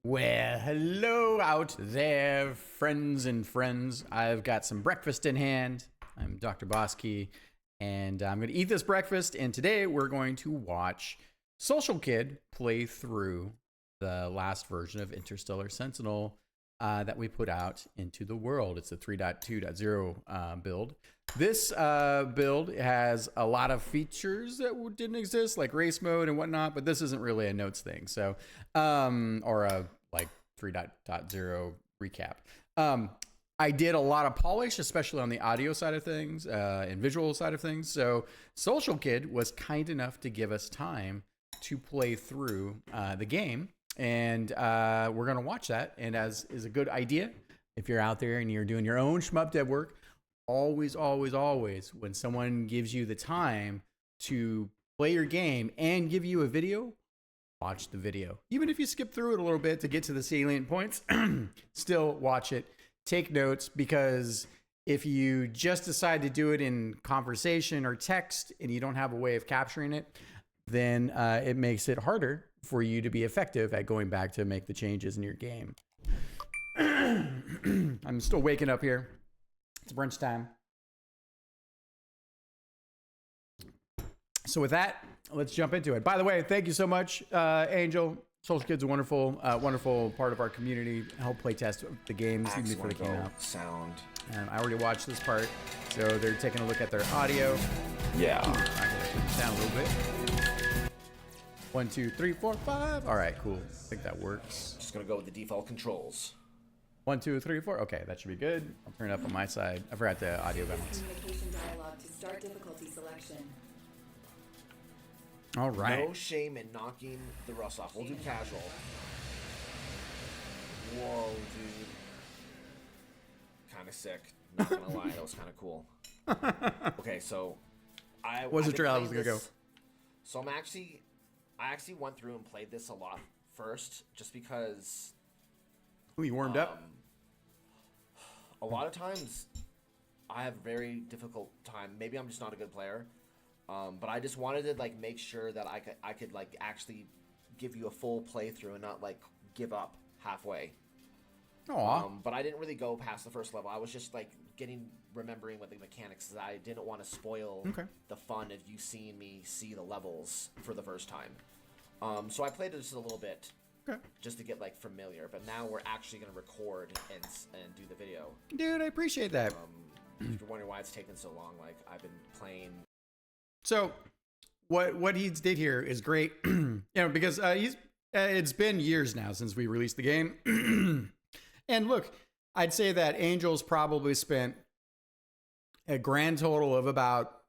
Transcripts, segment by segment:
Well, hello out there, friends and friends. I've got some breakfast in hand. I'm Dr. Bosky, and I'm going to eat this breakfast. And today we're going to watch Social Kid play through the last version of Interstellar Sentinel that we put out into the world. It's a 3.2.0 build. This build has a lot of features that didn't exist, like race mode and whatnot, but this isn't really a notes thing. So, or a like 3.0 recap. I did a lot of polish, especially on the audio side of things and visual side of things. So Social Kid was kind enough to give us time to play through the game. And we're going to watch that. And as is a good idea, if you're out there and you're doing your own shmup dev work, always, when someone gives you the time to play your game and give you a video, watch the video. Even if you skip through it a little bit to get to the salient points, still watch it. Take notes, because if you just decide to do it in conversation or text and you don't have a way of capturing it, then it makes it harder for you to be effective at going back to make the changes in your game. I'm still waking up here. It's brunch time. So with that, let's jump into it. By the way, thank you so much, Angel. Social Kid's a wonderful, wonderful part of our community. Help play test the games even before they came out. Sound. And I already watched this part, so they're taking a look at their audio. Yeah. I'm gonna turn this down a little bit. 1, 2, 3, 4, 5. All right, cool. I think that works. Just gonna go with the default controls. 1, 2, 3, 4. Okay, that should be good. I'll turn it up on my side. I forgot the audio balance. Communication dialog to start difficulty selection. All right. No shame in knocking the rust off. We'll do casual. Whoa, dude. Kind of sick. Not gonna lie, that was kind of cool. Okay, so What's the trail I was gonna go? So I actually went through and played this a lot first, just because. Ooh, you warmed up? A lot of times, I have very difficult time. Maybe I'm just not a good player, but I just wanted to like make sure that I could like actually give you a full playthrough and not like give up halfway. Aw. But I didn't really go past the first level. I was just like remembering what the mechanics. That I didn't want to spoil the fun of you seeing me see the levels for the first time. So I played it just a little bit. Okay. Just to get like familiar, but now we're actually gonna record and do the video. Dude, I appreciate that. If you're wondering why it's taken so long, like I've been playing. So, what he did here is great, because it's been years now since we released the game, and look, I'd say that Angel's probably spent a grand total of about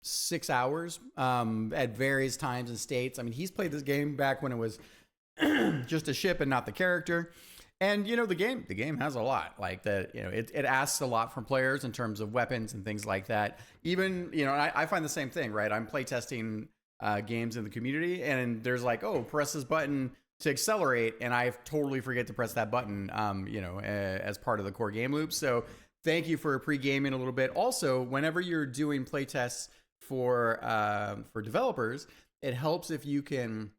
6 hours at various times and states. I mean, he's played this game back when it was just a ship and not the character. And the game has a lot like that. It asks a lot from players in terms of weapons and things like that. Even I find the same thing, right? I'm playtesting games in the community, and there's like, oh, press this button to accelerate, and I totally forget to press that button as part of the core game loop. So thank you for pre-gaming a little bit. Also, whenever you're doing playtests for developers, it helps if you can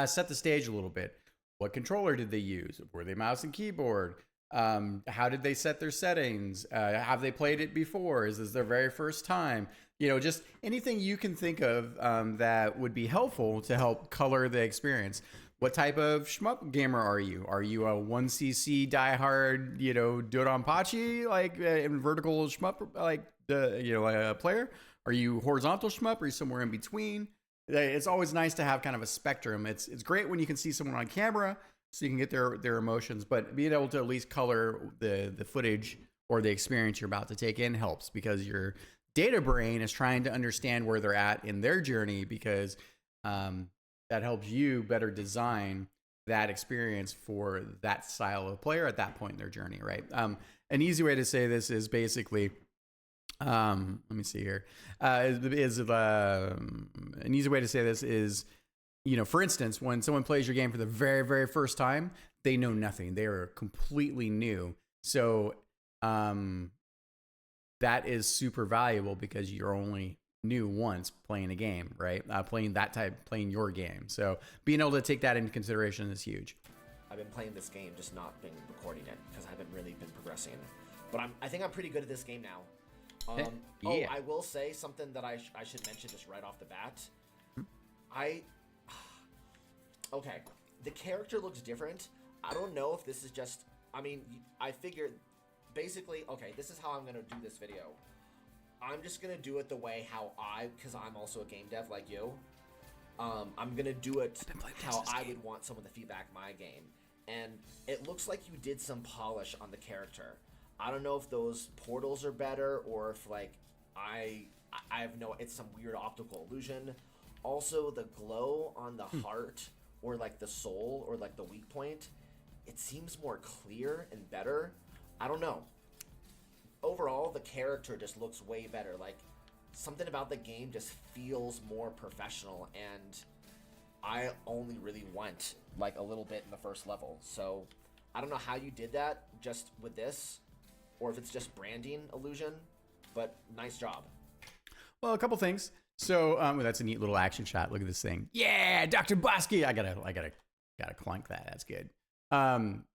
set the stage a little bit. What controller did they use? Were they mouse and keyboard? How did they set their settings? Have they played it before? Is this their very first time? Just anything you can think of that would be helpful to help color the experience. What type of shmup gamer are you? Are you a 1cc diehard, Dodonpachi, like in vertical shmup, like the player? Are you horizontal shmup? Are you somewhere in between? It's always nice to have kind of a spectrum. It's great when you can see someone on camera so you can get their emotions, but being able to at least color the footage or the experience you're about to take in helps, because your data brain is trying to understand where they're at in their journey, because that helps you better design that experience for that style of player at that point in their journey, right? An easy way to say this is basically, let me see here. An easy way to say this is, for instance, when someone plays your game for the very, very first time, they know nothing. They are completely new. So that is super valuable, because you're only new once playing a game, right? Playing your game. So being able to take that into consideration is huge. I've been playing this game, just not been recording it because I haven't really been progressing. But I think I'm pretty good at this game now. Yeah. Oh, I will say something that I should mention just right off the bat. Okay, the character looks different. I don't know if this is just, I mean, I figured, basically, okay, this is how I'm going to do this video. I'm just going to do it the way how because I'm also a game dev like you. I'm going to do it how I would want someone to feedback my game. And it looks like you did some polish on the character. I don't know if those portals are better or if, like, I have it's some weird optical illusion. Also, the glow on the heart or, like, the soul or, like, the weak point, it seems more clear and better. I don't know. Overall, the character just looks way better. Like, something about the game just feels more professional, and I only really went, like, a little bit in the first level. So, I don't know how you did that just with this, or if it's just branding illusion, but nice job. Well, a couple things. So that's a neat little action shot. Look at this thing. Yeah, Dr. Bosky. I gotta clunk that. That's good.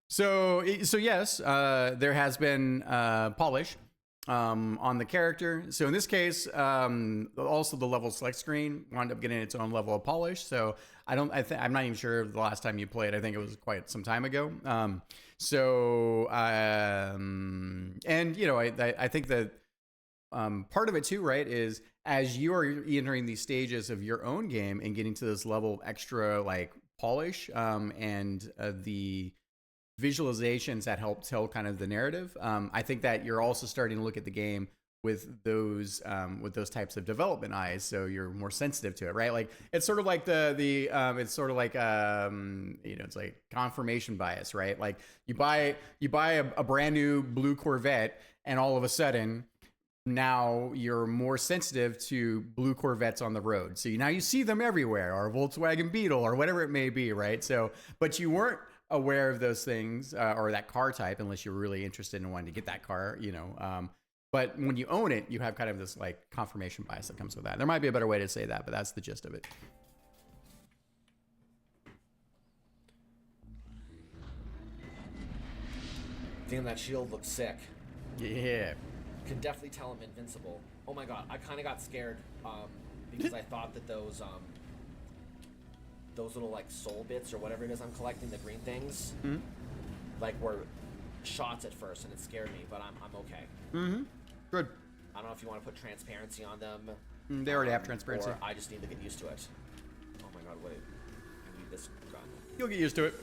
So yes, there has been polish on the character. So in this case, also the level select screen wound up getting its own level of polish. So I'm not even sure the last time you played. I think it was quite some time ago. And you know, I think that part of it too, right, is as you are entering these stages of your own game and getting to this level of extra like polish and the visualizations that help tell kind of the narrative. I think that you're also starting to look at the game with those types of development eyes, so you're more sensitive to it, right? Like it's sort of like it's sort of like you know, it's like confirmation bias, right? Like you buy a brand new blue Corvette, and all of a sudden now you're more sensitive to blue Corvettes on the road. So now you see them everywhere, or a Volkswagen Beetle, or whatever it may be, right? So, but you weren't aware of those things or that car type unless you're really interested in wanting to get that car, you know. But when you own it, you have kind of this like confirmation bias that comes with that. There might be a better way to say that, but that's the gist of it. Damn, that shield looks sick. Yeah. Can definitely tell I'm invincible. Oh my god, I kind of got scared because I thought that those little like soul bits or whatever it is I'm collecting, the green things, like were shots at first, and it scared me. But I'm okay. Good. I don't know if you want to put transparency on them. They already have transparency. Or I just need to get used to it. Oh my god, wait! I need this gun. You'll get used to it.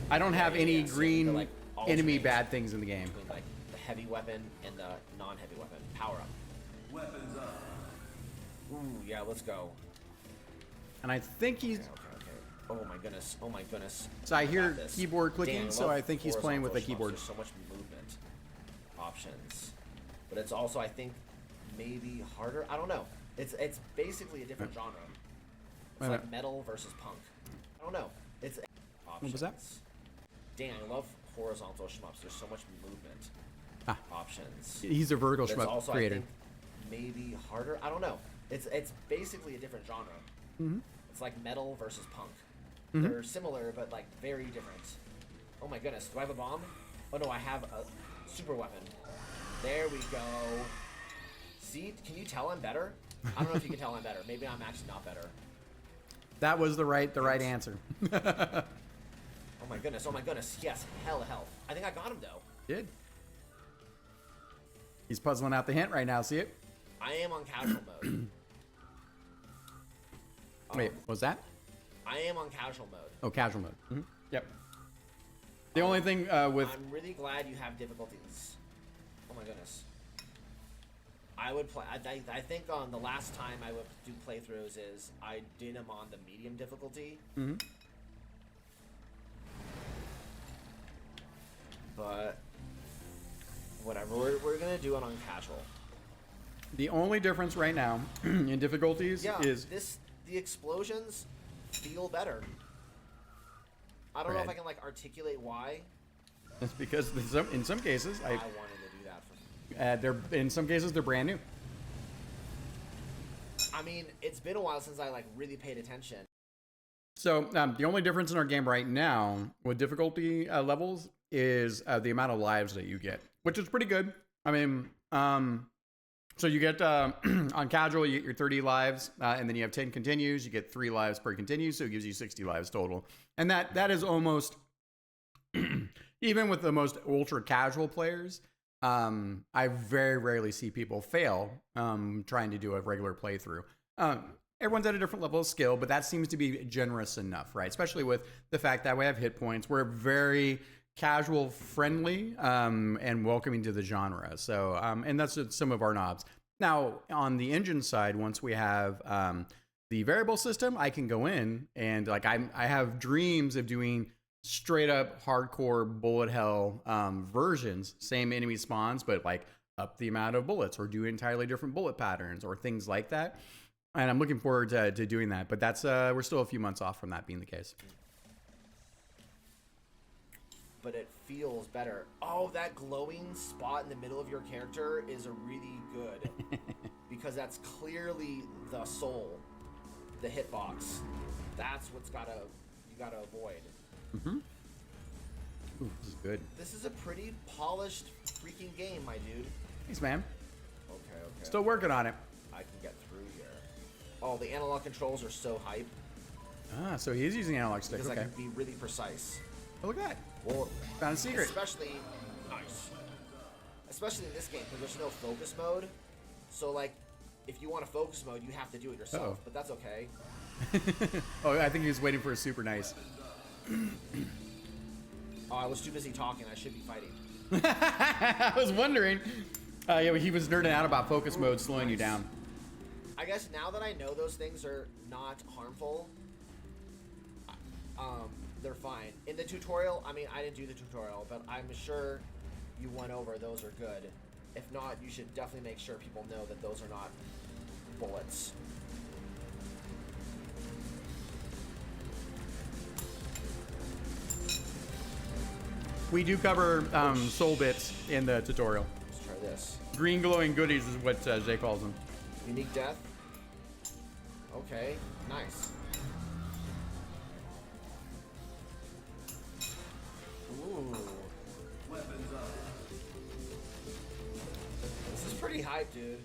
I don't have any green like, enemy bad things in the game. Between like the heavy weapon and the non-heavy weapon. Power up. Weapons up. Ooh, yeah, let's go. And I think he's. Okay. Oh my goodness. Oh my goodness. So I hear this. keyboard clicking, Damn, so I think he's playing with the horizontal keyboard. shmups. There's so much movement options, but it's also, I think, maybe harder. I don't know. It's basically a different genre. It's like metal versus punk. I don't know. It's options. What was that? Dan, I love horizontal shmups. There's so much movement options. He's a vertical But it's shmup also, creator. I think, maybe harder. I don't know. It's basically a different genre. It's like metal versus punk. They're similar, but like very different. Oh my goodness, do I have a bomb? Oh no, I have a super weapon. There we go. See, can you tell I'm better? I don't know if you can tell I'm better. Maybe I'm actually not better. That was the right answer. Oh my goodness, yes, hell of health. I think I got him though. Did. He's puzzling out the hint right now, see it? I am on casual mode. Wait, what was that? I am on casual mode. Oh, casual mode. Yep. The only thing with... I'm really glad you have difficulties. Oh my goodness. I would play... I think on the last time I would do playthroughs is I did them on the medium difficulty. But... whatever. We're going to do it on casual. The only difference right now in difficulties is... The explosions feel better. I don't know if I can like articulate why. It's because in some cases I wanted to do that. in some cases they're brand new. I mean, it's been a while since I like really paid attention. So the only difference in our game right now with difficulty levels is the amount of lives that you get, which is pretty good. I mean, so you get on casual, you get your 30 lives, and then you have 10 continues. You get 3 lives per continue, so it gives you 60 lives total. And that is almost even with the most ultra casual players. I very rarely see people fail trying to do a regular playthrough. Everyone's at a different level of skill, but that seems to be generous enough, right? Especially with the fact that we have hit points. We're very casual friendly and welcoming to the genre. So, and that's some of our knobs. Now, on the engine side, once we have the variable system, I can go in and like I have dreams of doing straight up hardcore bullet hell versions, same enemy spawns, but like up the amount of bullets or do entirely different bullet patterns or things like that. And I'm looking forward to doing that, but that's we're still a few months off from that being the case. But it feels better. Oh, that glowing spot in the middle of your character is a really good because that's clearly the soul, the hitbox. That's what's you gotta avoid. Mm-hmm. Ooh, this is good. This is a pretty polished freaking game, my dude. Thanks, man. Okay. Still working on it. I can get through here. Oh, the analog controls are so hype. Ah, so he is using analog stick. Because Okay. I can be really precise. Oh, look at that. Well, Found a secret. Especially in this game, because there's no focus mode. So, like, if you want a focus mode, you have to do it yourself. Uh-oh. But that's okay. Oh, I think he was waiting for a super nice. Oh, I was too busy talking. I should be fighting. I was wondering. Yeah, he was nerding out about focus mode slowing you down. I guess now that I know those things are not harmful, they're fine. In the tutorial, I mean, I didn't do the tutorial, but I'm sure you went over those are good. If not, you should definitely make sure people know that those are not bullets. We do cover soul bits in the tutorial. Let's try this. Green glowing goodies is what Jay calls them. Unique death. Okay, nice. Ooh. This is pretty hype, dude.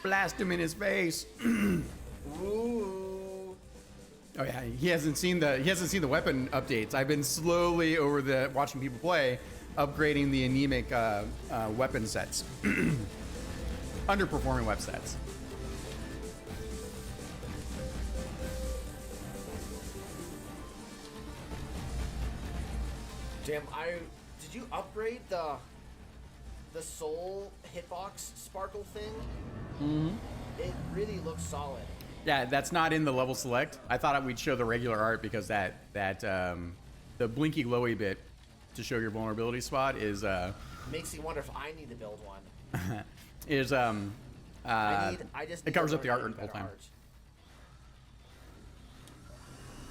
Blast him in his face. Ooh. Oh yeah, he hasn't seen the weapon updates. I've been slowly watching people play, upgrading the anemic weapon sets, underperforming weapon sets. Damn, did you upgrade the soul hitbox sparkle thing? Mm-hmm. It really looks solid. Yeah, that's not in the level select. I thought we'd show the regular art because the blinky glowy bit to show your vulnerability spot is Makes me wonder if I need to build one. is I just it need covers to up the learn art how to the whole do time. better art.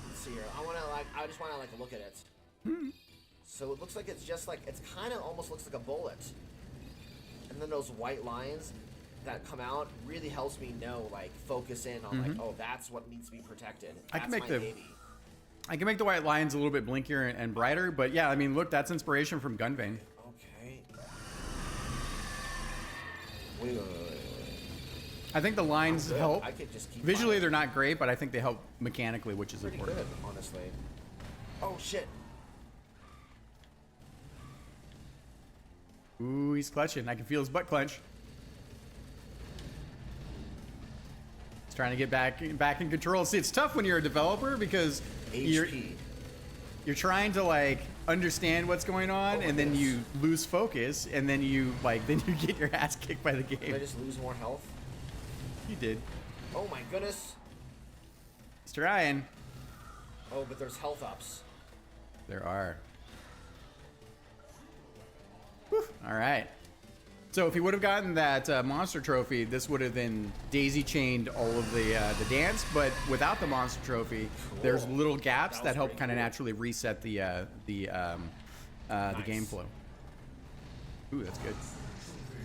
Let's see here. I just wanna look at it. So it looks like it's kind of almost looks like a bullet. And then those white lines that come out really helps me know, like, focus in on, like, oh, that's what needs to be protected. I That's can make my baby. I can make the white lines a little bit blinkier and brighter, but yeah, I mean, look, that's inspiration from Gunvein. Okay. Wait. I think the lines help. I could just keep Visually, firing. they're not great, but I think they help mechanically, which is Pretty important. good, honestly. Oh, shit. Ooh, he's clutching. I can feel his butt clench. He's trying to get back in control. See, it's tough when you're a developer because HP. you're trying to like understand what's going on, and then you lose focus, and then you get your ass kicked by the Did I game. just lose more health? You did. Oh my goodness. He's trying. Oh, but there's health ups. There are. Whew. All right. So if he would have gotten that monster trophy, this would have then daisy chained all of the dance. But without the monster trophy, there's little gaps that help kind of naturally reset the game flow. Ooh, that's good.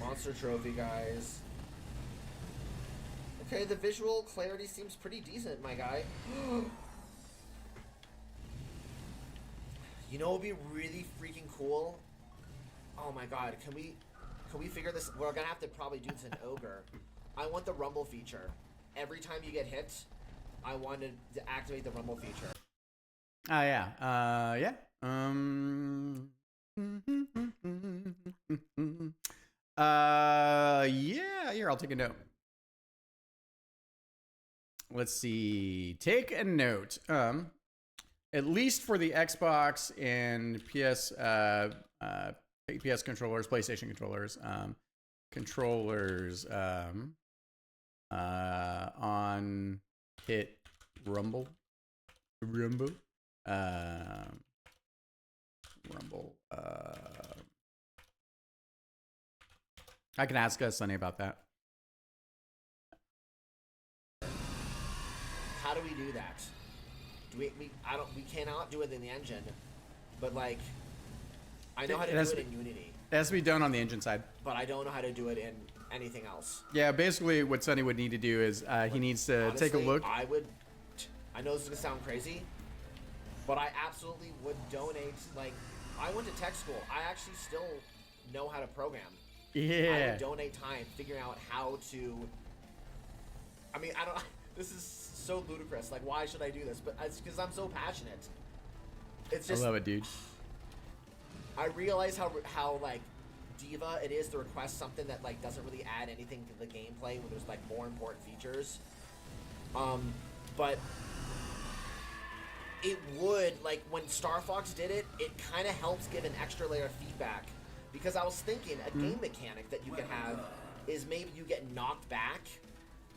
Monster trophy, guys. Okay, the visual clarity seems pretty decent, my guy. You know what would be really freaking cool? Oh my god, can we figure this? We're gonna have to probably do this in Ogre. I want the rumble feature. Every time you get hit, I wanted to activate the rumble feature. Oh yeah. Yeah. Yeah, here, I'll take a note. Let's see. Take a note. At least for the Xbox and PS PS controllers, PlayStation controllers, on hit rumble. I can ask Sunny about that. How do we do that? We cannot do it in the engine, but like, I know how to do it in Unity. It has to be done on the engine side. But I don't know how to do it in anything else. Yeah, basically what Sunny would need to do is he needs to honestly, take a look. I know this is gonna sound crazy, but I absolutely would donate. Like, I went to tech school. I actually still know how to program. Yeah. I would donate time figuring out how to. I mean, I don't. This is so ludicrous. Like, why should I do this? But it's because I'm so passionate. It's just. I love it, dude. I realize how like diva it is to request something that like doesn't really add anything to the gameplay when there's like more important features. But it would, like, when Star Fox did it, it kind of helps give an extra layer of feedback. Because I was thinking a game mechanic that you can have is maybe you get knocked back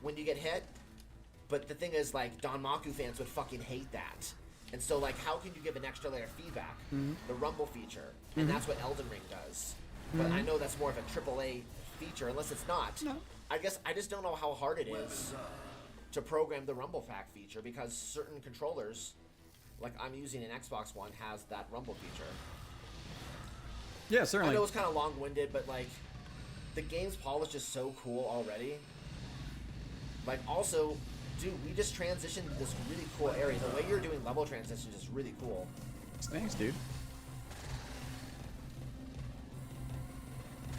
when you get hit. But the thing is, like, Danmaku fans would fucking hate that. And so, like, how can you give an extra layer of feedback? The rumble feature. And that's what Elden Ring does. But I know that's more of a AAA feature, unless it's not. No. I guess I just don't know how hard it is to program the rumble pack feature, because certain controllers, like I'm using an Xbox One, has that rumble feature. Yeah, certainly. I know it's kind of long-winded, but like the game's polish is so cool already. Like, also, dude, we just transitioned to this really cool area. The way you're doing level transitions is really cool. Thanks, dude.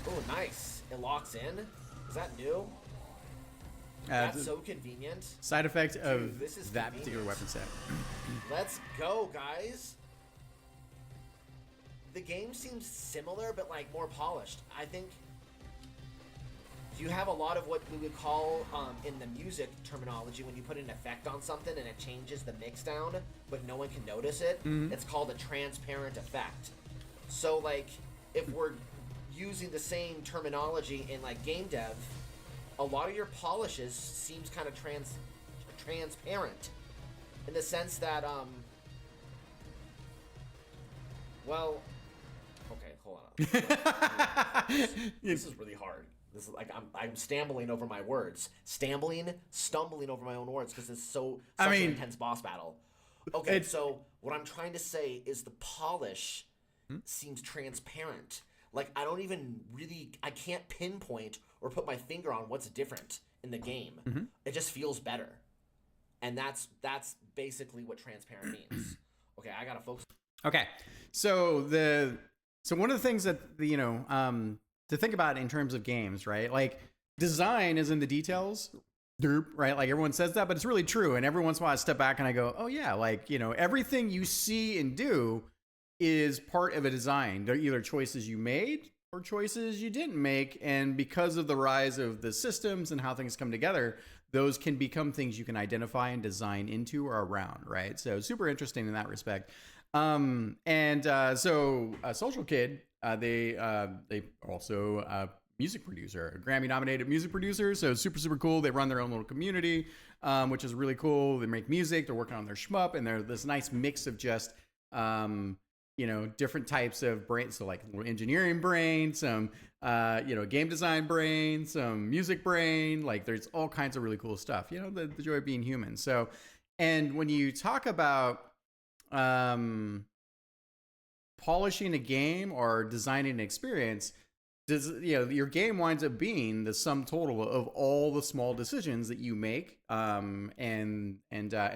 Oh, nice. It locks in. Is that new? That's so convenient. Side effect of Dude, this is that convenient. particular weapon set. Let's go, guys. The game seems similar, but like more polished. I think you have a lot of what we would call in the music terminology, when you put an effect on something and it changes the mix down, but no one can notice it. It's called a transparent effect. So like, if we're using the same terminology in like game dev, a lot of your polishes seems kind of transparent, in the sense that well, okay, hold on. This is really hard. This is like I'm stumbling over my words, stumbling over my own words, because it's such an intense boss battle. Okay, so what I'm trying to say is the polish seems transparent. Like, I don't even really, I can't pinpoint or put my finger on what's different in the game. It just feels better. And that's basically what transparent means. Okay, I gotta focus. Okay, so one of the things that to think about in terms of games, right? Like, design is in the details, right? Like, everyone says that, but it's really true. And every once in a while I step back and I go, oh yeah, like, everything you see and do is part of a design. They're either choices you made or choices you didn't make. And because of the rise of the systems and how things come together, those can become things you can identify and design into or around, right? So super interesting in that respect. So Social Kid, they also music producer, a Grammy nominated music producer. So super cool. They run their own little community, which is really cool. They make music, they're working on their SHMUP, and they're this nice mix of just, different types of brains. So like engineering brain, some, game design brain, some music brain, like there's all kinds of really cool stuff, the joy of being human. So, and when you talk about, polishing a game or designing an experience, your game winds up being the sum total of all the small decisions that you make, and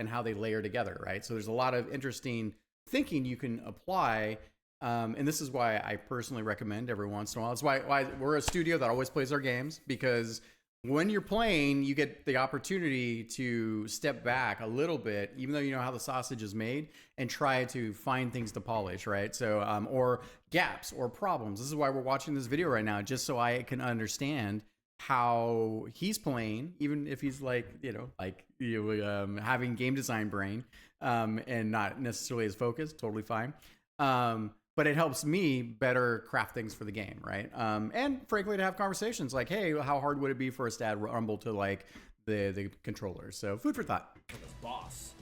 how they layer together, right? So there's a lot of interesting thinking you can apply, and this is why I personally recommend every once in a while. That's why we're a studio that always plays our games, because when you're playing, you get the opportunity to step back a little bit, even though you know how the sausage is made, and try to find things to polish, right? So, or gaps or problems. This is why we're watching this video right now, just so I can understand how he's playing, even if he's having game design brain, and not necessarily as focused. Totally fine. But it helps me better craft things for the game, right? And frankly, to have conversations like, hey, how hard would it be for us to add rumble to like the controllers? So food for thought. This boss.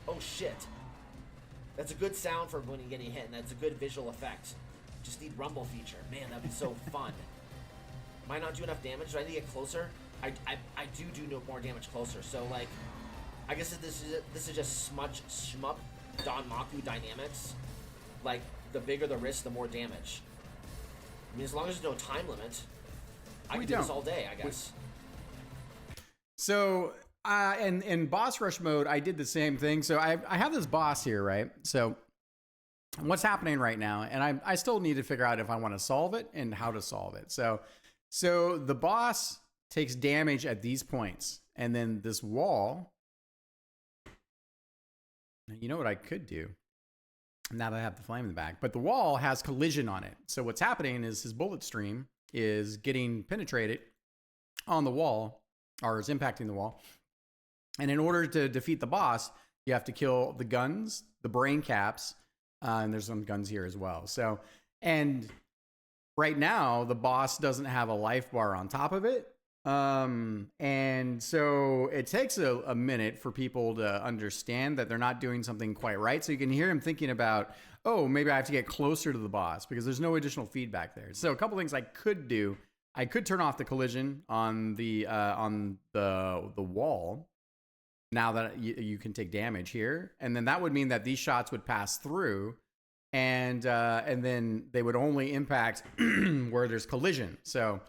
Oh shit. That's a good sound for when you're getting hit, and that's a good visual effect. Just need rumble feature. Man, that'd be so fun. Might not do enough damage. Do I need to get closer? I do no more damage closer. So like, I guess this is just SHMUP Don Maku dynamics. Like, the bigger the risk, the more damage. I mean, as long as there's no time limit, I can do this all day, I guess. So, in boss rush mode, I did the same thing. So I have this boss here, right? So what's happening right now, and I still need to figure out if I want to solve it and how to solve it. So the boss takes damage at these points, and then this wall. You know what I could do? Now that I have the flame in the back, but the wall has collision on it. So what's happening is his bullet stream is getting penetrated on the wall, or is impacting the wall. And in order to defeat the boss, you have to kill the guns, the brain caps, and there's some guns here as well. So, and right now the boss doesn't have a life bar on top of it. And so it takes a minute for people to understand that they're not doing something quite right. So you can hear him thinking about, oh, maybe I have to get closer to the boss, because there's no additional feedback there. So a couple things I could do. I could turn off the collision on the wall, now that you can take damage here. And then that would mean that these shots would pass through, and then they would only impact where there's collision. So,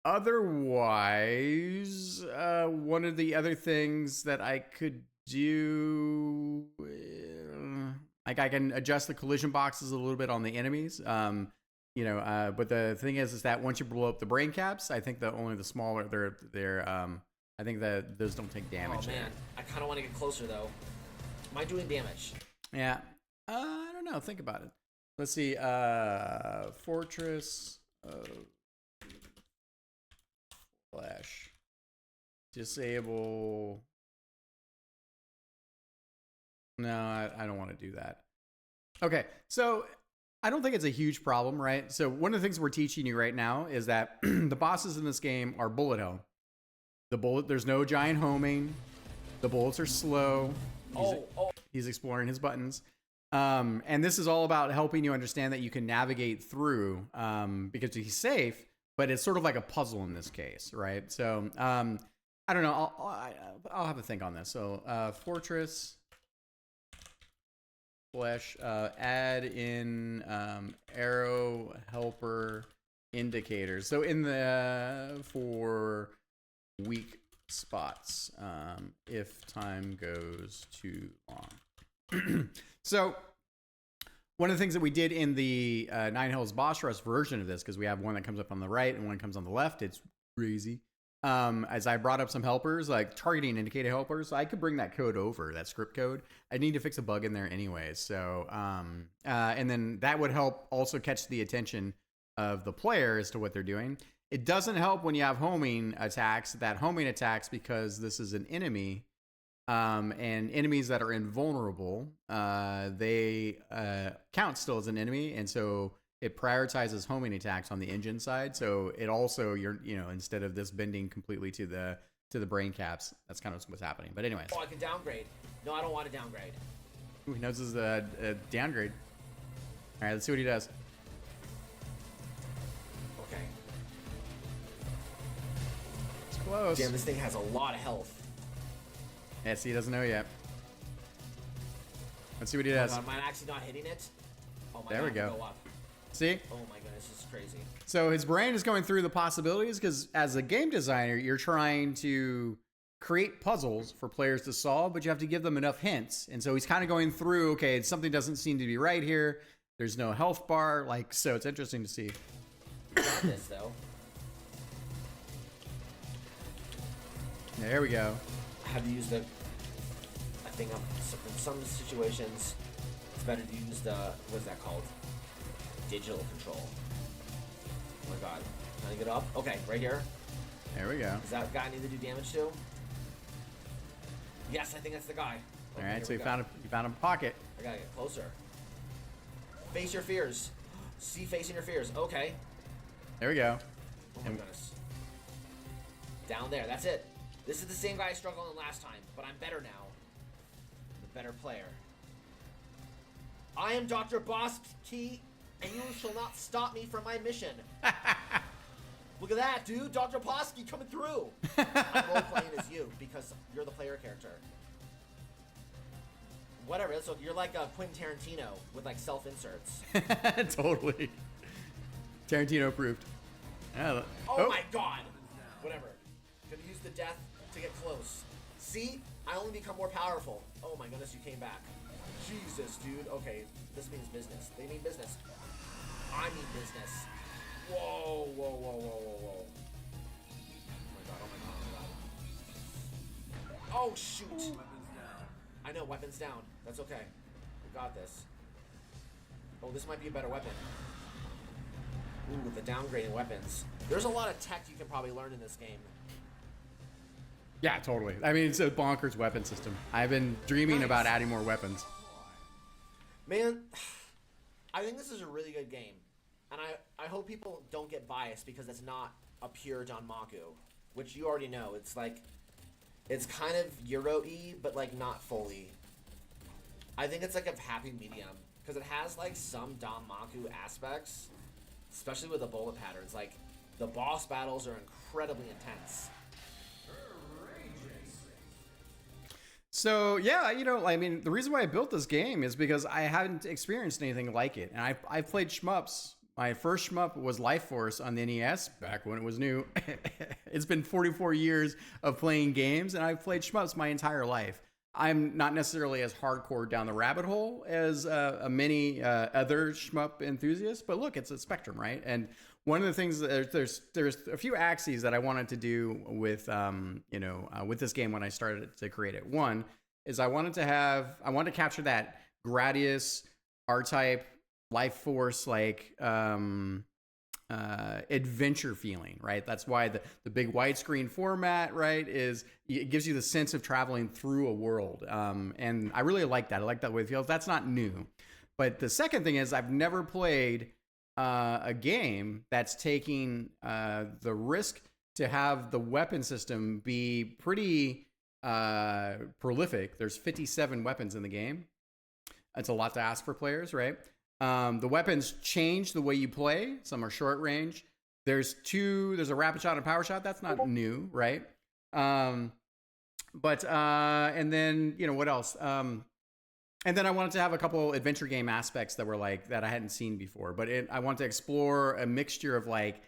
otherwise, one of the other things that I could do, like I can adjust the collision boxes a little bit on the enemies. But the thing is that once you blow up the brain caps, I think that only the smaller I think that those don't take damage. Oh man, I kind of want to get closer though. Am I doing damage? Yeah, I don't know. Think about it. Let's see. Fortress of Flesh. Disable. No, I don't want to do that. Okay, so I don't think it's a huge problem, right? So one of the things we're teaching you right now is that the bosses in this game are bullet hell. There's no giant homing. The bullets are slow. He's exploring his buttons. And this is all about helping you understand that you can navigate through, because he's safe, but it's sort of like a puzzle in this case, right? So, I don't know. I'll have a think on this. So, Fortress Flesh, add in arrow helper indicators. So for weak spots, if time goes too long. So one of the things that we did in the Nine Hells Boss Rush version of this, because we have one that comes up on the right and one that comes on the left, it's crazy. As I brought up some helpers, like targeting indicator helpers, so I could bring that code over, that script code. I need to fix a bug in there anyways. So, and then that would help also catch the attention of the player as to what they're doing. It doesn't help when you have homing attacks, because this is an enemy, and enemies that are invulnerable, they count still as an enemy, and so it prioritizes homing attacks on the engine side. So it also, instead of this bending completely to the brain caps, that's kind of what's happening. But anyways. Oh, I can downgrade. No, I don't want to downgrade. Ooh, he knows this is a downgrade. All right, let's see what he does. Okay. It's close. Damn, this thing has a lot of health. Yeah, see, he doesn't know yet. Let's see what he does. Am I actually not hitting it? Oh my there God, we go. Up. See? Oh my goodness, this is crazy. So his brain is going through the possibilities because as a game designer, you're trying to create puzzles for players to solve, but you have to give them enough hints. And so he's kind of going through, okay, something doesn't seem to be right here. There's no health bar. Like, so it's interesting to see. Got this, though. There we go. I have to use the... I think in some situations, it's better to use the... What is that called? Digital control. Oh my god. Can I get up? Okay, right here. There we go. Does that guy need to do damage to? Yes, I think that's the guy. Okay, All right, so you found a pocket. I gotta get closer. Face your fears. See facing your fears. Okay. There we go. Oh my goodness. Down there. That's it. This is the same guy I struggled on last time, but I'm better now. I'm a better player. I am Dr. Bosky, and you shall not stop me from my mission. Look at that, dude. Dr. Bosky coming through. I'm role-playing as you because you're the player character. Whatever. So you're like a Quentin Tarantino with like self-inserts. Totally. Tarantino approved. Oh my god. Whatever. Gonna use the death to get close. See? I only become more powerful. Oh my goodness, you came back. Jesus, dude. Okay, this means business. They mean business. I mean business. Whoa, whoa, whoa, whoa, whoa, whoa. Oh my god, oh my god, oh my god. Oh, shoot. I know, weapons down. That's okay. We got this. Oh, this might be a better weapon. Ooh, the downgrading weapons. There's a lot of tech you can probably learn in this game. Yeah, totally. I mean, it's a bonkers weapon system. I've been dreaming about adding more weapons. Man, I think this is a really good game. And I hope people don't get biased because it's not a pure Danmaku, which you already know. It's like, it's kind of Euro-y, but like not fully. I think it's like a happy medium because it has like some Danmaku aspects, especially with the bullet patterns. Like, the boss battles are incredibly intense. So yeah, you know, I mean, the reason why I built this game is because I haven't experienced anything like it, and I've played shmups. My first shmup was Life Force on the NES back when it was new. It's been 44 years of playing games, and I've played shmups my entire life. I'm not necessarily as hardcore down the rabbit hole as many other shmup enthusiasts, but look, it's a spectrum, right? And one of the things there's a few axes that I wanted to do with with this game when I started to create it. One is I wanted to capture that Gradius R-Type Life Force like adventure feeling, right? That's why the big widescreen format, right, is it gives you the sense of traveling through a world, and I really like that. I like that way it feels. That's not new, but the second thing is I've never played a game that's taking the risk to have the weapon system be pretty prolific. There's 57 weapons in the game. It's a lot to ask for players, right? The weapons change the way you play. Some are short range. There's a rapid shot and a power shot. That's not new, right? And then, you know, what else? And then I wanted to have a couple adventure game aspects that were like, that I hadn't seen before. But I wanted to explore a mixture of like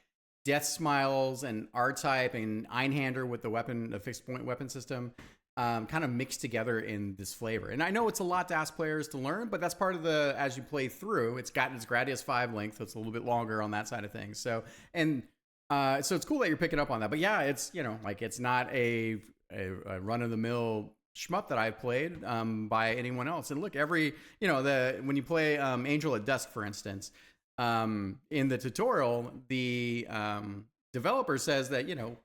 Death Smiles and R-Type and Einhander with the fixed point weapon system. Kind of mixed together in this flavor. And I know it's a lot to ask players to learn, but that's part of as you play through, it's got its Gradius 5 length, so it's a little bit longer on that side of things. So it's cool that you're picking up on that. But yeah, it's, you know, like it's not a run-of-the-mill shmup that I've played by anyone else. And look, when you play Angel at Dusk, for instance, in the tutorial, the developer says that, you know,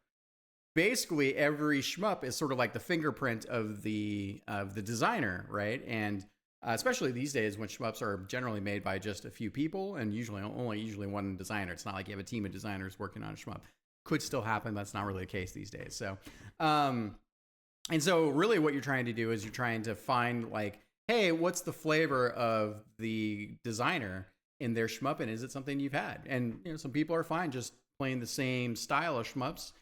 basically every shmup is sort of like the fingerprint of the designer, right? And especially these days when shmups are generally made by just a few people and usually one designer. It's not like you have a team of designers working on a shmup. Could still happen, but that's not really the case these days. So, and so really what you're trying to do is you're trying to find like, hey, what's the flavor of the designer in their shmup, and is it something you've had? And, you know, some people are fine just playing the same style of shmups.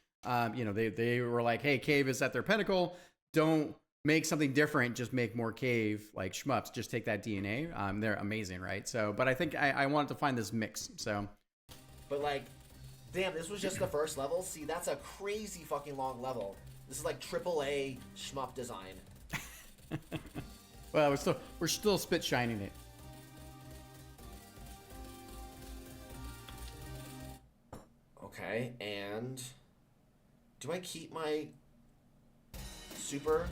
You know, they were like, hey, Cave is at their pinnacle. Don't make something different, just make more cave like shmups, just take that DNA. They're amazing, right? So, but I think I wanted to find this mix. So, but like, damn, this was just the first level. See, that's a crazy fucking long level. This is like AAA shmup design. well, we're still spit shining it. Okay, and do I keep my super?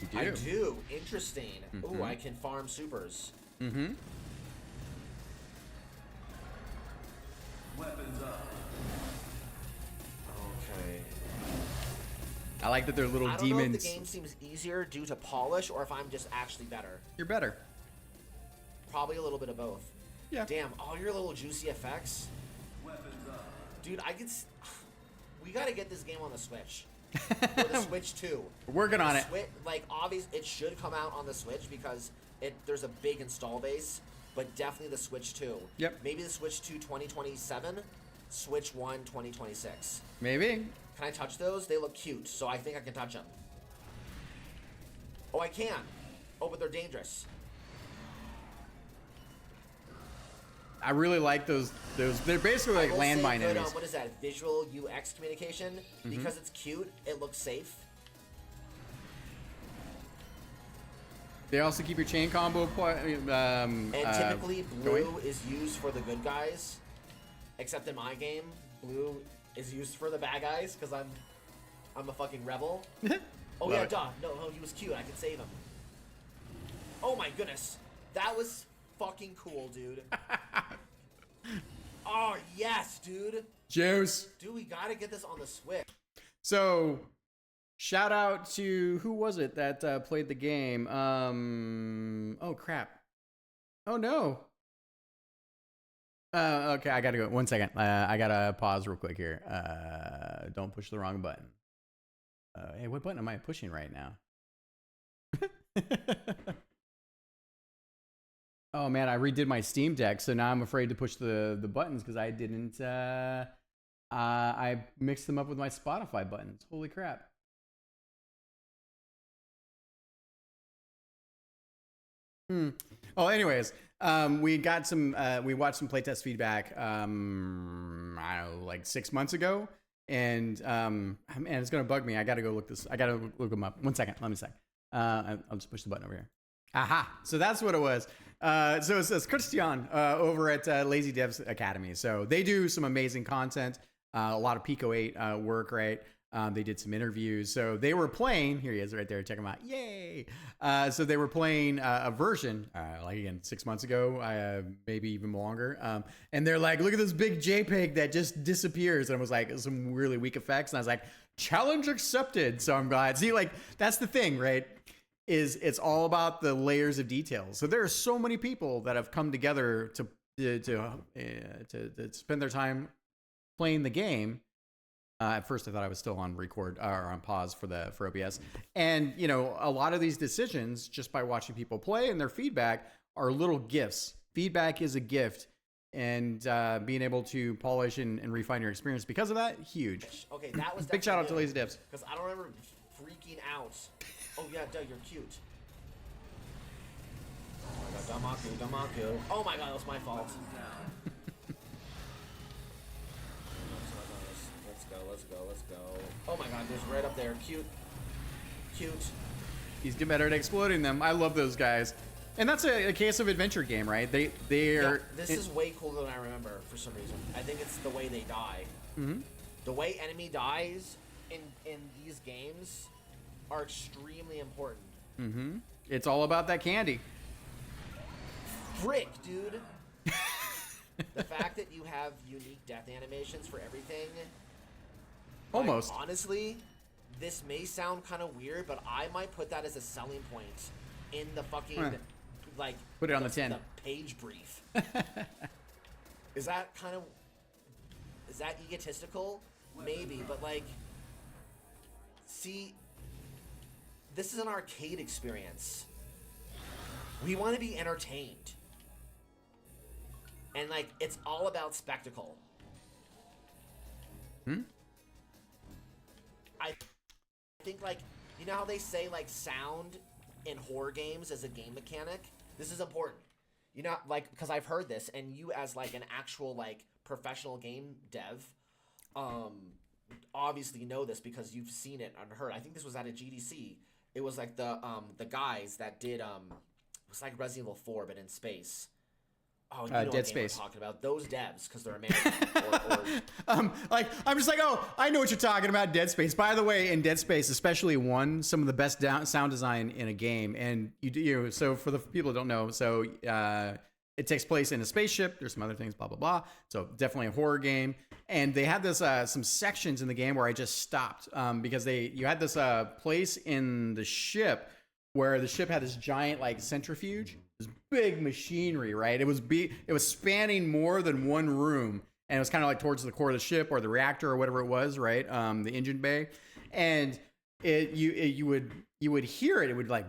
You do. I do. Interesting. Ooh, I can farm supers. Mm-hmm. Weapons up. Okay. I like that they're little I don't demons. know if the game seems easier due to polish or if I'm just actually better. You're better. Probably a little bit of both. Yeah. Damn, all your little juicy effects. Weapons up. Dude, we gotta get this game on the Switch. Or the Switch 2. We're working on it. Like, obviously, it should come out on the Switch because there's a big install base, but definitely the Switch 2. Yep. Maybe the Switch 2 2027, Switch 1 2026. Maybe. Can I touch those? They look cute, so I think I can touch them. Oh, I can. Oh, but they're dangerous. I really like those. They're basically like landmine enemies. What is that? Visual UX communication. Because it's cute, it looks safe. They also keep your chain combo. And typically, blue going. is used for the good guys. Except in my game, blue is used for the bad guys because I'm a fucking rebel. Oh yeah, duh. No, he was cute. I could save him. Oh my goodness, that was fucking cool, dude. Oh yes, dude. Juice. Dude, we gotta get this on the Switch. So, shout out to who was it that played the game? Oh crap. Oh no. Okay, I gotta go. 1 second. I gotta pause real quick here. Don't push the wrong button. Hey, what button am I pushing right now? Oh man, I redid my Steam Deck, so now I'm afraid to push the buttons because I didn't. I mixed them up with my Spotify buttons. Holy crap! Oh, anyways, we got some. We watched some playtest feedback. I don't know, like 6 months ago, and man, it's gonna bug me. I gotta go look this. I gotta look them up. 1 second. Let me sec. I'll just push the button over here. Aha! So that's what it was. So it says Christian over at Lazy Devs Academy. So they do some amazing content, a lot of Pico 8 work, right? They did some interviews. So they were playing, here he is right there, check him out. Yay! So they were playing a version, like again, 6 months ago, maybe even longer. And they're like, look at this big JPEG that just disappears. And it was like some really weak effects. And I was like, challenge accepted. So I'm glad. See, like, that's the thing, right? It's all about the layers of details. So there are so many people that have come together to spend their time playing the game. At first, I thought I was still on record or on pause for OBS, and you know, a lot of these decisions just by watching people play and their feedback are little gifts. Feedback is a gift, and being able to polish and refine your experience because of that, huge. Okay, that was big shout out to Lazy Devs. Because I don't remember freaking out. Oh yeah, Doug, you're cute. Oh my god, Damaku. Oh my god, that was my fault. Let's go. Oh my god, there's right up there. Cute. He's getting better at exploding them. I love those guys. And that's a case of adventure game, right? They're... Yeah, this is way cooler than I remember for some reason. I think it's the way they die. Mm-hmm. The way enemy dies in these games are extremely important. Mm-hmm. It's all about that candy. Frick, dude. The fact that you have unique death animations for everything. Almost. Like, honestly, this may sound kind of weird, but I might put that as a selling point in the fucking, like... Put it on the tin. The page brief. Is that egotistical? Maybe, but like... See... This is an arcade experience. We want to be entertained. And, like, it's all about spectacle. I think, like, You know how they say like sound in horror games as a game mechanic? This is important. You know, like, because I've heard this, and you as like an actual like professional game dev, obviously know this because you've seen it and heard. I think this was at a GDC. It was like the guys that did it was like Resident Evil 4 but in space. Oh, you know Dead what game Space. we're talking about. Those devs, because they're American. Like I'm just like, oh, I know what you're talking about, Dead Space. By the way, in Dead Space, especially one, some of the best sound design in a game, and so for the people who don't know, so it takes place in a spaceship. There's some other things, blah blah blah. So definitely a horror game, and they had this some sections in the game where I just stopped because you had this place in the ship where the ship had this giant like centrifuge, this big machinery, right? It was spanning more than one room, and it was kind of like towards the core of the ship or the reactor or whatever it was, right? The engine bay, and you would hear it. It would like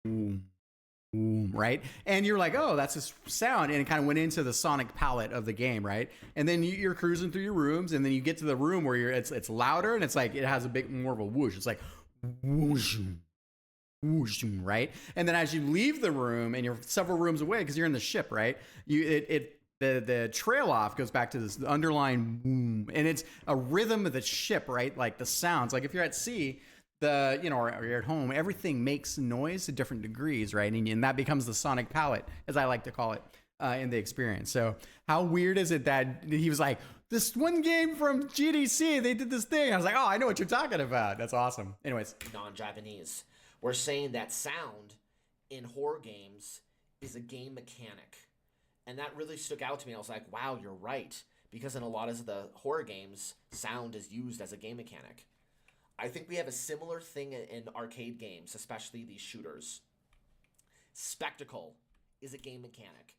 boom, boom, right? And you're like, oh, that's this sound, and it kind of went into the sonic palette of the game, right? And then you're cruising through your rooms, and then you get to the room where it's louder, and it's like it has a bit more of a whoosh. It's like whoosh. Right, and then as you leave the room and you're several rooms away because you're in the ship, right? The trail off goes back to this underlying boom, and it's a rhythm of the ship, right? Like the sounds. Like if you're at sea, or you're at home, everything makes noise to different degrees, right? And that becomes the sonic palette, as I like to call it, in the experience. So how weird is it that he was like, this one game from GDC, they did this thing. I was like, oh, I know what you're talking about. That's awesome. Anyways, Non-Japanese. We're saying that sound in horror games is a game mechanic. And that really stuck out to me. I was like, wow, you're right. Because in a lot of the horror games, sound is used as a game mechanic. I think we have a similar thing in arcade games, especially these shooters. Spectacle is a game mechanic.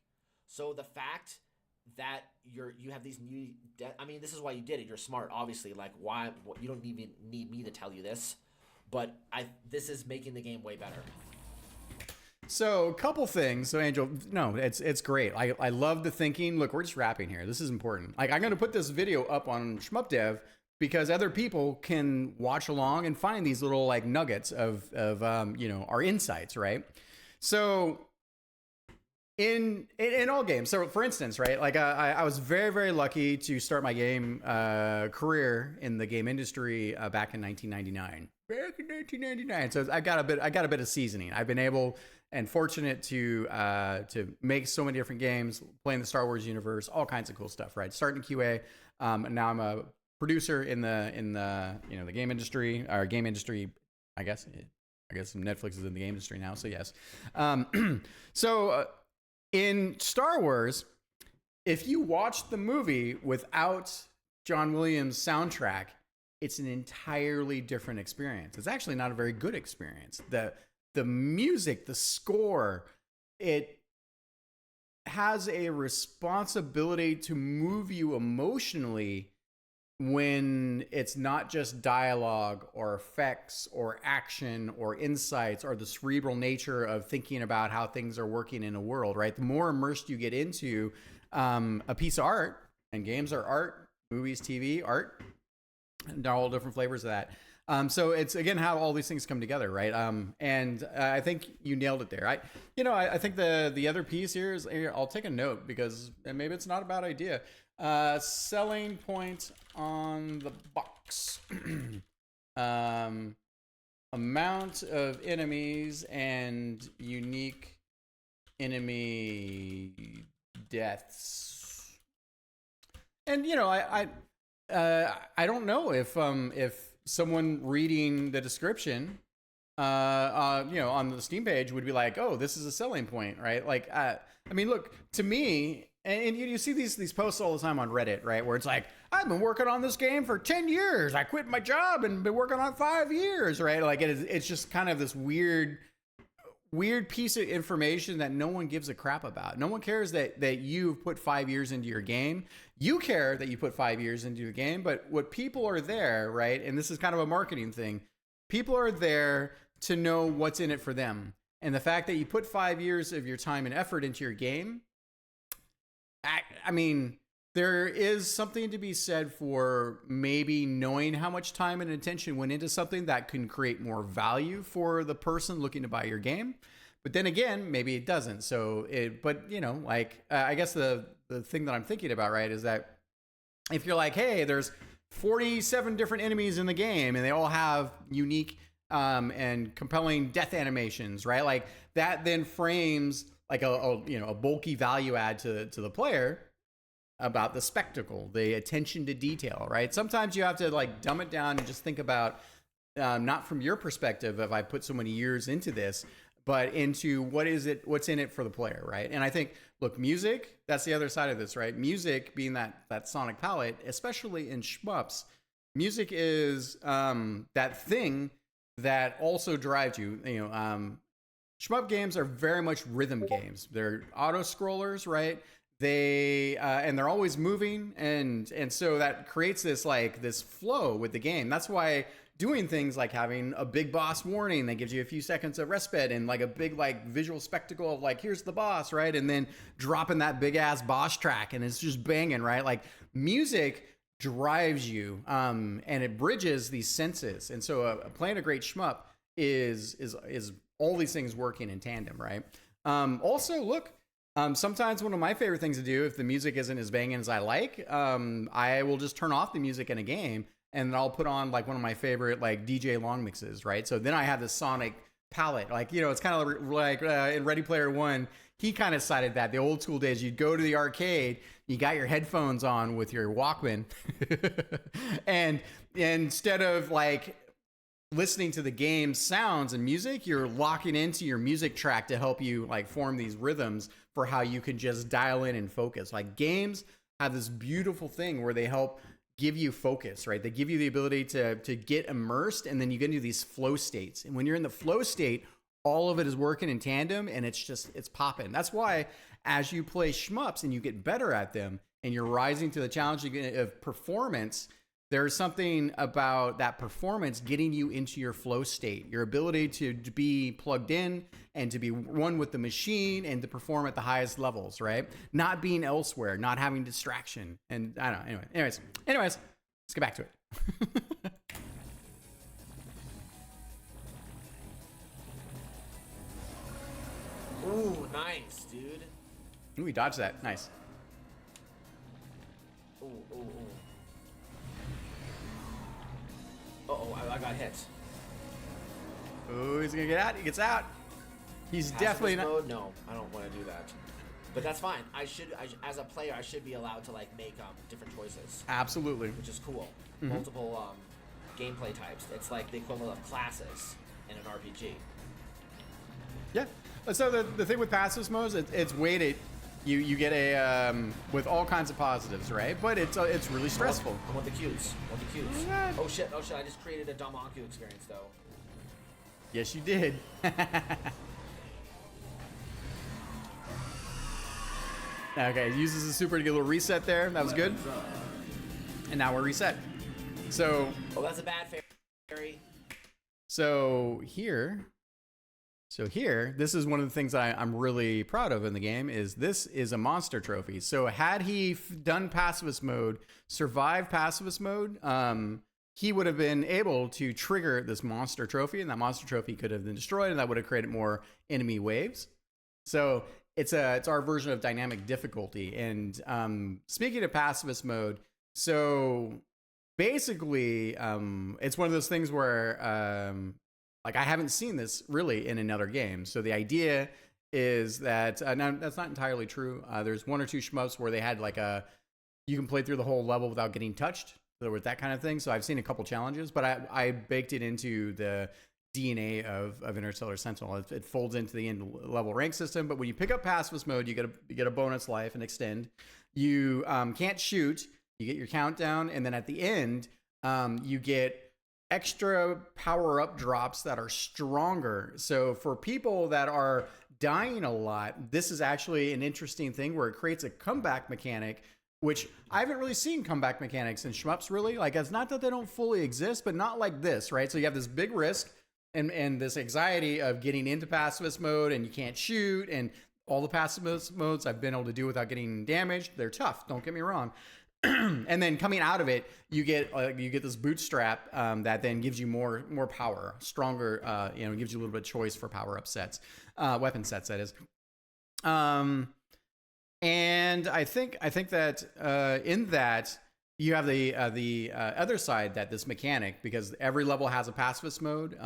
So the fact that you have these new... this is why you did it. You're smart, obviously. Like, why? You don't even need me to tell you this. But this is making the game way better. So a couple things. So Angel, no, it's great. I love the thinking. Look, we're just wrapping here. This is important. Like I'm going to put this video up on SHMUP Dev because other people can watch along and find these little like nuggets of our insights, right? So in all games. So for instance, right, like I was very, very lucky to start my game career in the game industry back in 1999. Back in 1999. So I got a bit of seasoning. I've been able and fortunate to make so many different games, playing the Star Wars universe, all kinds of cool stuff, right? Starting QA, and now I'm a producer in the the game industry, or game industry, I guess Netflix is in the game industry now, so yes. In Star Wars, if you watch the movie without John Williams' soundtrack, it's an entirely different experience. It's actually not a very good experience. The music, the score, it has a responsibility to move you emotionally when it's not just dialogue or effects or action or insights or the cerebral nature of thinking about how things are working in a world, right? The more immersed you get into a piece of art, and games are art, movies, TV, art, and all different flavors of that. So it's again how all these things come together, right? And I think you nailed it there. I think the other piece here is, I'll take a note because maybe it's not a bad idea. Selling point on the box. Amount of enemies and unique enemy deaths. And I don't know if someone reading the description on the Steam page would be like, oh, this is a selling point, right? Like look, to me, and you see these posts all the time on Reddit, right, where it's like, I've been working on this game for 10 years, I quit my job and been working on 5 years, right? Like it's just kind of this weird piece of information that no one gives a crap about. No one cares that you've put 5 years into your game. You care that you put 5 years into the game, but what people are there, right? And this is kind of a marketing thing. People are there to know what's in it for them. And the fact that you put 5 years of your time and effort into your game, there is something to be said for maybe knowing how much time and attention went into something that can create more value for the person looking to buy your game. But then again, maybe it doesn't. But you know, like I guess the thing that I'm thinking about, right, is that if you're like, hey, there's 47 different enemies in the game and they all have unique and compelling death animations, right? Like that then frames like a bulky value add to the player about the spectacle, the attention to detail, right? Sometimes you have to like dumb it down and just think about not from your perspective of I put so many years into this, but into what's in it for the player, right? And I think, look, music, that's the other side of this, right? Music being that sonic palette, especially in shmups, music is that thing that also drives you. Shmup games are very much rhythm games. They're auto scrollers, right? And they're always moving, and so that creates this flow with the game. That's why doing things like having a big boss warning that gives you a few seconds of respite and like a big like visual spectacle of like here's the boss, right? And then dropping that big ass boss track and it's just banging, right? Like music drives you and it bridges these senses. And so playing a great shmup is all these things working in tandem, right? Also, look, sometimes one of my favorite things to do if the music isn't as banging as I like, I will just turn off the music in a game and I'll put on like one of my favorite like DJ long mixes, right? So then I have this sonic palette. Like, you know, it's kind of like in Ready Player One, he kind of cited that the old school days, you'd go to the arcade, you got your headphones on with your Walkman, and instead of like listening to the game's sounds and music, you're locking into your music track to help you like form these rhythms for how you can just dial in and focus. Like games have this beautiful thing where they help give you focus, right? They give you the ability to get immersed, and then you get into these flow states. And when you're in the flow state, all of it is working in tandem, and it's popping. That's why as you play shmups and you get better at them, and you're rising to the challenge of performance, there's something about that performance getting you into your flow state, your ability to be plugged in and to be one with the machine and to perform at the highest levels, right? Not being elsewhere, not having distraction. And I don't know. Anyways, let's get back to it. Ooh, nice, dude. Ooh, we dodged that. Nice. Ooh. Uh-oh, I got hit. Oh, he's gonna get out. He gets out. He's Pacifist definitely not. mode? No, I don't want to do that. But that's fine. As a player, I should be allowed to like make different choices. Absolutely. Which is cool. Mm-hmm. Multiple gameplay types. It's like the equivalent of classes in an RPG. Yeah. So the thing with passive modes, it's weighted. You get a with all kinds of positives, right? But it's really stressful. I want the cues. Yeah. Oh shit! I just created a dumb Anku experience though. Yes, you did. Okay, uses the super to get a little reset there. That was good. And now we're reset. So. Oh, that's a bad fairy. So here, this is one of the things I'm really proud of in the game. This is a monster trophy. So had he done pacifist mode, survived pacifist mode, he would have been able to trigger this monster trophy, and that monster trophy could have been destroyed, and that would have created more enemy waves. So it's our version of dynamic difficulty. And speaking of pacifist mode, so basically, it's one of those things where like I haven't seen this really in another game. So the idea is that now that's not entirely true. There's one or two shmups where they had like you can play through the whole level without getting touched. There was that kind of thing. So I've seen a couple challenges, but I baked it into the DNA of Interstellar Sentinel. It folds into the end level rank system. But when you pick up pacifist mode, you get a bonus life and extend. You can't shoot. You get your countdown, and then at the end, you get extra power-up drops that are stronger. So for people that are dying a lot, this is actually an interesting thing where it creates a comeback mechanic, which I haven't really seen comeback mechanics in shmups, really. Like, it's not that they don't fully exist, but not like this, right? So you have this big risk and this anxiety of getting into pacifist mode, and you can't shoot, and all the passive modes I've been able to do without getting damaged. They're tough, don't get me wrong. And then coming out of it, you get this bootstrap that then gives you more power, stronger. Gives you a little bit of choice for power up sets, weapon sets, that is. And I think that in that you have the other side, that this mechanic, because every level has a pacifist mode.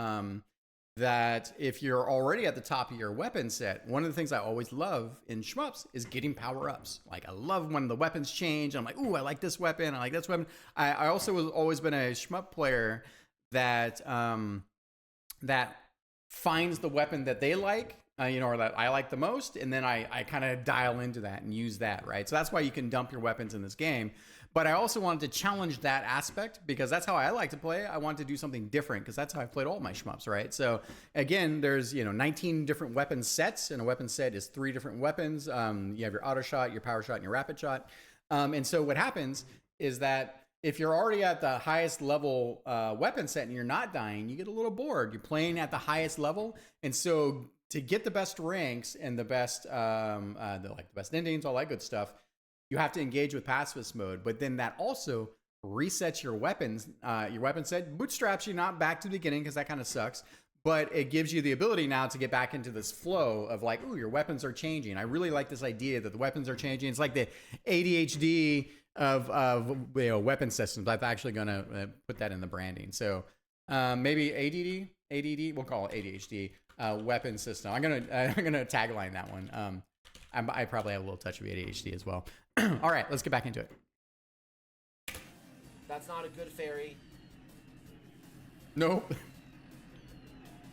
That if you're already at the top of your weapon set, one of the things I always love in shmups is getting power-ups. Like, I love when the weapons change. I'm like, ooh, I like this weapon. I like this weapon. I also was always been a shmup player that that finds the weapon that they like, or that I like the most, and then I kind of dial into that and use that, right? So that's why you can dump your weapons in this game. But I also wanted to challenge that aspect, because that's how I like to play. I want to do something different, because that's how I've played all my shmups, right? So again, there's 19 different weapon sets, and a weapon set is 3 different weapons. You have your auto shot, your power shot, and your rapid shot. And so what happens is that if you're already at the highest level weapon set and you're not dying, you get a little bored. You're playing at the highest level, and so to get the best ranks and the best the best endings, all that good stuff, you have to engage with pacifist mode. But then that also resets your weapons, your weapon set, bootstraps you not back to the beginning, because that kind of sucks. But it gives you the ability now to get back into this flow of like, ooh, your weapons are changing. I really like this idea that the weapons are changing. It's like the ADHD of weapon systems. I'm actually going to put that in the branding. So maybe ADD, we'll call it ADHD weapon system. I'm gonna tagline that one. I probably have a little touch of ADHD as well. All right, let's get back into it. That's not a good fairy. Nope.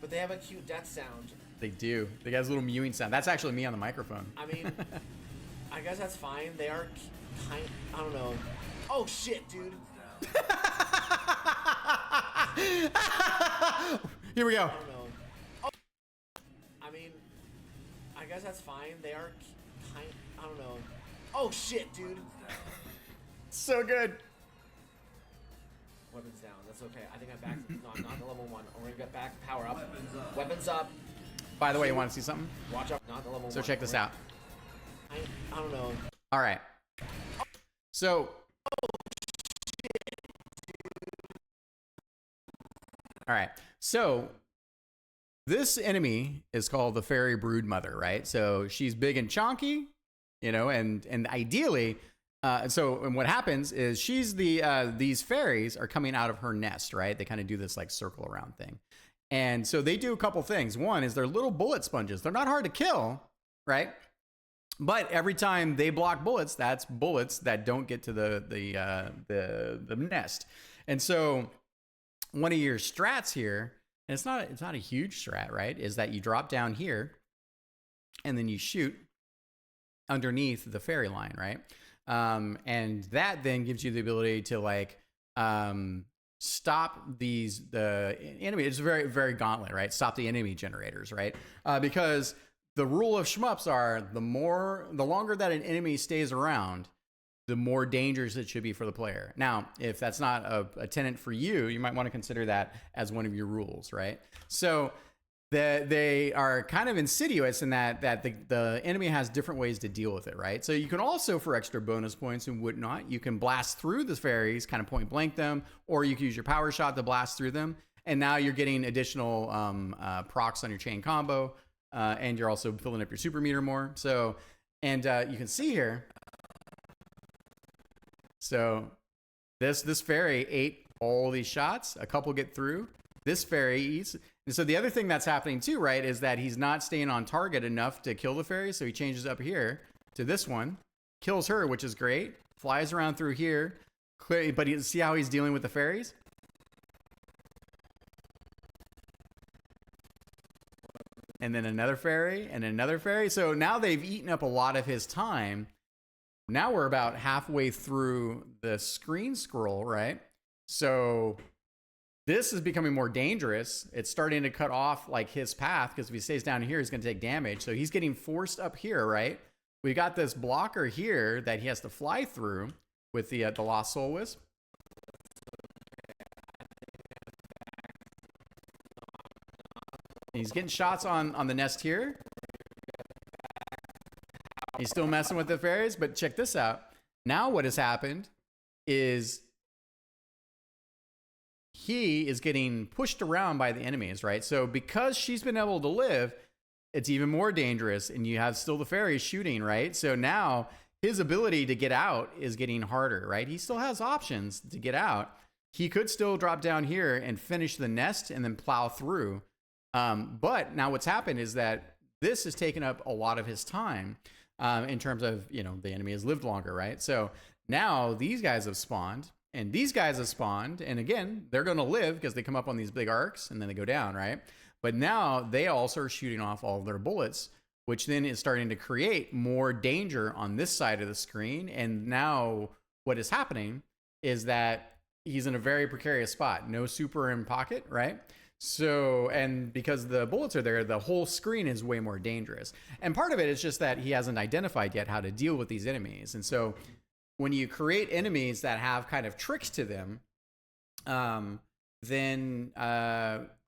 But they have a cute death sound. They do. They got a little mewing sound. That's actually me on the microphone. I mean, I guess that's fine. They are kind. I don't know. Oh shit, dude. Here we go. I don't know. Oh. I mean, I guess that's fine. They are kind. I don't know. Oh shit, dude. So good. Weapons down. That's okay. I think I'm back. No, I'm not the level 1. We're gonna get back. Power up. Weapons up. By the way, you want to see something? Watch out. Not the level 1. So check this out. I don't know. All right. So. All right. So this enemy is called the Fairy Broodmother, right? So she's big and chonky, and ideally, and what happens is she's these fairies are coming out of her nest, right? They kind of do this like circle around thing. And so they do a couple things. One is they're little bullet sponges. They're not hard to kill, right? But every time they block bullets, that's bullets that don't get to the nest. And so one of your strats here, and it's not a huge strat, right? Is that you drop down here and then you shoot underneath the fairy line, right? And that then gives you the ability to stop the enemy. It's very, very gauntlet, right? Stop the enemy generators, right? Because the rule of shmups are the longer that an enemy stays around, the more dangerous it should be for the player. Now, if that's not a tenet for you, you might want to consider that as one of your rules, right? So they are kind of insidious in that the enemy has different ways to deal with it, right? So you can also, for extra bonus points and whatnot, you can blast through the fairies, kind of point blank them, or you can use your power shot to blast through them. And now you're getting additional procs on your chain combo, and you're also filling up your super meter more. So, and you can see here, so this fairy ate all these shots. A couple get through. This fairy eats. And so the other thing that's happening too, right, is that he's not staying on target enough to kill the fairy. So he changes up here to this one, kills her, which is great. Flies around through here. But you see how he's dealing with the fairies? And then another fairy and another fairy. So now they've eaten up a lot of his time. Now we're about halfway through the screen scroll, right? So this is becoming more dangerous. It's starting to cut off like his path, because if he stays down here, he's going to take damage. So he's getting forced up here, right? We got this blocker here that he has to fly through with the Lost Soul Wisp. He's getting shots on the nest here. He's still messing with the fairies, but check this out. Now what has happened is he is getting pushed around by the enemies, right? So because she's been able to live, it's even more dangerous, and you have still the fairies shooting, right? So now his ability to get out is getting harder, right? He still has options to get out. He could still drop down here and finish the nest and then plow through. But now what's happened is that this has taken up a lot of his time in terms of, the enemy has lived longer, right? So now these guys have spawned, and these guys have spawned, and again, they're going to live because they come up on these big arcs and then they go down, right? But now they also are shooting off all of their bullets, which then is starting to create more danger on this side of the screen. And now what is happening is that he's in a very precarious spot. No super in pocket, right? So, and because the bullets are there, the whole screen is way more dangerous. And part of it is just that he hasn't identified yet how to deal with these enemies. And so when you create enemies that have kind of tricks to them, then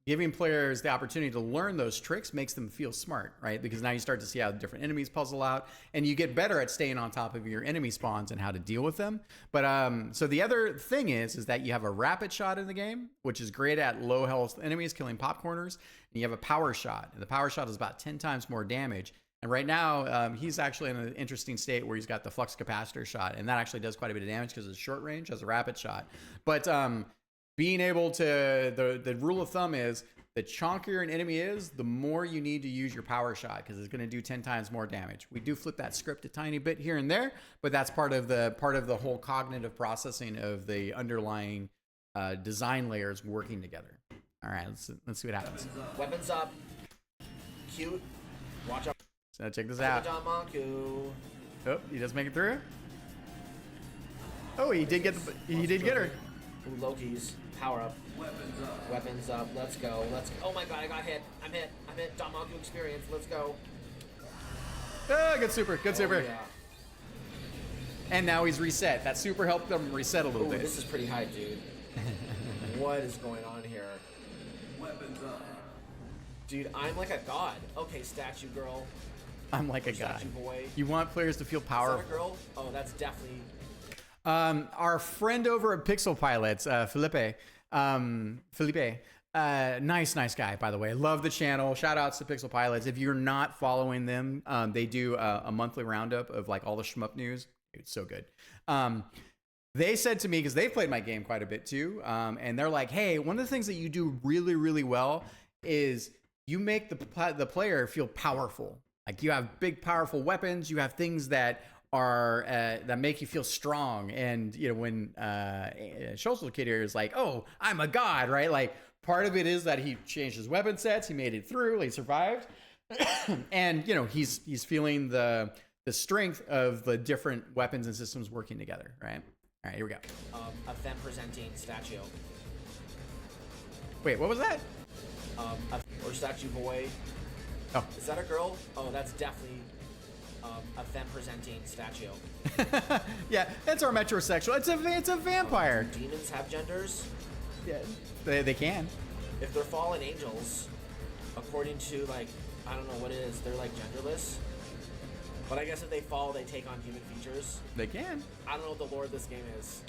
giving players the opportunity to learn those tricks makes them feel smart, right? Because now you start to see how different enemies puzzle out, and you get better at staying on top of your enemy spawns and how to deal with them. But so the other thing is that you have a rapid shot in the game, which is great at low health enemies, killing popcorners, and you have a power shot. And the power shot is about 10 times more damage. And right now, he's actually in an interesting state where he's got the flux capacitor shot, and that actually does quite a bit of damage because it's short range as a rapid shot. But being able to, the rule of thumb is the chunkier an enemy is, the more you need to use your power shot because it's going to do 10 times more damage. We do flip that script a tiny bit here and there, but that's part of the whole cognitive processing of the underlying design layers working together. All right, let's see what happens. Weapons up. Cute. Watch out. So check this out. Oh, he does make it through. Oh, he did get her. Ooh, Loki's power up. Weapons up. Let's go. Oh my god, I got hit. I'm hit. Damaku experience. Let's go. Oh, good super. Yeah. And now he's reset. That super helped them reset a little bit. This is pretty high, dude. What is going on here? Weapons up. Dude, I'm like a god. Okay, statue girl. I'm like a god. Statue boy. You want players to feel powerful. Is that a girl? Oh, that's definitely... Our friend over at Pixel Pilots, Felipe, nice guy, by the way. Love the channel. Shout outs to Pixel Pilots. If you're not following them, they do a monthly roundup of like all the shmup news. It's so good. They said to me, because they've played my game quite a bit too, and they're like, hey, one of the things that you do really, really well is you make the player feel powerful. Like you have big, powerful weapons. You have things that are that make you feel strong. And when Social Kid here is like, oh, I'm a god, right? Like part of it is that he changed his weapon sets, he made it through, he survived, and he's feeling the strength of the different weapons and systems working together, right? All right, here we go. A femme presenting statue. Wait, what was that? Or statue boy. Oh, is that a girl? Oh, that's definitely a femme presenting statue. Yeah, it's our metrosexual. It's a vampire. Do demons have genders? Yeah, they can. If they're fallen angels, according to like, I don't know what it is, they're like genderless. But I guess if they fall, they take on human features. They can. I don't know what the lore of this game is.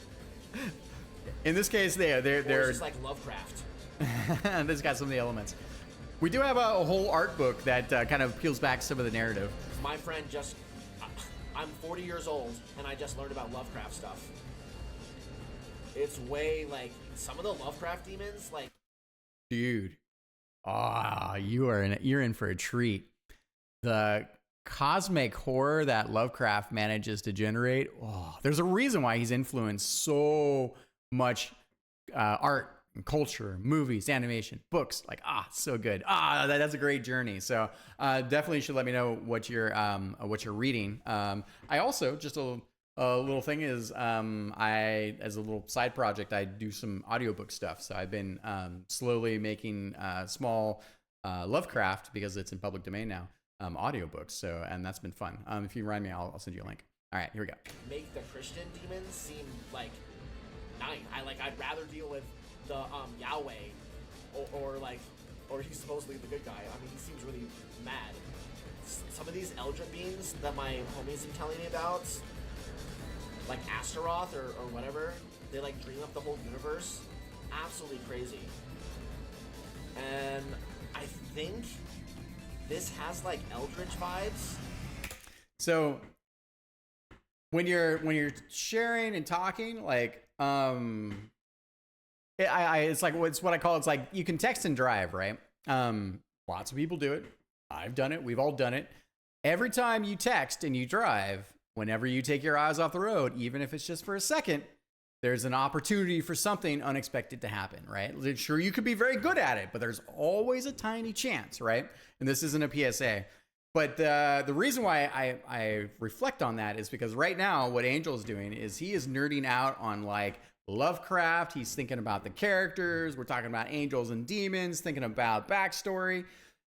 In this case, they're it's just like Lovecraft. This got some of the elements. We do have a whole art book that kind of peels back some of the narrative. My friend I'm 40 years old, and I just learned about Lovecraft stuff. It's way like some of the Lovecraft demons, like. Dude, you're in for a treat. The cosmic horror that Lovecraft manages to generate. Oh, there's a reason why he's influenced so much art and culture, movies, animation, books. Like, so good. That's a great journey. So definitely should let me know what you're reading. I also, just a little thing is, I, as a little side project, I do some audiobook stuff. So I've been slowly making small Lovecraft, because it's in public domain now, audiobooks. So, and that's been fun. If you remind me, I'll send you a link. All right, here we go. Make the Christian demons seem like nice. I'd rather deal with the Yahweh or he's supposedly the good guy. I mean, he seems really mad. some of these Eldritch beings that my homies been telling me about, like Astaroth or whatever, they like dream up the whole universe. Absolutely crazy. And I think this has like Eldritch vibes. So when you're sharing and talking, like it's like it's what I call, it's like you can text and drive, right? Lots of people do it. I've done it. We've all done it. Every time you text and you drive, whenever you take your eyes off the road, even if it's just for a second, there's an opportunity for something unexpected to happen, right? Sure, you could be very good at it, but there's always a tiny chance, right? And this isn't a PSA. But the reason why I reflect on that is because right now what Angel's doing is he is nerding out on like Lovecraft. He's thinking about the characters. We're talking about angels and demons, thinking about backstory.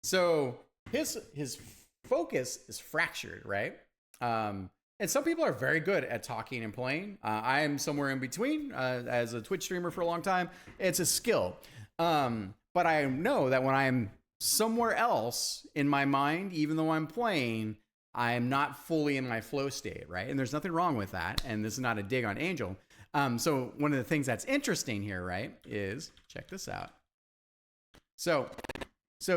So his focus is fractured, right? And some people are very good at talking and playing. I am somewhere in between. As a Twitch streamer for a long time, it's a skill. But I know that when I'm somewhere else in my mind, even though I'm playing, I am not fully in my flow state, right? And there's nothing wrong with that. And this is not a dig on Angel. So one of the things that's interesting here, right, is check this out. So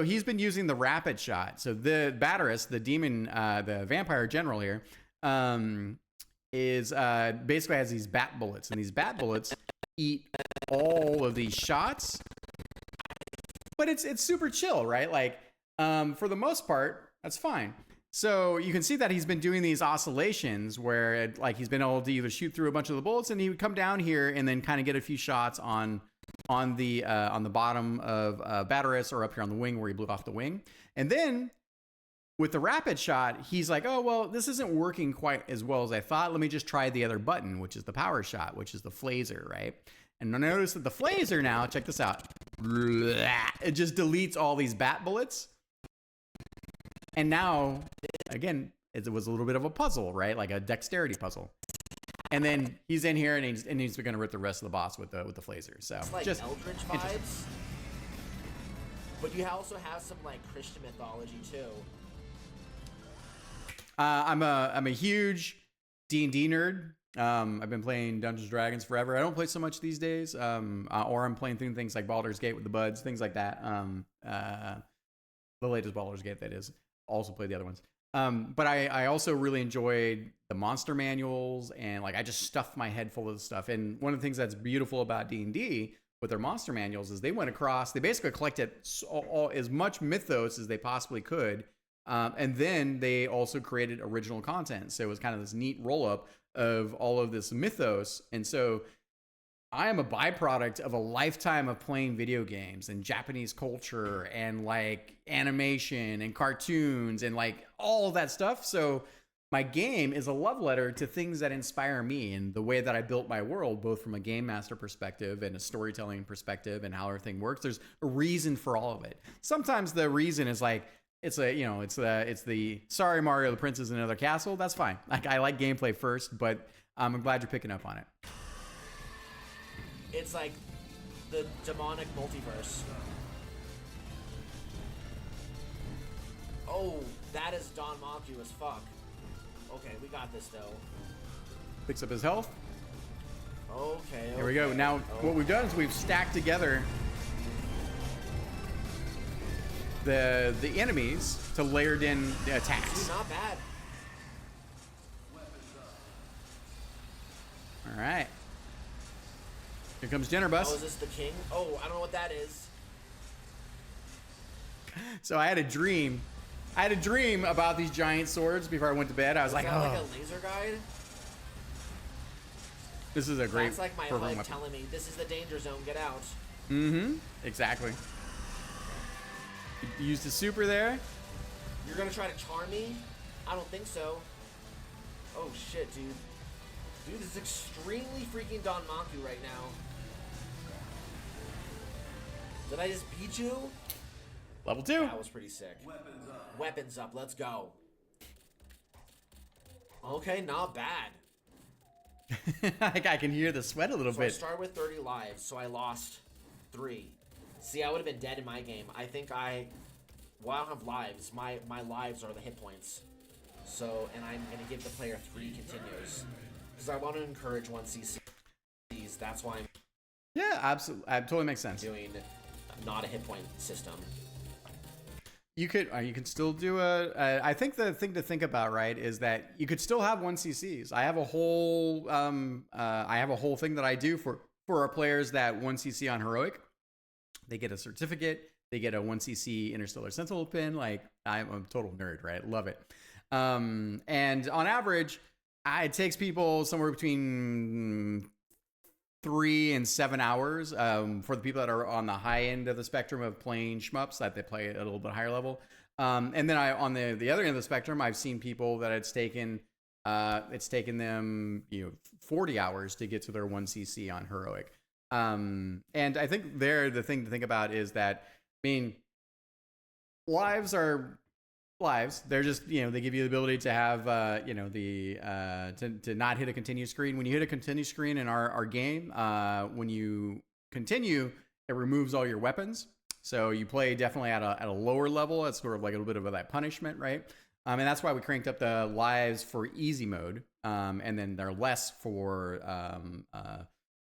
he's been using the rapid shot. So the Batteris, the demon, the vampire general here, is basically has these bat bullets, and these bat bullets eat all of these shots. But it's super chill, right? Like for the most part, that's fine. So you can see that he's been doing these oscillations where like he's been able to either shoot through a bunch of the bullets, and he would come down here and then kind of get a few shots on the bottom of Batteris, or up here on the wing where he blew off the wing. And then with the rapid shot, he's like, oh, well, this isn't working quite as well as I thought. Let me just try the other button, which is the power shot, which is the phaser, right? And notice that the phaser now, check this out. It just deletes all these bat bullets. And now, again, it was a little bit of a puzzle, right? Like a dexterity puzzle. And then he's in here, and he's going to rip the rest of the boss with the phaser. So it's like just Eldritch vibes. But you also have some like Christian mythology too. I'm a huge D&D nerd. I've been playing Dungeons & Dragons forever. I don't play so much these days. Or I'm playing through things like Baldur's Gate with the buds, things like that. The latest Baldur's Gate, that is. Also played the other ones. But I also really enjoyed the monster manuals, and like I just stuffed my head full of stuff. And one of the things that's beautiful about D&D with their monster manuals is they basically collected all as much mythos as they possibly could. And then they also created original content. So it was kind of this neat roll up of all of this mythos. And so I am a byproduct of a lifetime of playing video games and Japanese culture and like animation and cartoons and like all of that stuff. So my game is a love letter to things that inspire me and the way that I built my world, both from a game master perspective and a storytelling perspective and how everything works. There's a reason for all of it. Sometimes the reason is like, it's the sorry, Mario, the prince is in another castle. That's fine. Like I like gameplay first, but I'm glad you're picking up on it. It's like the demonic multiverse. Oh, that is Don Maku as fuck. Okay, we got this though. Picks up his health. Okay. Here we go. Now, what we've done is we've stacked together the enemies to layered in attacks. Not bad. All right. Here comes dinner, Bus. Oh, is this the king? Oh, I don't know what that is. So I had a dream. About these giant swords before I went to bed. I was like, that oh. like a laser guide? This is a great That's like my program. HUD telling me, this is the danger zone, get out. Mm-hmm. Exactly. You used a super there. You're gonna try to charm me? I don't think so. Oh shit, dude. Dude, this is extremely freaking Don Maku right now. Did I just beat you? Level 2. That was pretty sick. Weapons up, let's go. Okay, not bad. I can hear the sweat a little So bit. I started with 30 lives, so I lost 3. See, I would have been dead in my game. I think I well, I don't have lives. My lives are the hit points. So, and I'm gonna give the player 3 continues because I want to encourage 1CCs. That's why I'm Yeah, absolutely. Totally makes sense. doing not a hit point system. You could still do I think the thing to think about, right, is that you could still have 1CCs. I have a whole thing that I do for our players that 1CC on heroic. They get a certificate. They get a 1CC Interstellar Sentinel pin. Like, I'm a total nerd, right? Love it. And on average, it takes people somewhere between 3 and 7 hours for the people that are on the high end of the spectrum of playing shmups, that they play at a little bit higher level. And then on the other end of the spectrum, I've seen people that it's taken them 40 hours to get to their 1CC on heroic. And I think the thing to think about is that, I mean, lives are lives. They're just, they give you the ability to have, to not hit a continue screen. When you hit a continue screen in our game, when you continue, it removes all your weapons. So you play definitely at a lower level. It's sort of like a little bit of that punishment, right? And that's why we cranked up the lives for easy mode. And then they're less for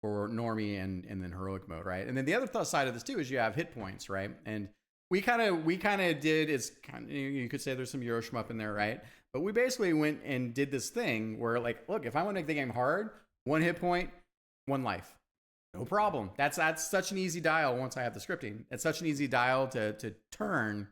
normie and then heroic mode, right? And then the other side of this too is you have hit points, right? And we kind of did, it's kind of, you could say there's some Euro shmup in there, right? But we basically went and did this thing where, like, look, if I want to make the game hard, 1 hit point, 1 life, no problem. That's such an easy dial. Once I have the scripting, it's such an easy dial to turn.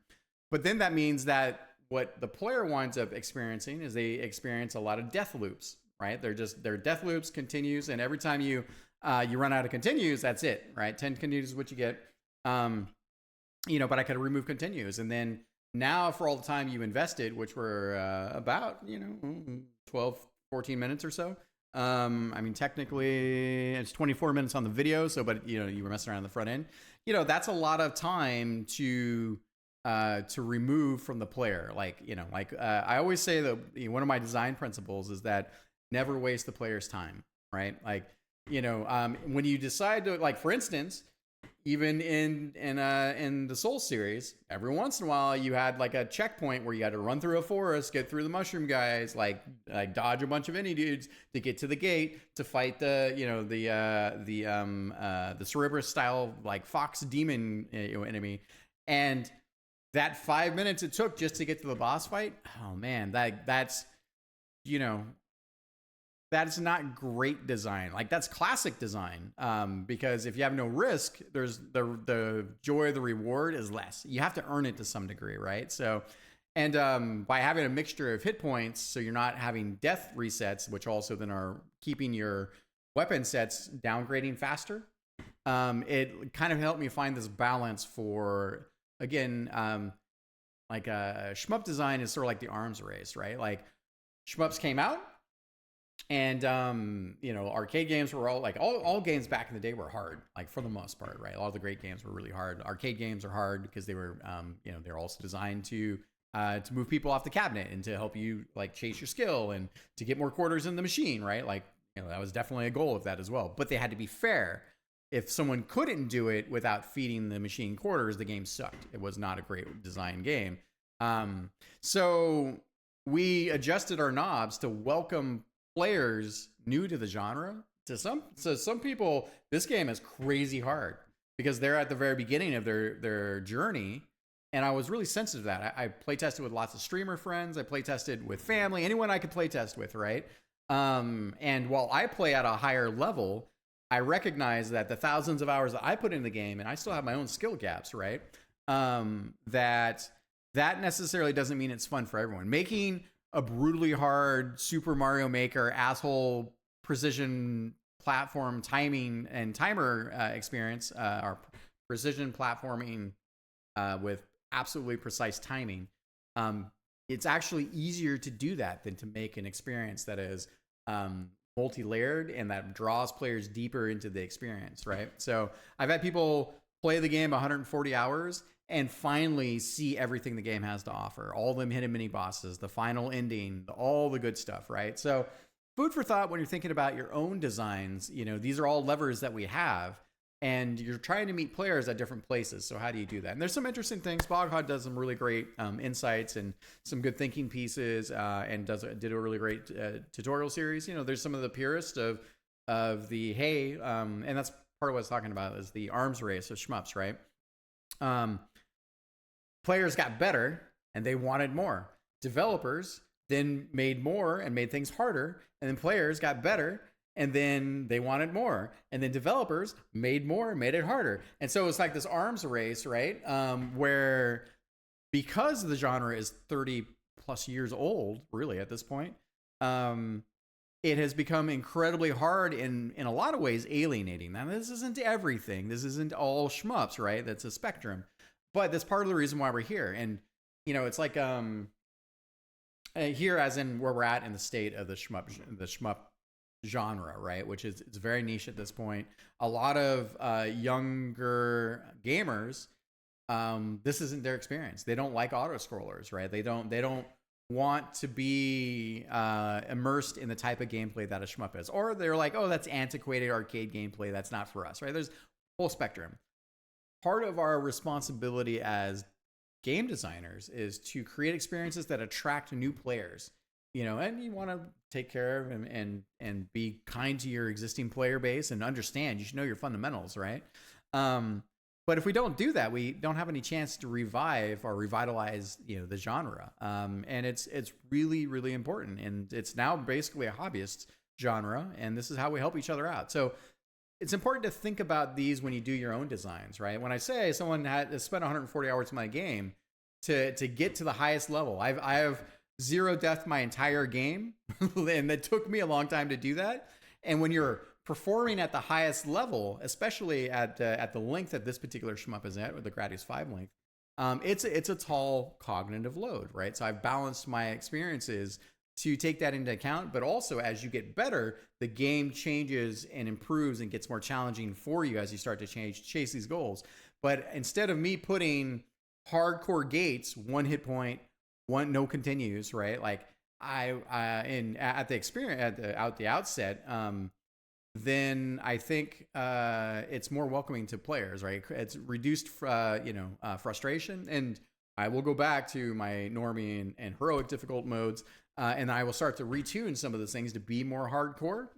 But then that means that what the player winds up experiencing is they experience a lot of death loops, right? They're death loops, continues, and every time you run out of continues, that's it, right? 10 continues is what you get. But I could remove continues. And then now for all the time you invested, which were about, 12, 14 minutes or so. I mean, technically it's 24 minutes on the video. So, but you were messing around on the front end, that's a lot of time to remove from the player. I always say that one of my design principles is that never waste the player's time, right? Like, when you decide to, like, for instance, even in the Soul series, every once in a while you had like a checkpoint where you had to run through a forest, get through the mushroom guys, like dodge a bunch of any dudes to get to the gate to fight the Cerberus style like fox demon enemy, and that 5 minutes it took just to get to the boss fight. Oh man, that's not great design. Like, that's classic design. Because if you have no risk, there's the joy of the reward is less. You have to earn it to some degree, right? So, and by having a mixture of hit points, so you're not having death resets, which also then are keeping your weapon sets downgrading faster. It kind of helped me find this balance for, again, shmup design is sort of like the arms race, right? Like, shmups came out, and arcade games were all games back in the day were hard, like, for the most part, right? All the great games were really hard. Arcade games are hard because they were they're also designed to move people off the cabinet and to help you, like, chase your skill and to get more quarters in the machine, right? Like, that was definitely a goal of that as well, but they had to be fair. If someone couldn't do it without feeding the machine quarters, the game sucked. It was not a great design game. So we adjusted our knobs to welcome players new to the genre. So some people, this game is crazy hard because they're at the very beginning of their journey. And I was really sensitive to that. I play tested with lots of streamer friends. I play tested with family, anyone I could play test with, right? And while I play at a higher level, I recognize that the thousands of hours that I put in the game, and I still have my own skill gaps, right? That necessarily doesn't mean it's fun for everyone. Making a brutally hard Super Mario Maker asshole precision platform timing and timer experience, or precision platforming with absolutely precise timing, it's actually easier to do that than to make an experience that is multi-layered and that draws players deeper into the experience, right? So I've had people play the game 140 hours and finally see everything the game has to offer. All them hidden mini bosses, the final ending, all the good stuff, right? So food for thought when you're thinking about your own designs. These are all levers that we have. and you're trying to meet players at different places. So how do you do that? And there's some interesting things. Boghod does some really great insights and some good thinking pieces, and did a really great tutorial series. There's some of the purists of the and that's part of what I was talking about is the arms race of shmups, right? Players got better and they wanted more. Developers then made more and made things harder, and then players got better and then they wanted more, and then developers made more and made it harder. And so it's like this arms race, right? Where because the genre is 30 plus years old, really at this point, it has become incredibly hard in a lot of ways, alienating. Now, this isn't everything. This isn't all shmups, right? That's a spectrum. But that's part of the reason why we're here. And, it's like here as in where we're at in the state of the shmup genre, right? Which is it's very niche at this point. A lot of younger gamers, this isn't their experience. They don't like auto scrollers, right? They don't want to be immersed in the type of gameplay that a shmup is, or they're like, oh, that's antiquated arcade gameplay, that's not for us, right? There's a whole spectrum. Part of our responsibility as game designers is to create experiences that attract new players, and you want to take care of and be kind to your existing player base and understand. You should know your fundamentals, right? But if we don't do that, we don't have any chance to revive or revitalize, the genre. And it's really, really important. And it's now basically a hobbyist genre. And this is how we help each other out. So it's important to think about these when you do your own designs, right? When I say someone had spent 140 hours in my game to get to the highest level, I have zero death my entire game. And it took me a long time to do that. And when you're performing at the highest level, especially at the length that this particular shmup is at, or the Gradius 5 length, it's a tall cognitive load, right? So I've balanced my experiences to take that into account, but also as you get better, the game changes and improves and gets more challenging for you as you start to chase these goals. But instead of me putting hardcore gates, 1 hit point, no continues, right? Like at the outset, then I think it's more welcoming to players, right? It's reduced, frustration, and I will go back to my normie and heroic difficult modes, and I will start to retune some of those things to be more hardcore.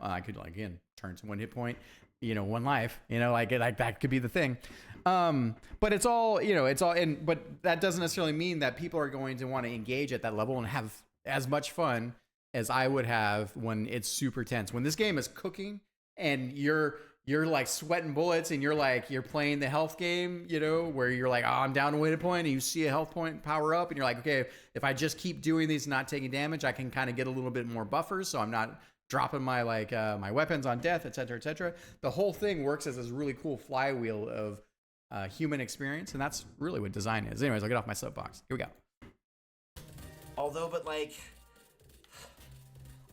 I could again turn to 1 hit point, 1 life, like that could be the thing. But it's all, but that doesn't necessarily mean that people are going to want to engage at that level and have as much fun as I would have when it's super tense. When this game is cooking and you're like sweating bullets and you're playing the health game, where you're like, oh, I'm down to 1 hit point, and you see a health point power up and you're like, okay, if I just keep doing these and not taking damage, I can kind of get a little bit more buffers, so I'm not dropping my my weapons on death, etc., etc. The whole thing works as this really cool flywheel of human experience, and that's really what design is. Anyways, I'll get off my soapbox. Here we go.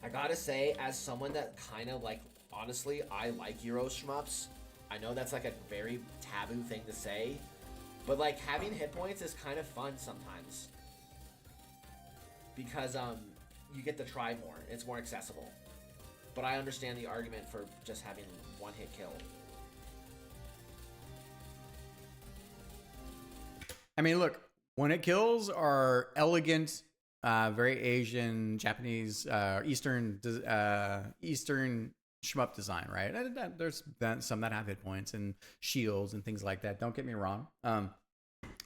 I gotta say, as someone that kind of honestly, I like Euro shmups. I know that's a very taboo thing to say, but having hit points is kind of fun sometimes because you get to try more. It's more accessible. But I understand the argument for just having 1 hit kill. I mean, look, 1 hit kills are elegant, very Asian, Japanese, Eastern shmup design, right? And there's some that have hit points and shields and things like that. Don't get me wrong. And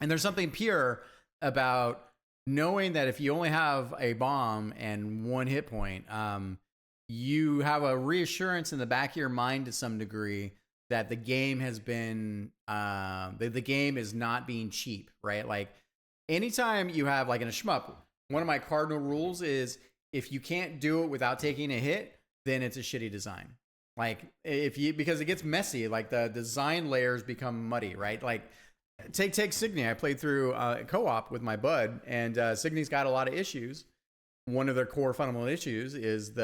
there's something pure about knowing that if you only have a bomb and 1 hit point, you have a reassurance in the back of your mind to some degree that the game has been, the game is not being cheap, right? Like anytime you have in a shmup, one of my cardinal rules is if you can't do it without taking a hit, then it's a shitty design. Because it gets messy, the design layers become muddy, right? Take Signy. I played through co-op with my bud, and Signy's got a lot of issues. One of their core fundamental issues is they've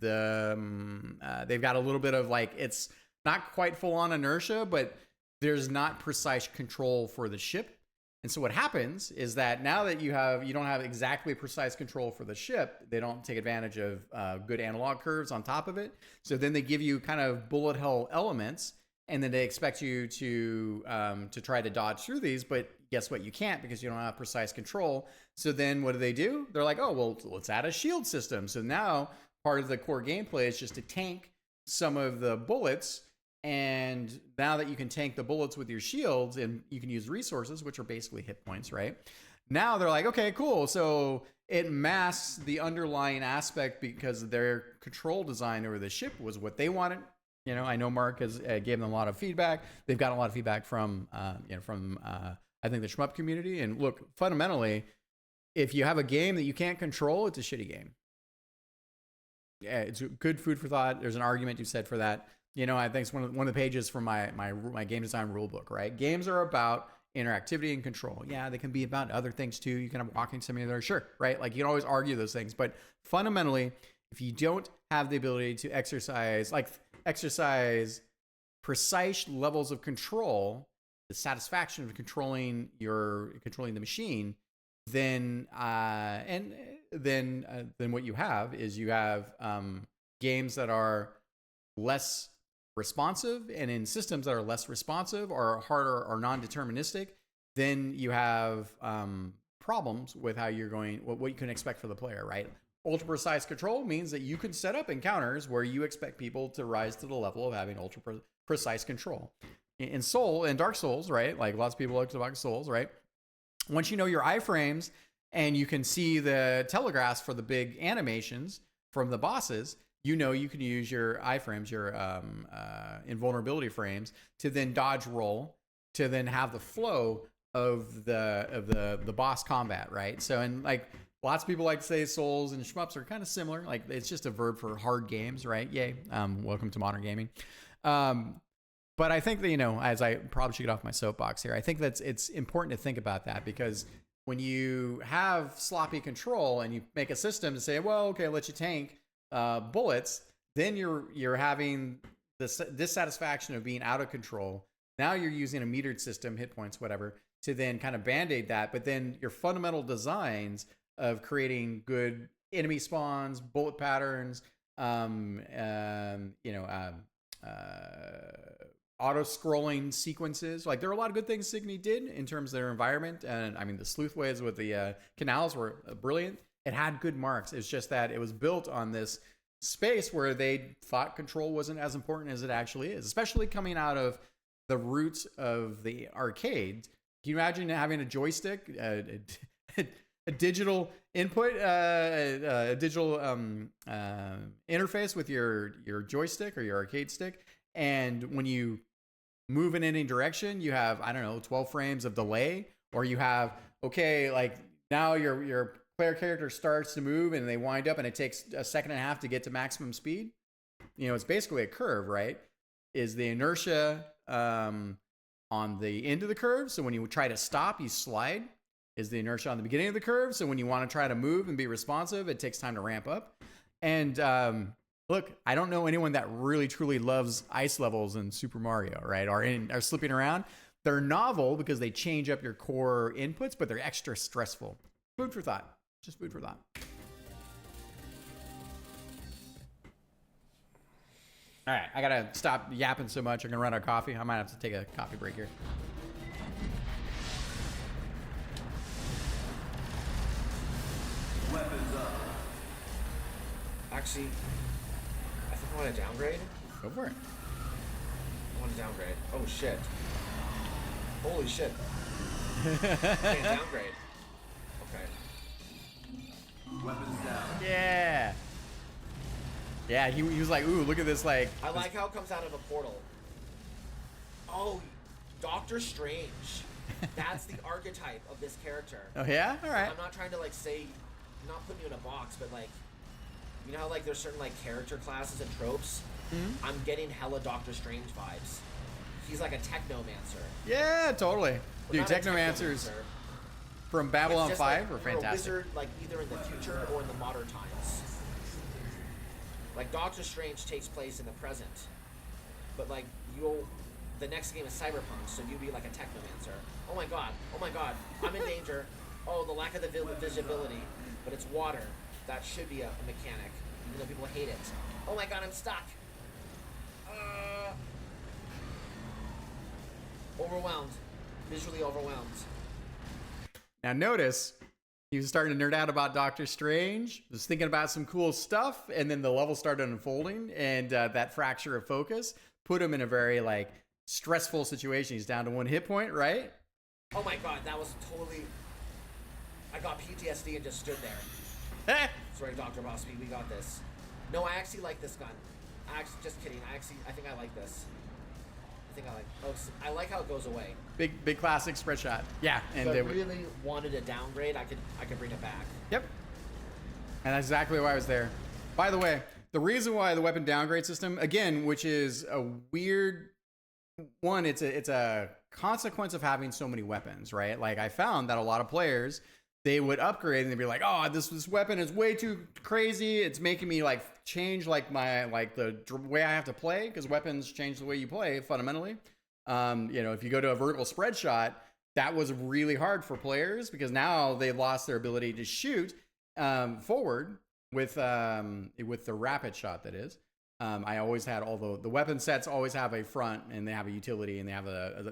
got a little bit of it's not quite full on inertia, but there's not precise control for the ship. And so what happens is that now that you don't have exactly precise control for the ship, they don't take advantage of good analog curves on top of it. So then they give you kind of bullet hell elements, and then they expect you to try to dodge through these, but guess what? You can't because you don't have precise control. So then what do? They're like, oh, well, let's add a shield system. So now part of the core gameplay is just to tank some of the bullets. And now that you can tank the bullets with your shields and you can use resources, which are basically hit points, right? Now they're like, okay, cool. So it masks the underlying aspect because their control design over the ship was what they wanted. You know, I know Mark has gave them a lot of feedback. They've got a lot of feedback from I think the SHMUP community. And look, fundamentally, if you have a game that you can't control, it's a shitty game. Yeah, it's good food for thought. There's an argument you said for that. You know, I think it's one of the pages from my game design rule book, right? Games are about interactivity and control. Yeah, they can be about other things too. You can have walking simulator, sure, right? Like you can always argue those things, but fundamentally, if you don't have the ability to exercise precise levels of control, the satisfaction of controlling the machine, then what you have is games that are less responsive, and in systems that are less responsive or harder or non-deterministic, then you have problems with how you're going, what you can expect for the player, right? Ultra precise control means that you can set up encounters where you expect people to rise to the level of having ultra precise control. In Dark Souls, right? Like lots of people like to talk Souls, right? Once you know your iframes and you can see the telegraphs for the big animations from the bosses, you know you can use your iframes, your invulnerability frames, to then dodge roll, to then have the flow of the boss combat, right? So, and like lots of people like to say Souls and shmups are kind of similar. Like it's just a verb for hard games, right? Yay. Welcome to modern gaming. But I think that, you know, as I probably should get off my soapbox here, I think it's important to think about that, because when you have sloppy control and you make a system to say, well, okay, I'll let you tank bullets, then you're having this dissatisfaction of being out of control. Now you're using a metered system, hit points, whatever, to then kind of band-aid that. But then your fundamental designs of creating good enemy spawns, bullet patterns, auto-scrolling sequences. Like there are a lot of good things Signy did in terms of their environment. And I mean, the sleuthways with the canals were brilliant. It had good marks. It's just that it was built on this space where they thought control wasn't as important as it actually is, especially coming out of the roots of the arcade. Can you imagine having a joystick, a digital input, a digital interface with your joystick or your arcade stick? And when you move in any direction, you have, I don't know, 12 frames of delay, or you have, okay, like now your player character starts to move and they wind up and it takes a second and a half to get to maximum speed. You know, it's basically a curve, right? Is the inertia on the end of the curve? So when you try to stop, you slide. Is the inertia on the beginning of the curve? So when you want to try to move and be responsive, it takes time to ramp up. And look, I don't know anyone that really truly loves ice levels in Super Mario, right? Or slipping around. They're novel because they change up your core inputs, but they're extra stressful. Food for thought. Just food for thought. All right, I gotta stop yapping so much. I'm gonna run out of coffee. I might have to take a coffee break here. Weapons up. Actually, I think I want to downgrade. Go for it. I want to downgrade. Oh shit. Holy shit. Can't downgrade. Okay. Weapons down. Yeah. Yeah, he was like, ooh, look at this, like... I like how it comes out of a portal. Oh, Doctor Strange. That's the archetype of this character. Oh, yeah? All right. I'm not trying to, like, say... I'm not putting you in a box, but, like... You know how, like, there's certain, like, character classes and tropes? Mm-hmm. I'm getting hella Doctor Strange vibes. He's like a technomancer. Yeah, totally. Dude, technomancers from Babylon 5 are fantastic. A wizard, like, either in the future or in the modern times. Like, Doctor Strange takes place in the present. But, like, the next game is Cyberpunk, so you'd be like a technomancer. Oh my god, I'm in danger. Oh, the lack of the visibility. But it's water. That should be a mechanic, even though people hate it. Oh my god, I'm stuck. Overwhelmed. Visually overwhelmed. Now notice, he was starting to nerd out about Doctor Strange, was thinking about some cool stuff, and then the level started unfolding, and that fracture of focus put him in a very, like, stressful situation. He's down to 1 hit point, right? Oh my god, that was totally... I got PTSD and just stood there. Sorry, Dr. Bosby, we got this. No, I actually like this gun. Just kidding. I think I like this. I like how it goes away. Big classic spread shot. Yeah, and if I really wanted a downgrade, I could bring it back. Yep. And that's exactly why I was there. By the way, the reason why the weapon downgrade system, again, which is a weird one, it's a consequence of having so many weapons, right? Like, I found that a lot of players, they would upgrade and they'd be like, oh, this weapon is way too crazy. It's making me like change like the way I have to play, because weapons change the way you play fundamentally. If you go to a vertical spread shot, that was really hard for players because now they've lost their ability to shoot forward with the rapid shot. That is, I always had the weapon sets always have a front and they have a utility and they have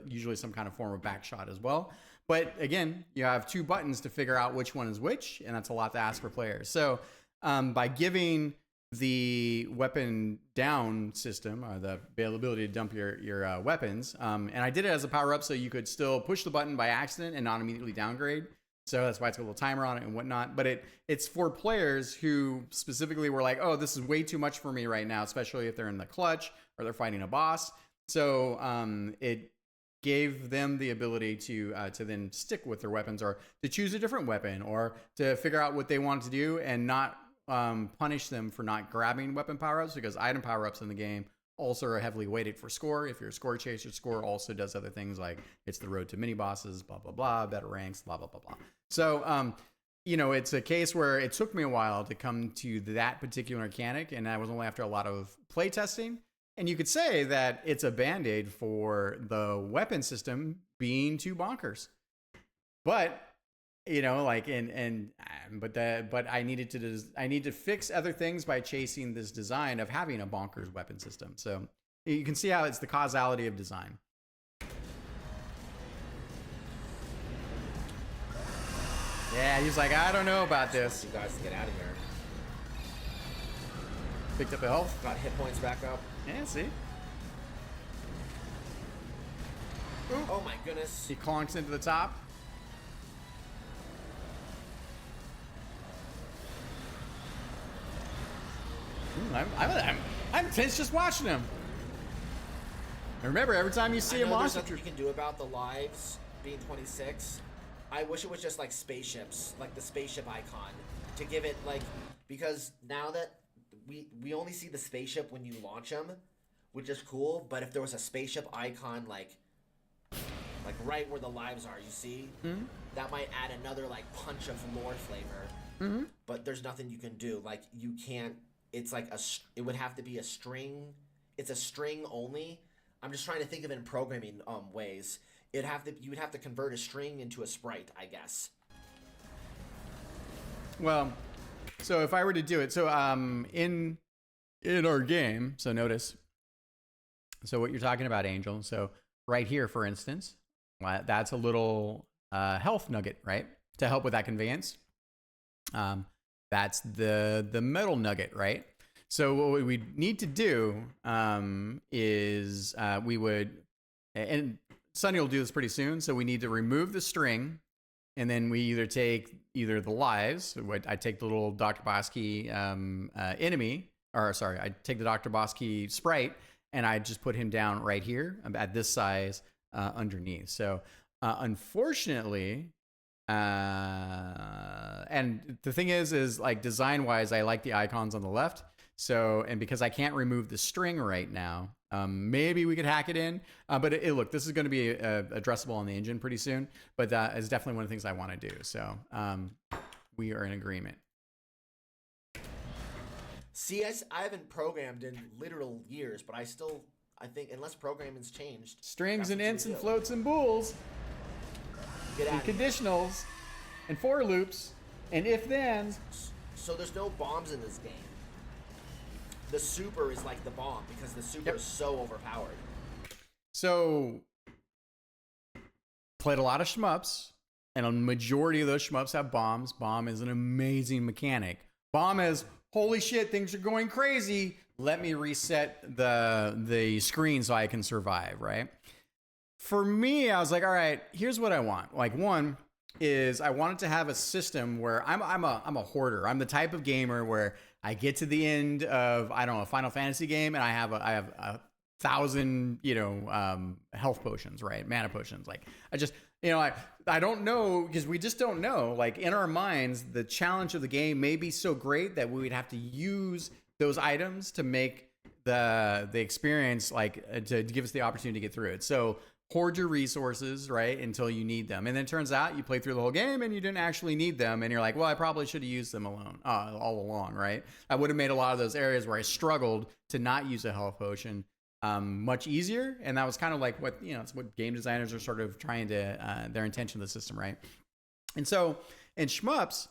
usually some kind of form of back shot as well. But again, you have 2 buttons to figure out which one is which, and that's a lot to ask for players. So by giving the weapon down system, or the availability to dump your weapons, and I did it as a power up so you could still push the button by accident and not immediately downgrade. So that's why it's got a little timer on it and whatnot. But it's for players who specifically were like, oh, this is way too much for me right now, especially if they're in the clutch or they're fighting a boss. So it gave them the ability to then stick with their weapons, or to choose a different weapon, or to figure out what they want to do and not punish them for not grabbing weapon power-ups, because item power-ups in the game also are heavily weighted for score. If you're a score chaser, score also does other things like it's the road to mini bosses, blah, blah, blah, better ranks, blah, blah, blah, blah. So, it's a case where it took me a while to come to that particular mechanic, and that was only after a lot of play testing. And you could say that it's a band-aid for the weapon system being too bonkers. But, but I need to fix other things by chasing this design of having a bonkers weapon system. So you can see how it's the causality of design. Yeah, he's like, I don't know about this. You guys get out of here. Picked up the health. Got hit points back up. Yeah, see? Ooh. Oh my goodness. He clonks into the top. I'm tense just watching him. And remember, every time you see a monster, there's nothing you can do about the lives being 26. I wish it was just like spaceships, like the spaceship icon, to give it like, because now that we only see the spaceship when you launch them, which is cool. But if there was a spaceship icon like right where the lives are, you see, that might add another like punch of lore flavor. But there's nothing you can do. Like, you can't. It's like it would have to be a string. It's a string only. I'm just trying to think of it in programming ways. You would have to convert a string into a sprite, I guess. Well, so if I were to do it, so in our game, so notice, so what you're talking about, Angel. So right here, for instance, that's a little health nugget, right, to help with that conveyance. That's the metal nugget, right? So what we need to do is we would, and Sunny will do this pretty soon. So we need to remove the string, and then we either take the lives. I take the little Dr. Bosky enemy, or sorry, I take the Dr. Bosky sprite, and I just put him down right here at this size underneath. So unfortunately, and the thing is like design wise, I like the icons on the left. So, and because I can't remove the string right now, maybe we could hack it in. But look, this is going to be addressable on the engine pretty soon. But that is definitely one of the things I want to do. So we are in agreement. See, I haven't programmed in literal years, but I think unless programming's changed, strings and ints and floats and bools, and conditionals, and for loops, and if-thens. So there's no bombs in this game. The super is like the bomb, because the super is so overpowered. So played a lot of shmups, and a majority of those shmups have bombs. Bomb is an amazing mechanic. Bomb is, holy shit, things are going crazy. Let me reset the screen so I can survive, right? For me, I was like, all right, here's what I want. Like, one is I wanted to have a system where I'm a hoarder. I'm the type of gamer where I get to the end of, I don't know, a Final Fantasy game, and I have a 1,000, health potions, right? Mana potions. Like, I just, I don't know, because we just don't know. Like, in our minds, the challenge of the game may be so great that we would have to use those items to make the experience, like, to give us the opportunity to get through it. So hoard your resources, right, until you need them. And then it turns out you play through the whole game and you didn't actually need them. And you're like, well, I probably should have used them all along, right? I would have made a lot of those areas where I struggled to not use a health potion much easier. And that was kind of like what, it's what game designers are sort of trying to, their intention of the system, right? And so in shmups,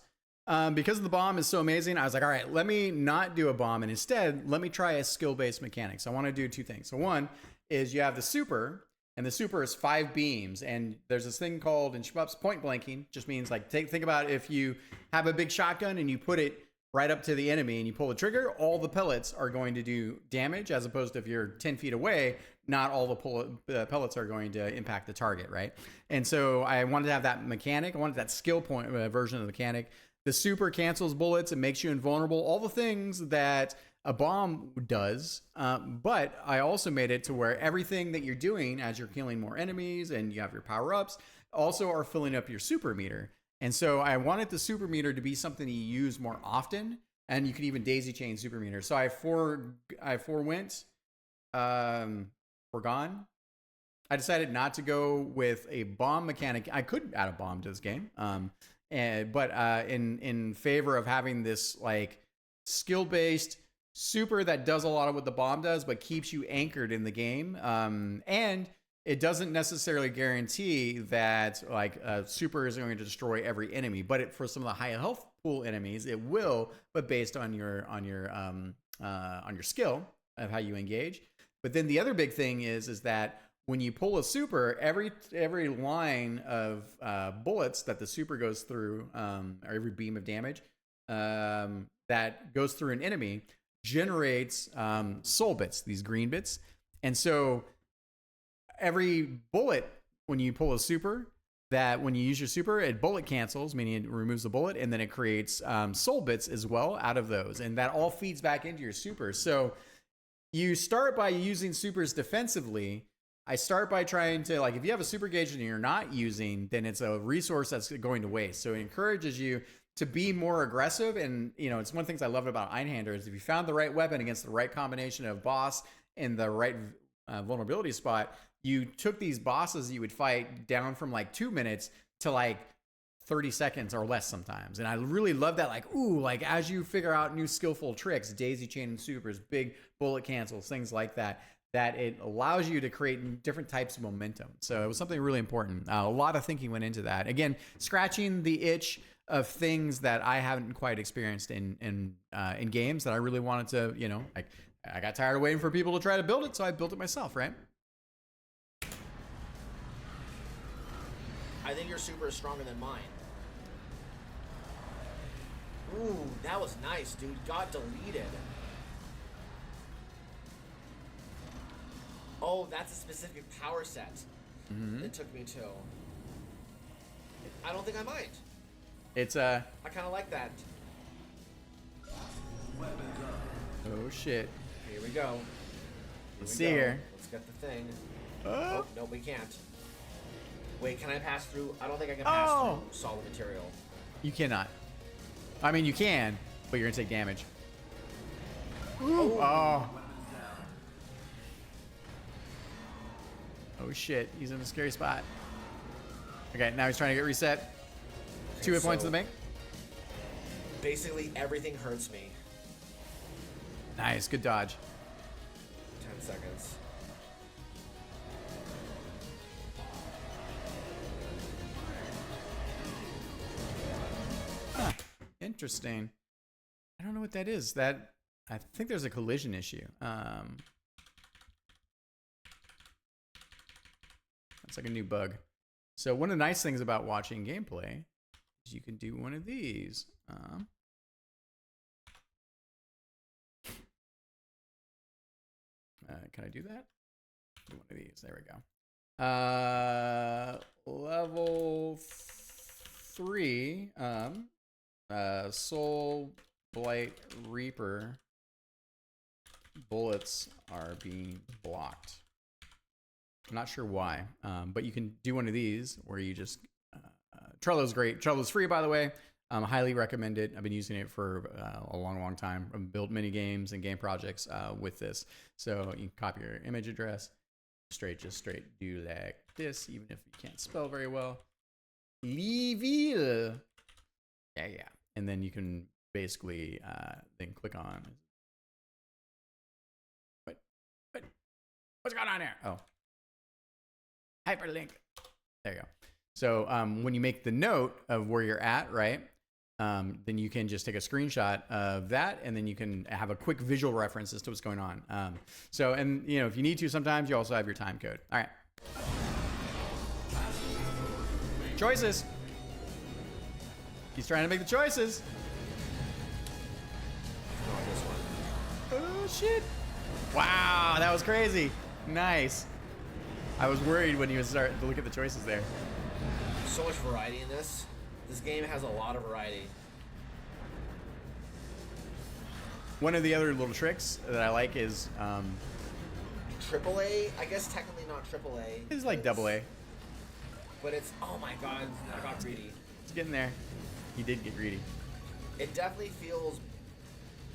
because the bomb is so amazing, I was like, all right, let me not do a bomb. And instead, let me try a skill-based mechanic. So I want to do two things. So one is you have the super, and the super is 5 beams. And there's this thing called in shmups point blanking. Just means like, think about if you have a big shotgun and you put it right up to the enemy and you pull the trigger, all the pellets are going to do damage, as opposed to if you're 10 feet away, not all the pellets are going to impact the target, right? And so I wanted to have that mechanic. I wanted that skill point version of the mechanic. The super cancels bullets. It makes you invulnerable. All the things that a bomb does. But I also made it to where everything that you're doing as you're killing more enemies and you have your power-ups also are filling up your super meter. And so I wanted the super meter to be something you use more often, and you could even daisy chain super meter. So I forewent, forgone. I decided not to go with a bomb mechanic. I could add a bomb to this game, but in favor of having this like skill-based super that does a lot of what the bomb does, but keeps you anchored in the game. And it doesn't necessarily guarantee that like super is going to destroy every enemy, but for some of the high health pool enemies, it will, but based on your skill of how you engage. But then the other big thing is that when you pull a super, every line of bullets that the super goes through, or every beam of damage that goes through an enemy generates soul bits, these green bits. And so every bullet, when you pull a super, that when you use your super, it bullet cancels, meaning it removes the bullet, and then it creates soul bits as well out of those. And that all feeds back into your super. So you start by using supers defensively. I start by trying to, like, if you have a super gauge and you're not using, then it's a resource that's going to waste. So it encourages you to be more aggressive. And, it's one of the things I love about Einhander is if you found the right weapon against the right combination of boss in the right vulnerability spot, you took these bosses you would fight down from like 2 minutes to like 30 seconds or less sometimes. And I really love that. Like, like as you figure out new skillful tricks, daisy chaining supers, big bullet cancels, things like that it allows you to create different types of momentum. So it was something really important. A lot of thinking went into that. Again, scratching the itch of things that I haven't quite experienced in games that I really wanted to, like I got tired of waiting for people to try to build it, so I built it myself, right? I think your super is stronger than mine. Ooh, that was nice, dude. Got deleted. Oh, that's a specific power set. It took me to. I don't think I might. It's I kind of like that. oh shit. Here we go. Let's see here. Let's get the thing. Oh, no, we can't. Wait, can I pass through? I don't think I can pass through solid material. You cannot. I mean, you can, but you're gonna take damage. Ooh. Oh. Oh shit, he's in a scary spot. Okay, now he's trying to get reset. Okay, 2 hit points in the bank. Basically, everything hurts me. Nice, good dodge. 10 seconds. Huh. Interesting. I don't know what that is. I think there's a collision issue. That's like a new bug. So one of the nice things about watching gameplay is you can do one of these. Can I do that? Do one of these. There we go. Level 3. Soul Blight Reaper. Bullets are being blocked. I'm not sure why, but you can do one of these where you just Trello's great. Trello's free, by the way. Highly recommend it. I've been using it for a long time. I've built many games and game projects with this. So you can copy your image address, just straight do like this, even if you can't spell very well. Leaville. Yeah. And then you can basically then click on. What's going on here? Oh. Hyperlink. There you go. So when you make the note of where you're at, right? Then you can just take a screenshot of that, and then you can have a quick visual reference as to what's going on. And if you need to, sometimes you also have your time code. All right. Choices. He's trying to make the choices. Oh shit! Wow, that was crazy. Nice. I was worried when you would start to look at the choices there. So much variety in this. This game has a lot of variety. One of the other little tricks that I like is AAA, I guess technically not AAA. it's like AA. But it's, oh my god, I got greedy. It's getting there. He did get greedy. It definitely feels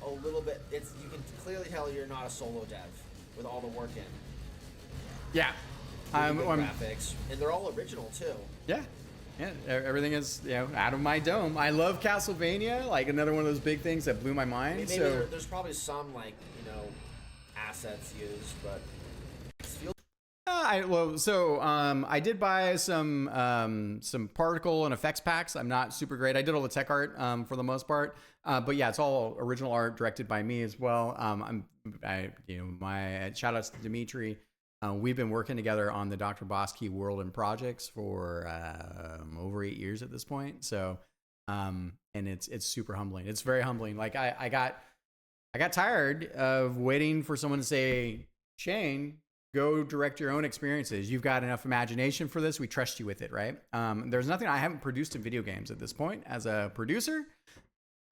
a little bit, you can clearly tell you're not a solo dev with all the work in. Yeah. Really good graphics, and they're all original too. Yeah, everything is out of my dome. I love Castlevania, like another one of those big things that blew my mind. Maybe so there's probably some assets used, but it feels. I did buy some particle and effects packs. I'm not super great. I did all the tech art for the most part, but yeah, it's all original art directed by me as well. My shout outs to Dimitri. We've been working together on the Dr. Bosky world and projects for over 8 years at this point. So, and it's super humbling. It's very humbling. Like I got tired of waiting for someone to say, Shane, go direct your own experiences. You've got enough imagination for this. We trust you with it, right? There's nothing I haven't produced in video games at this point as a producer,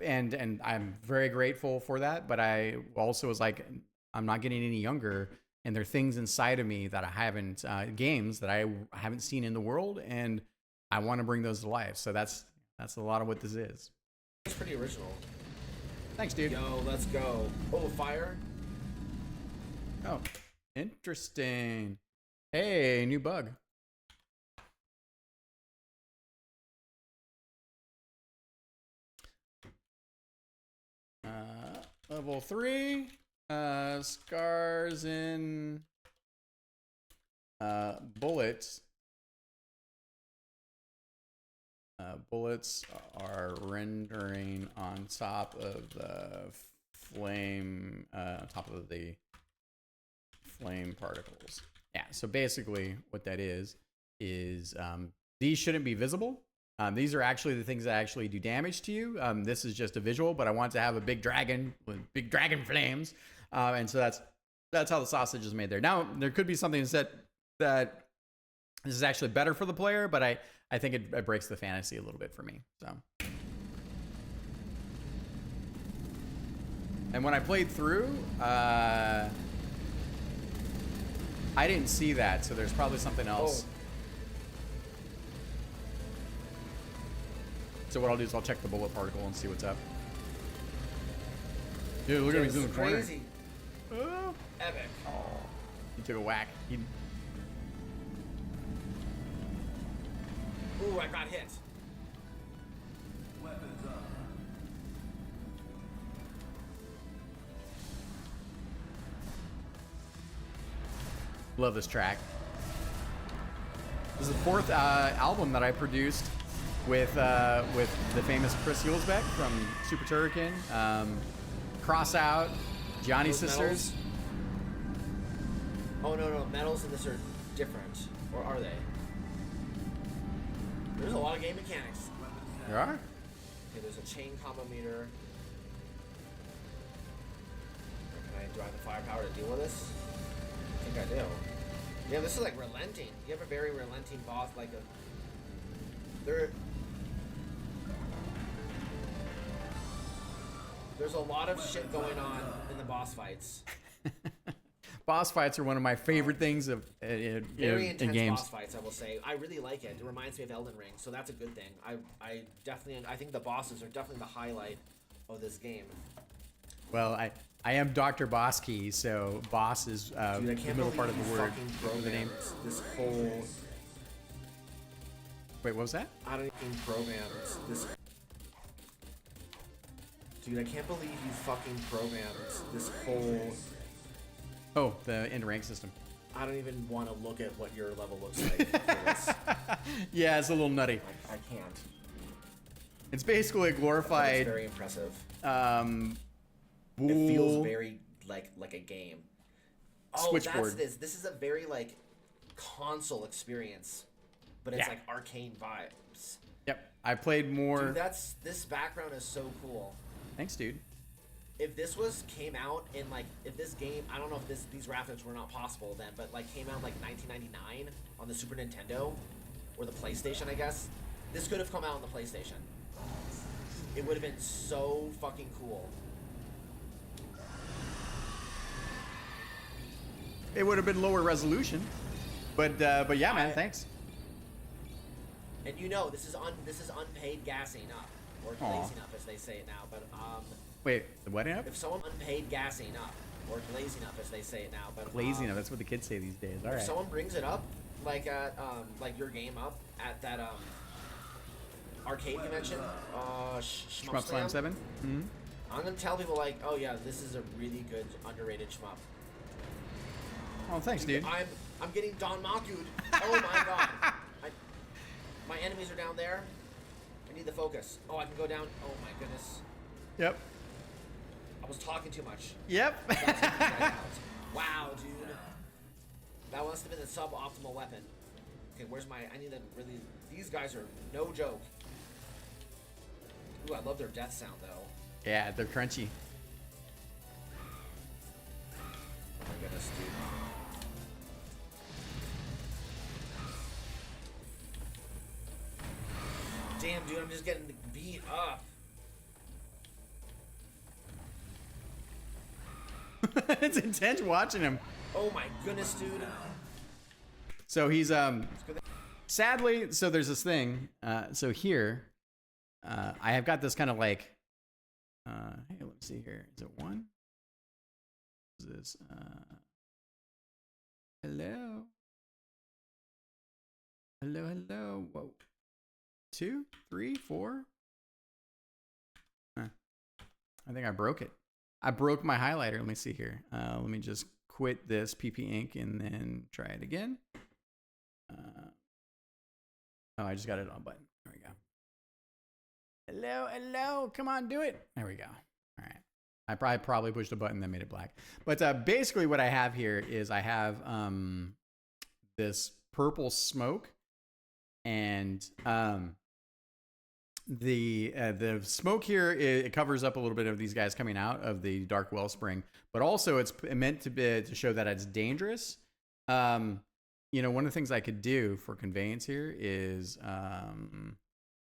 and I'm very grateful for that. But I also was like, I'm not getting any younger. And there are things inside of me that I haven't, games that I haven't seen in the world, and I want to bring those to life. So that's a lot of what this is. It's pretty original. Thanks, dude. Yo, let's go. Oh, fire. Oh, interesting. Hey, new bug. Level 3. Scars in bullets. Bullets are rendering on top of the flame, top of the flame particles. Yeah, so basically what that is these shouldn't be visible. These are actually the things that actually do damage to you. This is just a visual, but I want to have a big dragon with big dragon flames. And so that's how the sausage is made there. Now, there could be something that this is actually better for the player, but I think it breaks the fantasy a little bit for me. So, and when I played through, I didn't see that, so there's probably something else. Oh. So what I'll do is I'll check the bullet particle and see what's up. Dude, look at me in the corner. Crazy. Epic. Oh, he took a whack. Ooh, I got hit. Weapons up. Love this track. This is the 4th album that I produced with the famous Chris Hulsbeck from Super Turrican, Cross Out, Johnny Those Sisters. Metals? Oh no, metals and this are different, or are they? There's a lot of game mechanics. There are. Okay, there's a chain combo meter. Do I have the firepower to deal with this? I think I do. Yeah, this is like relenting. You have a very relenting boss, like a... There's a lot of shit going on in the boss fights. Boss fights are one of my favorite things of Very in intense games. boss fights, I will say. I really like it. It reminds me of Elden Ring, so that's a good thing. I think the bosses are definitely the highlight of this game. Well, I am Dr. Bosky, so boss is Dude, I the can't middle believe part of you the word. fucking The name. programmed this whole... Wait, what was that? I don't even program this. Dude, I can't believe you fucking programmed this whole... Oh, the end rank system. I don't even want to look at what your level looks like for this. Yeah, it's a little nutty. I can't. It's basically a It's glorified very impressive. it It feels very like a game. Oh, Switchboard. that's this. This is a very like console experience, but it's Yeah. like arcane vibes. Yep, I played more. Dude, this background is so cool. Thanks, dude. If this came out in like if this game, I don't know if these graphics were not possible then, but like came out like 1999 on the Super Nintendo or the PlayStation, I guess. This could have come out on the PlayStation. It would have been so fucking cool. It would have been lower resolution, but yeah, man, thanks. And you know, this is unpaid gassing up or glazing up as they say it now, but Wait, the wedding up? if someone unpaid gassing up or glazing up as they say it now, but Glazing up. That's what the kids say these days. All if right. someone brings it up like at like your game up at that arcade convention, Shmup Slam 7. Mm-hmm. I'm gonna tell people like, oh yeah, this is a really good underrated shmup. Oh, thanks, dude. I'm getting Don Maku'd. Oh my god. My enemies are down there. I need the focus. Oh, I can go down. Oh my goodness. Yep. I was talking too much. Yep. Wow, dude. That must have been the suboptimal weapon. Okay, where's my... I need to really... These guys are no joke. Ooh, I love their death sound, though. Yeah, they're crunchy. Oh my goodness, dude. Damn, dude, I'm just getting beat up. It's intense watching him. Oh my goodness, dude. So he's sadly, so there's this thing. So here, I have got this kind of like hey, let me see here. Is it one? Is this hello? Hello. Whoa. 2, 3, 4. I think I broke it. I broke my highlighter. Let me see here. Let me just quit this PP ink and then try it again. Oh, I just got it on button. There we go. Hello. Come on, do it. There we go. All right. I probably pushed a button that made it black. But basically what I have here is I have this purple smoke, and the smoke here, it covers up a little bit of these guys coming out of the dark wellspring, but also it's meant to show that it's dangerous. You know, one of the things I could do for conveyance here is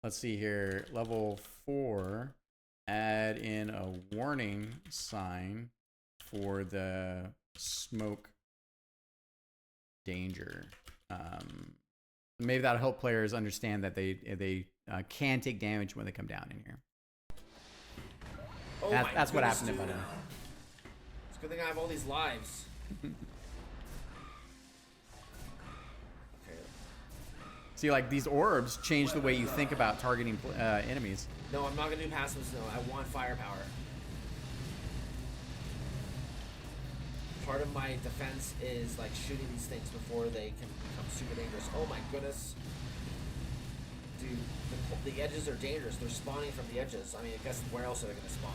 let's see here, level 4, add in a warning sign for the smoke danger. Maybe that'll help players understand that they can take damage when they come down in here. Oh That's what happened dude. if I don't. It's a good thing I have all these lives. Okay. See, like these orbs change the way you think about targeting enemies. No, I'm not gonna do passives. No, I want firepower. Part of my defense is like shooting these things before they can become super dangerous. Oh my goodness. Dude, the edges are dangerous. They're spawning from the edges. I mean, I guess where else are they gonna spawn?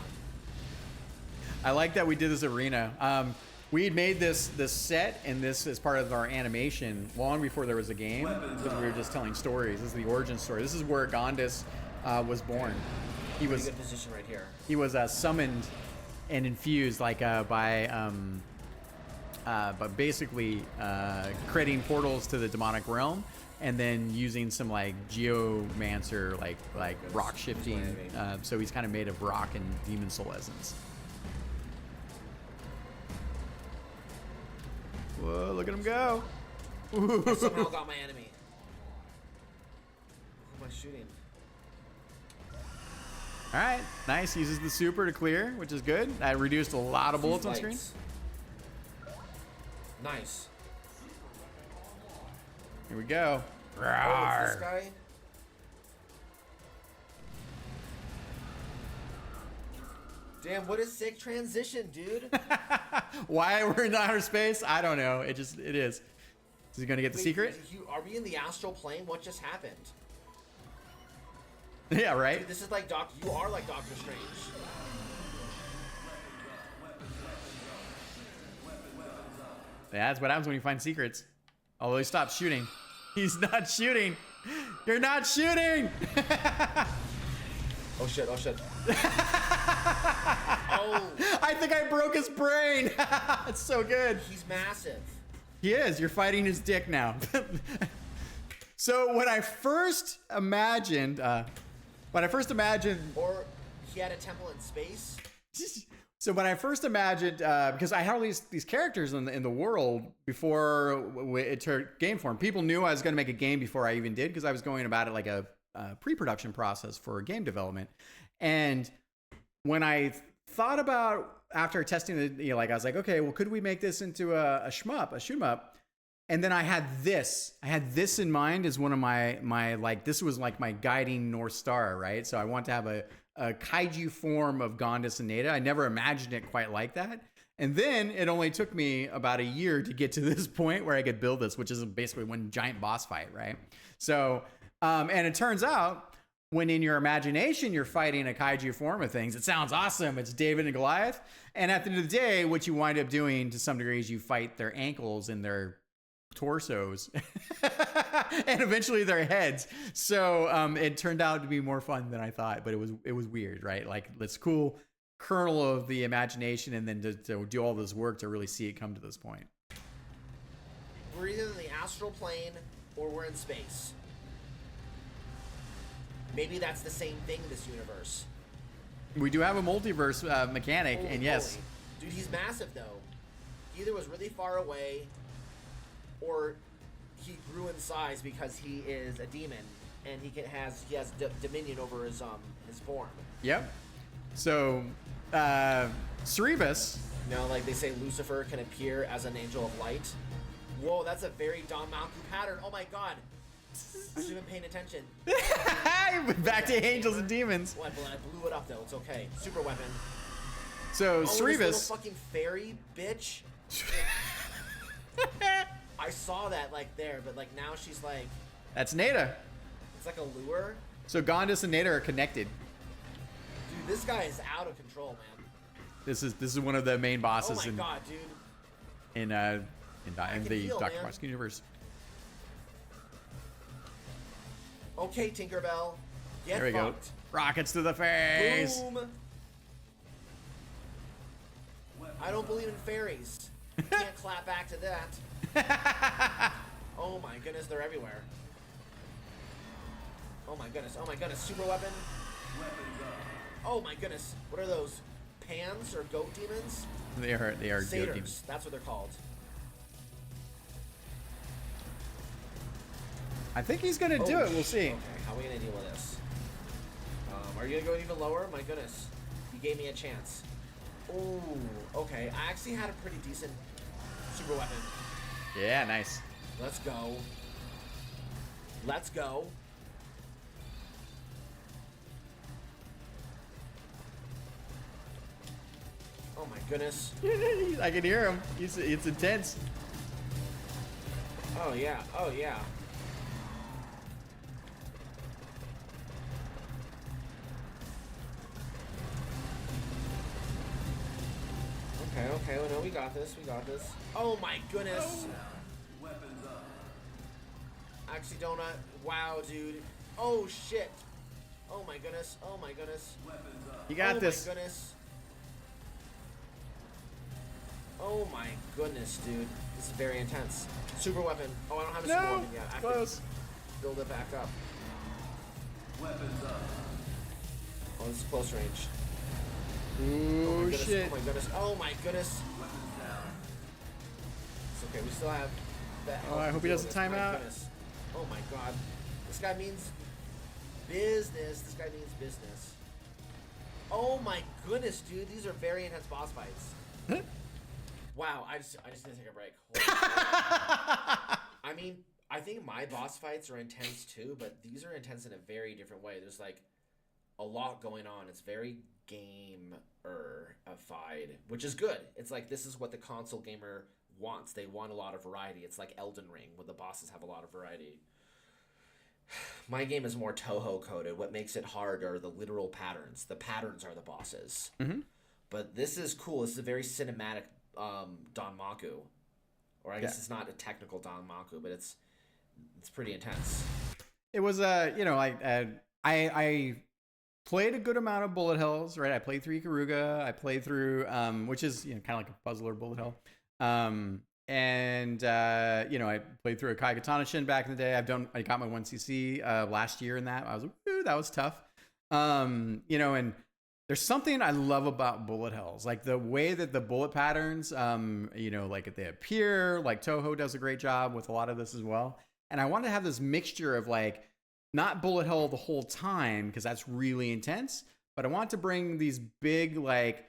I like that we did this arena. We had made this set and this as part of our animation long before there was a game, because we were just telling stories. This is the origin story. This is where Gondas was born. He was good position right here. He was summoned and infused like but basically creating portals to the demonic realm, and then using some like geomancer like rock shifting. So he's kind of made of rock and demon soul essence. Whoa, look at him go. I somehow got my enemy. Who am I shooting? All right, nice. Uses the super to clear, which is good. I reduced a lot of bullets on screen. Nice. Here we go. Oh, it's this guy? Damn, what a sick transition, dude. Why we're in outer space? I don't know. It is. Is he gonna get the secret? Are we in the astral plane? What just happened? Yeah, right. Dude, this is like you are like Doctor Strange. Yeah, that's what happens when you find secrets. Although he stopped shooting. He's not shooting. You're not shooting. Oh shit! Oh shit! Oh! I think I broke his brain. It's so good. He's massive. He is. You're fighting his dick now. So when I first imagined, Or he had a temple in space. So when I first imagined, because I had all these characters in the world before it turned game form, people knew I was going to make a game before I even did, because I was going about it like a pre-production process for game development. And when I thought about, after testing the, like I was like, okay, well, could we make this into a shmup, a shoot 'em up? And then I had this in mind as one of my like, this was like my guiding North Star, right? So I want to have a kaiju form of Gondas and Neda. I never imagined it quite like that. And then it only took me about a year to get to this point where I could build this, which is basically one giant boss fight, right? So, and it turns out when in your imagination you're fighting a kaiju form of things, it sounds awesome. It's David and Goliath. And at the end of the day, what you wind up doing to some degree is you fight their ankles and their torsos and eventually their heads. So it turned out to be more fun than I thought, but it was weird, right? Like, it's cool kernel of the imagination, and then to do all this work to really see it come to this point. We're either in the astral plane or we're in space. Maybe that's the same thing in this universe. We do have a multiverse mechanic, Holy and yes. moly. Dude, he's massive though. He either was really far away, or he grew in size because he is a demon and he has dominion over his form. Yep. So Cerebus. You know, like they say, Lucifer can appear as an angel of light. Whoa, that's a very Don Malcolm pattern. Oh my god. I should have been paying attention. Back to angels and demons. Well, I blew it up though. It's okay. Super weapon. So This Cerebus. little fucking fairy bitch. I saw that like there, but like now she's like. That's Neda. It's like a lure. So Gondas and Neda are connected. Dude, this guy is out of control, man. This is one of the main bosses Oh my god, dude. in the feel, Dr. man. Fox universe. Okay, Tinkerbell. Get There we go. fucked. Rockets to the face. Boom. I don't believe in fairies. You can't clap back to that. Oh my goodness, they're everywhere. Oh my goodness, super weapon. Oh my goodness, what are those? Pans or goat demons? They are good Satyrs, demons. that's what they're called. I think he's gonna do it. We'll see. Okay, how are we gonna deal with this? Are you gonna go even lower? My goodness, you gave me a chance. Ooh, okay. I actually had a pretty decent super weapon. Yeah, nice. Let's go. Let's go. Oh my goodness. I can hear him. It's intense. Oh yeah. Oh yeah. Okay, well, no, we got this, Oh my goodness! Actually, donut. Wow, dude. Oh shit. Oh my goodness. You got this. Oh my goodness. Oh my goodness, dude. This is very intense. Super weapon. Oh, I don't have a super weapon yet. I have Close. to build it back up. Oh, this is close range. Ooh, shit. Oh my goodness. Oh my goodness. It's okay. We still have that. Oh, I hope he doesn't time out. Oh my god. This guy means business. Oh my goodness, dude. These are very intense boss fights. Wow, I just need to take a break. I mean, I think my boss fights are intense too, but these are intense in a very different way. There's like a lot going on. It's very game-ified, which is good. It's like this is what the console gamer wants. They want a lot of variety. It's like Elden Ring, where the bosses have a lot of variety. My game is more Toho coded. What makes it hard are the literal patterns. The patterns are the bosses. Mm-hmm. But this is cool. This is a very cinematic Danmaku. Or I guess it's not a technical Danmaku, but it's pretty intense. It was I played a good amount of bullet hells, right? I played through Ikaruga. I played through which is kind of like a puzzler bullet hell. I played through a Kai Katana Shin back in the day. I got my 1cc last year in that. I was like, ooh, that was tough. And there's something I love about bullet hells, like the way that the bullet patterns, like they appear. Like Toho does a great job with a lot of this as well. And I wanted to have this mixture of like not bullet hell the whole time because that's really intense, but I want to bring these big like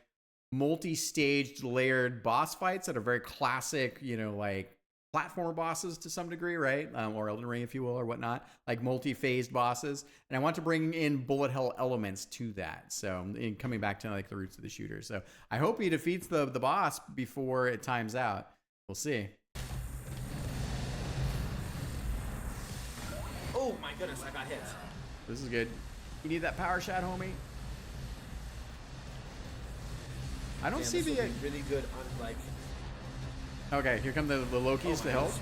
multi-staged layered boss fights that are very classic, like platformer bosses to some degree, right? Or Elden Ring, if you will, or whatnot, like multi-phased bosses. And I want to bring in bullet hell elements to that. So coming back to like the roots of the shooter. So I hope he defeats the boss before it times out. We'll see. Oh my goodness, I got hit. This is good. You need that power shot, homie. I don't see the really good on like. Okay, here come the Lokis to help.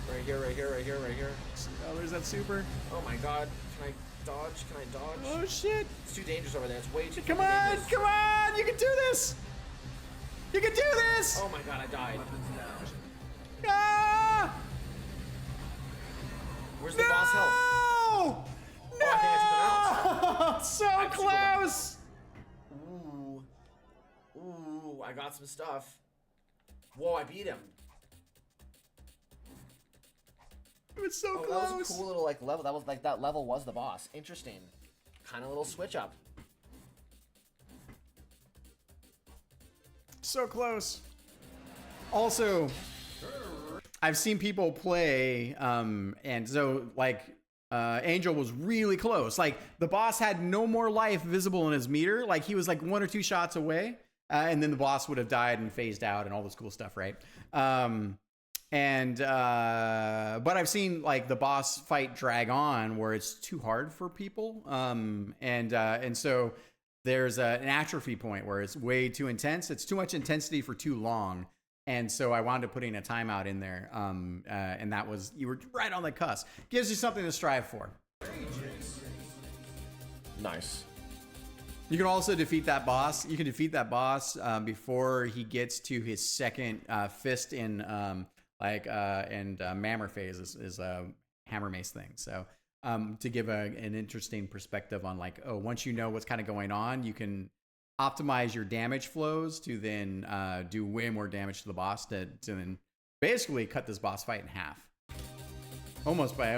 Right here. Oh, there's that super. Oh my god. Can I dodge? Oh shit. It's too dangerous over there. It's way too Come dangerous. on! You can do this! You can do this! Oh my god, I died. Ah! Where's the boss health? No! Oh, I think I took him out. So close! Ooh, I got some stuff. Whoa, I beat him. It was so close. That was a cool little like level. That was like that level was the boss. Interesting. Kind of little switch up. So close. Also, I've seen people play, and so like Angel was really close. Like the boss had no more life visible in his meter. Like he was like 1 or 2 shots away, and then the boss would have died and phased out and all this cool stuff, right? But I've seen like the boss fight drag on where it's too hard for people, and so there's an atrophy point where it's way too intense. It's too much intensity for too long. And so I wound up putting a timeout in there. And that was, you were right on the cusp. Gives you something to strive for. Nice. You can also defeat that boss. You can defeat that boss before he gets to his second fist in Mammer phase is a hammer mace thing. So to give an interesting perspective on like, once you know what's kind of going on, you can optimize your damage flows to then do way more damage to the boss to then basically cut this boss fight in half. I almost cut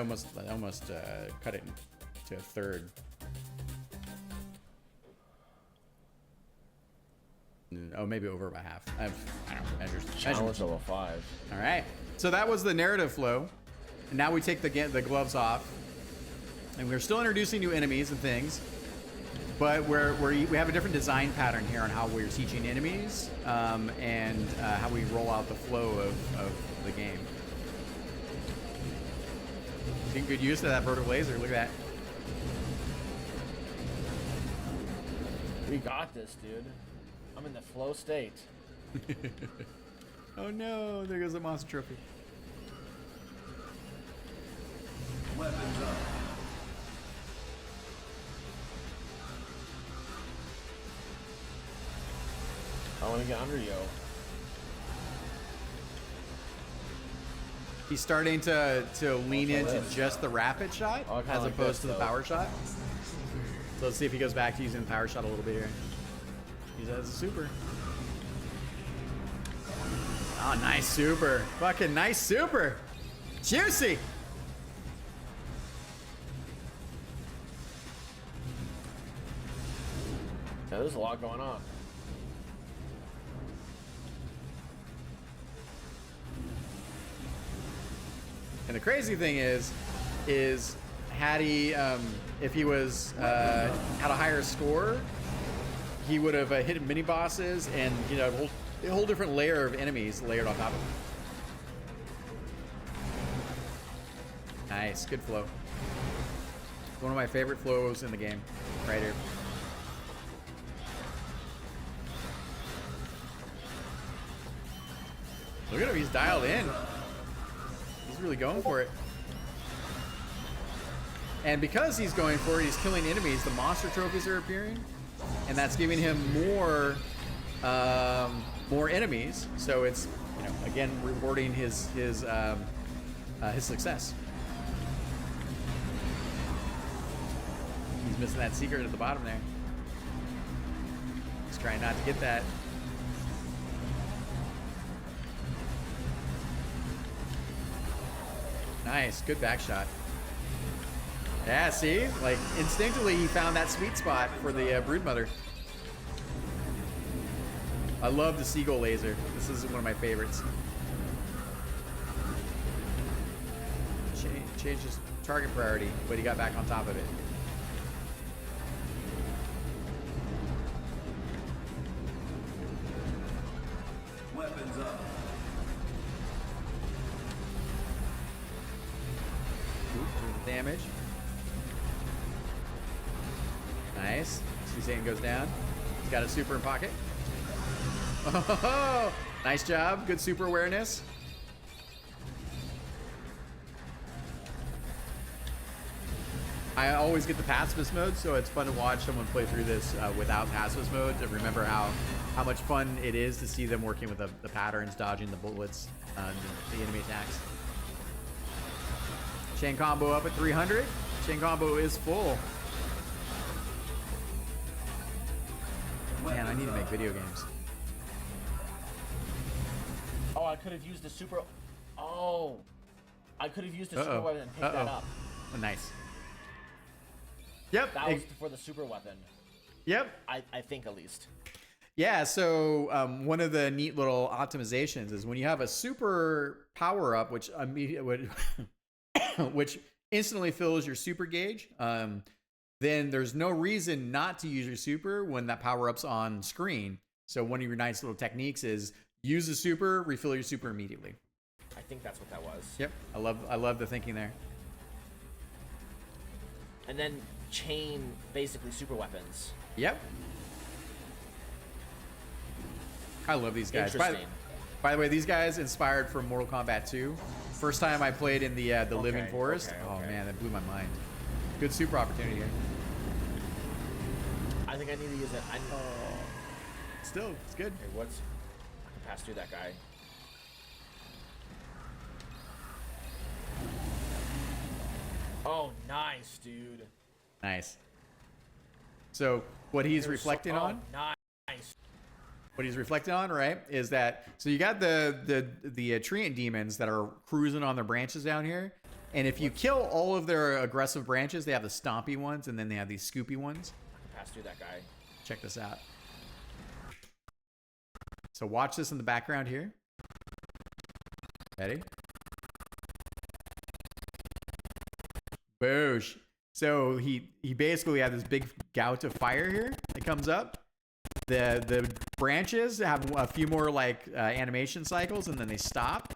it to a third. Oh, maybe over by half. I don't know. Challenge level 5. All right. So that was the narrative flow. And now we take the gloves off. And we're still introducing new enemies and things. But we have a different design pattern here on how we're teaching enemies and how we roll out the flow of the game. Getting good use of that vertical laser. Look at that. We got this, dude. I'm in the flow state. Oh no, there goes the monster trophy. Weapons up. I want to get under yo. He's starting to lean into just the rapid shot Oh, I kinda as like opposed to this, the though. power shot. So let's see if he goes back to using the power shot a little bit here. He does a super. Oh, nice super. Fucking nice super. Juicy. Yeah, there's a lot going on. And the crazy thing is had he, if he was had a higher score, he would have hit mini bosses and a whole different layer of enemies layered on top of him. Nice, good flow. One of my favorite flows in the game, right here. Look at him, he's dialed in. He's really going for it. And because he's going for it, he's killing enemies, the monster trophies are appearing. And that's giving him more enemies. So it's, again, rewarding his success. He's missing that secret at the bottom there. He's trying not to get that. Nice, good back shot. Yeah, see? Like, instinctively he found that sweet spot for the Broodmother. I love the Seagull laser. This is one of my favorites. Changed his target priority, but he got back on top of it. Weapons up. Doing the damage. Nice. Suzanne goes down. He's got a super in pocket. Oh, nice job. Good super awareness. I always get the pacifist mode, so it's fun to watch someone play through this without pacifist mode to remember how much fun it is to see them working with the patterns, dodging the bullets, the enemy attacks. Chain combo up at 300. Chain combo is full. Man, I need to make video games. Oh, I could have used the super. Oh, I could have used the super weapon and picked that up. Oh, nice. Yep. That was for the super weapon. Yep. I think at least. Yeah, so one of the neat little optimizations is when you have a super power up, which which instantly fills your super gauge, then there's no reason not to use your super when that power up's on screen. So one of your nice little techniques is use the super, refill your super immediately. I think that's what that was. Yep, I love the thinking there. And then chain basically super weapons. Yep. I love these guys. Interesting. By the way, these guys inspired from Mortal Kombat 2. First time I played in the Living Forest. Oh man, that blew my mind. Good super opportunity here. I think I need to use it. Still, it's good. Okay, what's? I can pass through that guy. Oh, nice, dude. Nice. So what he's reflecting on? Nice. What he's reflecting on, right, is that so you got the treant demons that are cruising on their branches down here, and if you kill all of their aggressive branches, they have the stompy ones, and then they have these scoopy ones. I can pass through that guy. Check this out. So watch this in the background here. Ready? Boosh. So he basically had this big gout of fire here that comes up. The branches have a few more like animation cycles, and then they stop.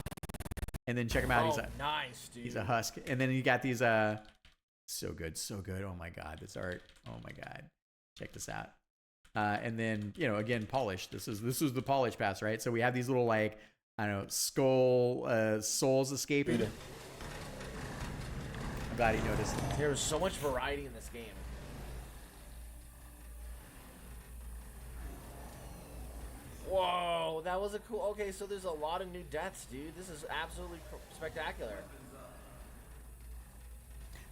And then check him out. Oh, He's a nice, dude. He's a husk. And then you got these so good, so good. Oh my god, this art. Oh my god. Check this out. And then, you know, again, polish. This is the polish pass, right? So we have these little, like, I don't know, skull souls escaping. I'm glad he noticed. There's so much variety in this game. Whoa, that was a cool. Okay, so there's a lot of new deaths, dude. This is absolutely spectacular.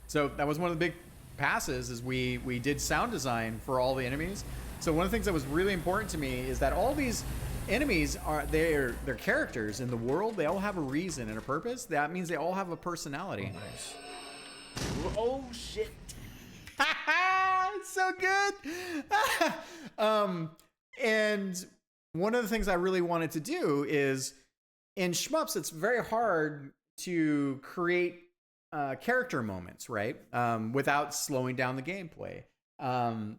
So that was one of the big passes is we did sound design for all the enemies. So one of the things that was really important to me is that all these enemies are they're characters in the world. They all have a reason and a purpose. That means they all have a personality. Oh, nice. Oh shit. It's so good. And one of the things I really wanted to do is in shmups, it's very hard to create character moments, right? Without slowing down the gameplay.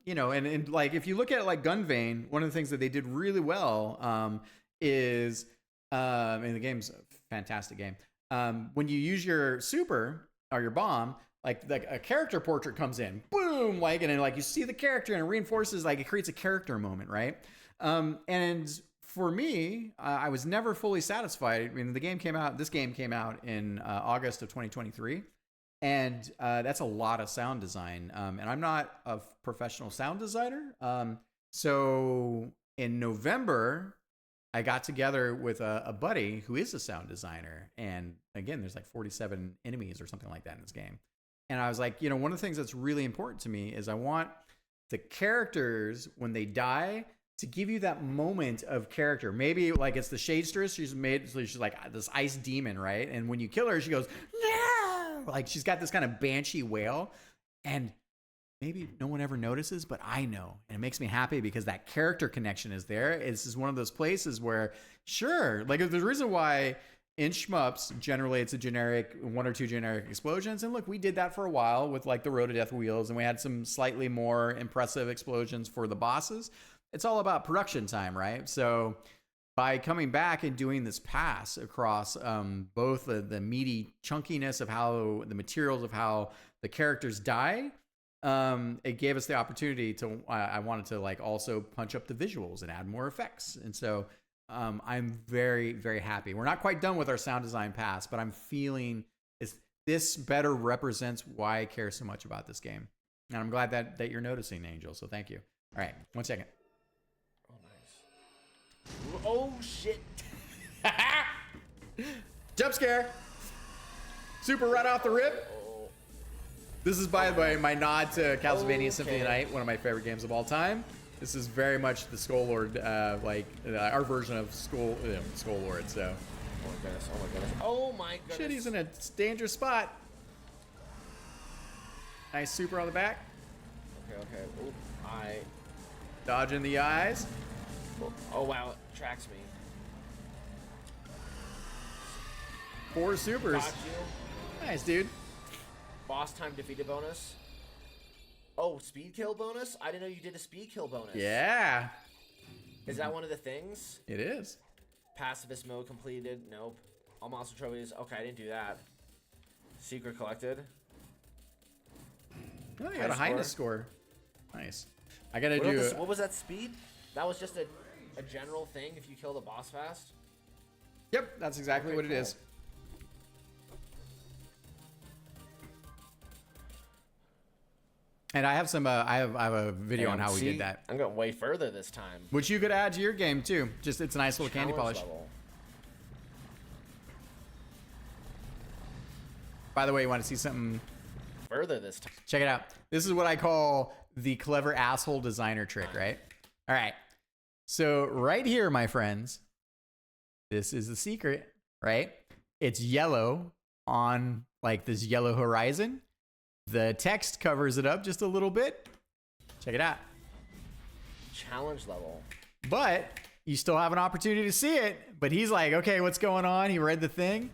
You know, and like if you look at it like Gunvein, one of the things that they did really well is and the game's a fantastic game. When you use your super or your bomb, like a character portrait comes in, boom, like, and then like you see the character and it reinforces, like it creates a character moment, right? And for me, I was never fully satisfied. I mean, this game came out in August of 2023. And that's a lot of sound design. And I'm not a professional sound designer. So in November, I got together with a buddy who is a sound designer. And again, there's like 47 enemies or something like that in this game. And I was like, you know, one of the things that's really important to me is I want the characters, when they die, to give you that moment of character. Maybe like it's the Shadstress. She's like this ice demon, right? And when you kill her, she goes, no! Like she's got this kind of banshee wail. And maybe no one ever notices, but I know. And it makes me happy because that character connection is there. This is one of those places where, sure, like there's a reason why in shmups, generally it's a generic, one or two generic explosions. And look, we did that for a while with like the Road to Death wheels, and we had some slightly more impressive explosions for the bosses. It's all about production time, right? So by coming back and doing this pass across both the meaty chunkiness of how the materials of how the characters die, it gave us the opportunity to, I wanted to like also punch up the visuals and add more effects. And so I'm very, very happy. We're not quite done with our sound design pass, but I'm feeling this better represents why I care so much about this game. And I'm glad that you're noticing, Angel. So thank you. All right, 1 second. Oh shit. Jump scare. Super right off the rip. This is, by the way, my nod to Castlevania Symphony of the Night, one of my favorite games of all time. This is very much the Skull Lord, our version of Skull Lord. So. Oh my goodness! Oh my goodness! Oh my goodness! Shit, he's in a dangerous spot. Nice super on the back. Okay. Ooh, dodging the eyes. Oh wow, it tracks me. 4 supers. Got you. Nice, dude. Boss time defeated bonus. Oh, speed kill bonus? I didn't know you did a speed kill bonus. Yeah. Is that one of the things? It is. Pacifist mode completed. Nope. All monster trophies. Okay, I didn't do that. Secret collected. Oh, you got a highness score. Nice. I gotta do. What was that speed? That was just a general thing if you kill the boss fast? Yep, that's exactly what it is. And I have some. I have a video on how we did that. I'm going way further this time. Which you could add to your game too. Just it's a nice little candy polish. Level. By the way, you want to see something further this time? Check it out. This is what I call the clever asshole designer trick, right? All right. So right here, my friends, this is the secret, right? It's yellow on like this yellow horizon. The text covers it up just a little bit. Check it out. Challenge level. But you still have an opportunity to see it. But he's like, okay, what's going on? He read the thing.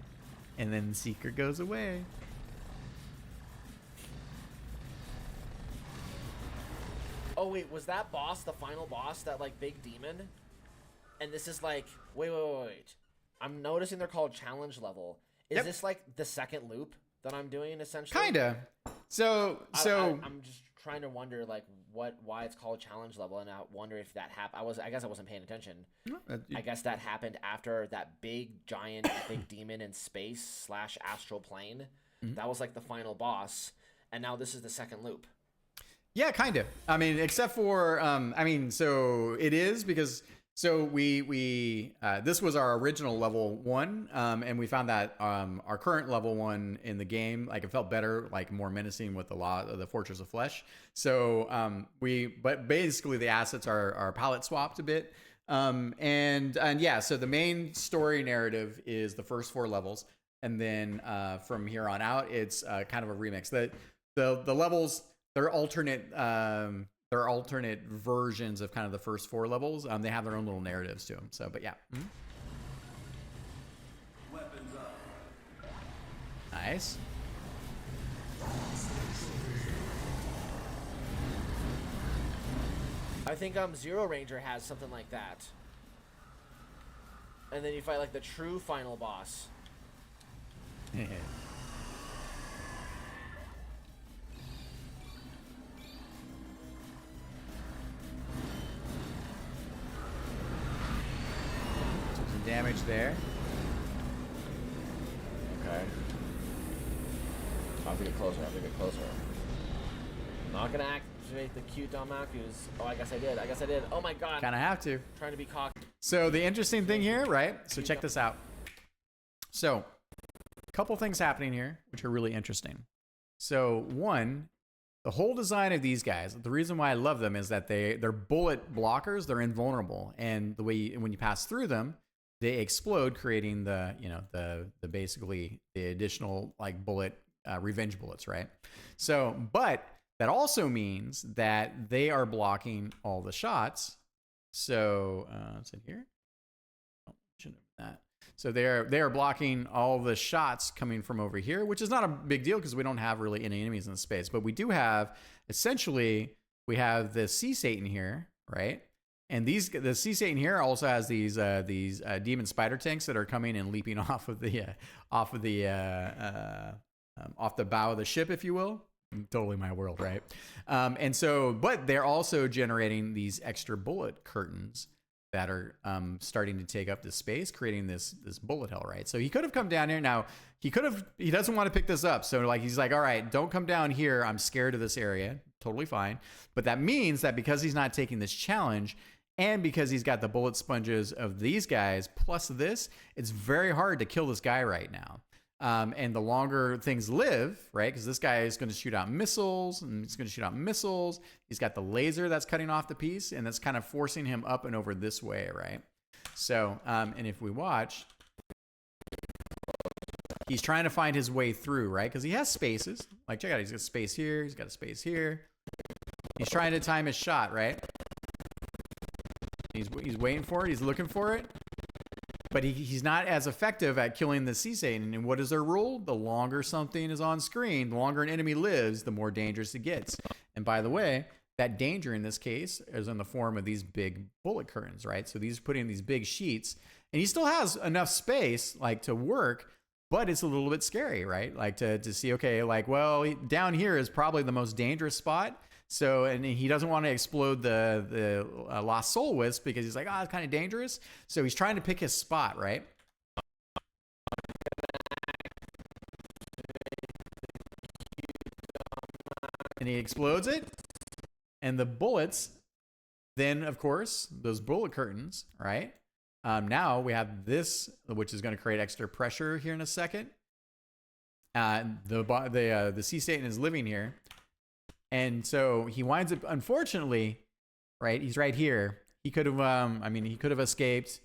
And then the secret goes away. Oh, wait, was that boss the final boss, that, like, big demon? And this is like, wait. I'm noticing they're called challenge level. Is this, like, the second loop that I'm doing, essentially? Kinda. So I'm just trying to wonder like why it's called challenge level, and I wonder if that happened. I guess I wasn't paying attention. I guess that happened after that big giant big demon in space / astral plane. That was like the final boss, and now this is the second loop. Yeah, kind of. I mean, except for so it is because we this was our original level 1, and we found that our current level 1 in the game, like, it felt better, like more menacing with the Fortress of Flesh. So but basically the assets are palette swapped a bit, and yeah. So the main story narrative is the first 4 levels, and then from here on out, it's kind of a remix. The levels, they're alternate versions of kind of the first 4 levels. They have their own little narratives to them. So, but yeah. Weapons up. Nice. I think Zero Ranger has something like that. And then you fight like the true final boss. Some damage there. Okay. I'll have to get closer. Not gonna activate the cute Damakus. Oh, I guess I did. Oh my god. Kind of have to. Trying to be cocky. So the interesting thing here, right? So check this out. So a couple things happening here, which are really interesting. So one, the whole design of these guys, the reason why I love them is that they're bullet blockers. They're invulnerable. And the way when you pass through them, they explode, creating the basically the additional like bullet, revenge bullets, right? So, but that also means that they are blocking all the shots. So, it's in here. Oh, shouldn't have done that. So they are blocking all the shots coming from over here, which is not a big deal because we don't have really any enemies in the space. But we do have, essentially, we have the Sea Satan here, right? And the Sea Satan here also has these demon spider tanks that are coming and leaping off the bow of the ship, if you will. Totally my world, right? And so, but they're also generating these extra bullet curtains that are starting to take up the space, creating this bullet hell, right? So he could have come down here. Now he doesn't want to pick this up. So like he's like, all right, don't come down here. I'm scared of this area. Totally fine. But that means that because he's not taking this challenge, and because he's got the bullet sponges of these guys plus this, it's very hard to kill this guy right now. And the longer things live, right? Because this guy is going to shoot out missiles, and he's going to shoot out missiles. He's got the laser that's cutting off the piece, and that's kind of forcing him up and over this way, right? So, and if we watch, he's trying to find his way through, right? Because he has spaces. Like, check out, he's got space here. He's got a space here. He's trying to time his shot, right? He's waiting for it. He's looking for it. But he's not as effective at killing the Sea Satan. And what is their rule? The longer something is on screen, the longer an enemy lives, the more dangerous it gets. And by the way, that danger in this case is in the form of these big bullet curtains, right? So these put in these big sheets. And he still has enough space, like, to work, but it's a little bit scary, right? Like, to see, okay, like, well, down here is probably the most dangerous spot. So, and he doesn't want to explode the Lost Soul Wisp because he's like, oh, it's kind of dangerous. So he's trying to pick his spot, right? And he explodes it. And the bullets, then, of course, those bullet curtains, right? Now we have this, which is going to create extra pressure here in a second. The Sea Satan is living here. And so he winds up, unfortunately, right? He's right here. He could have, he could have escaped.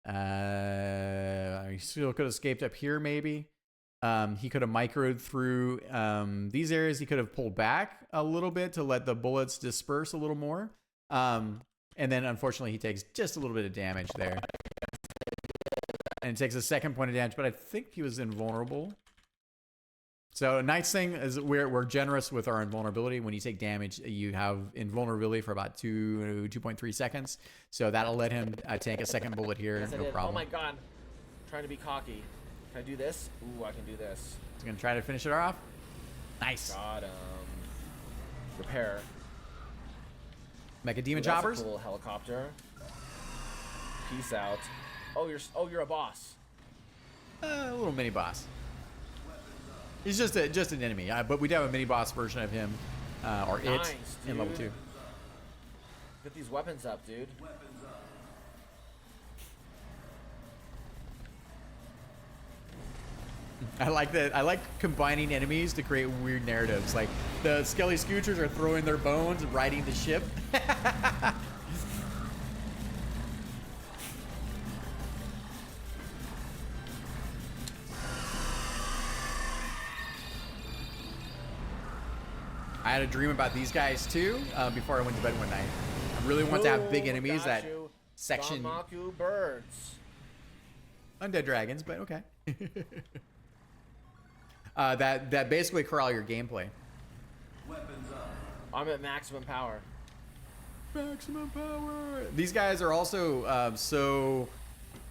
He still could have escaped up here, maybe. He could have microed through these areas. He could have pulled back a little bit to let the bullets disperse a little more. And then, unfortunately, he takes just a little bit of damage there. And it takes a second point of damage, but I think he was invulnerable. So a nice thing is we're generous with our invulnerability. When you take damage, you have invulnerability for about 2.3 seconds. So that'll let him tank a second bullet here, no problem. Oh my god, I'm trying to be cocky. Can I do this? Ooh, I can do this. He's gonna try to finish it off. Nice. Got him. Repair. Mecha Ooh, demon that's choppers. a cool helicopter. Peace out. Oh, you're a boss. A little mini boss. He's just an enemy, but we do have a mini boss version of him, or Nice, it, in level dude. 2. Get these weapons up, dude. Weapons up. I like that. I like combining enemies to create weird narratives. Like the Skelly Scoochers are throwing their bones and riding the ship. I had a dream about these guys too before I went to bed one night. I really want to have big enemies Got that you. section Danmaku birds. undead dragons, but okay. that basically corral your gameplay. Weapons up. I'm at maximum power. Maximum power. These guys are also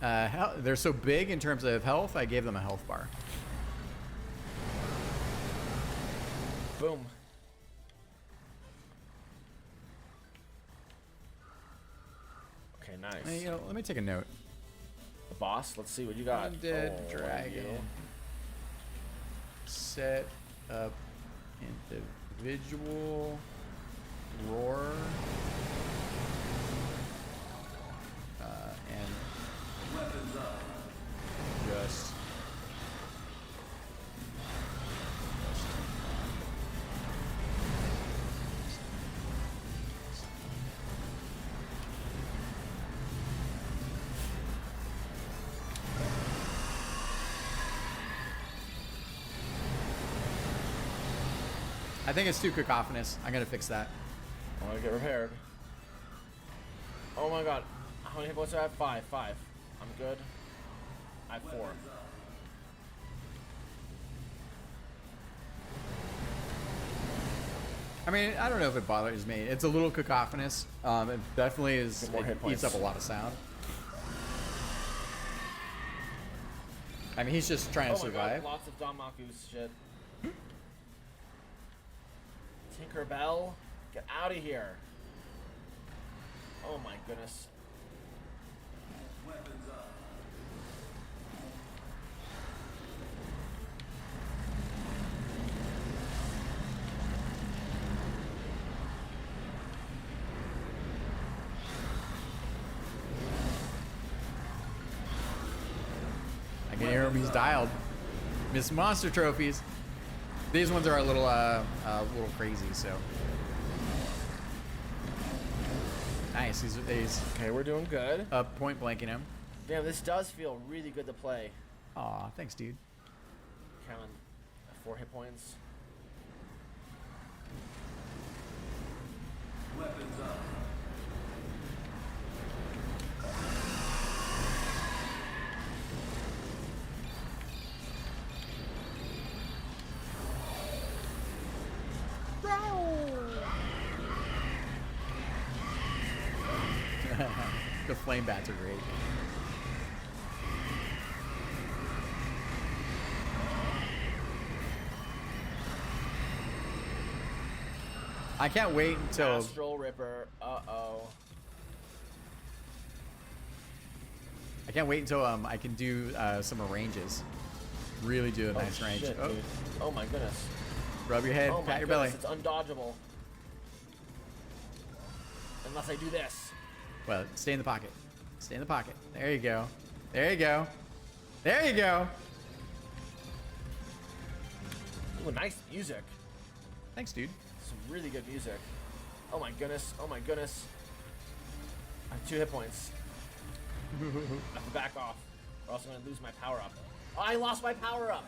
they're so big in terms of health. I gave them a health bar. Boom. Okay, nice. Hey, let me take a note. The boss. Let's see what you got. Undead Oh, dragon. yeah. Set up individual roar and Weapons up. just I think it's too cacophonous. I'm gonna fix that. I want to get repaired. Oh my god. How many hit points do I have? 5. I'm good. I have 4. I mean, I don't know if it bothers me. It's a little cacophonous. It definitely is. Get more hit It eats points. up a lot of sound. I mean, he's just trying to Oh my survive. god, lots of Danmaku's shit. Tinkerbell, get out of here. Oh my goodness. Weapons up. I can hear him. He's dialed. Miss Monster trophies. These ones are a little crazy. So nice. He's Okay, we're doing good. up point blanking him. Damn, this does feel really good to play. Aw, thanks, dude. Counting 4 hit points. Weapons up. The flame bats are great. I can't wait until Astral Ripper. Uh-oh. I can't wait until I can do some ranges. Really do a nice range. Shit, Oh, dude. Oh my goodness. rub your head, Oh my pat your goodness, belly. it's undodgeable. Unless I do this. Well, stay in the pocket. Stay in the pocket. There you go. There you go. There you go. Ooh, nice music. Thanks, dude. Some really good music. Oh my goodness. Oh my goodness. I have 2 hit points. I have to back off, or else I'm gonna lose my power up. Oh, I lost my power up.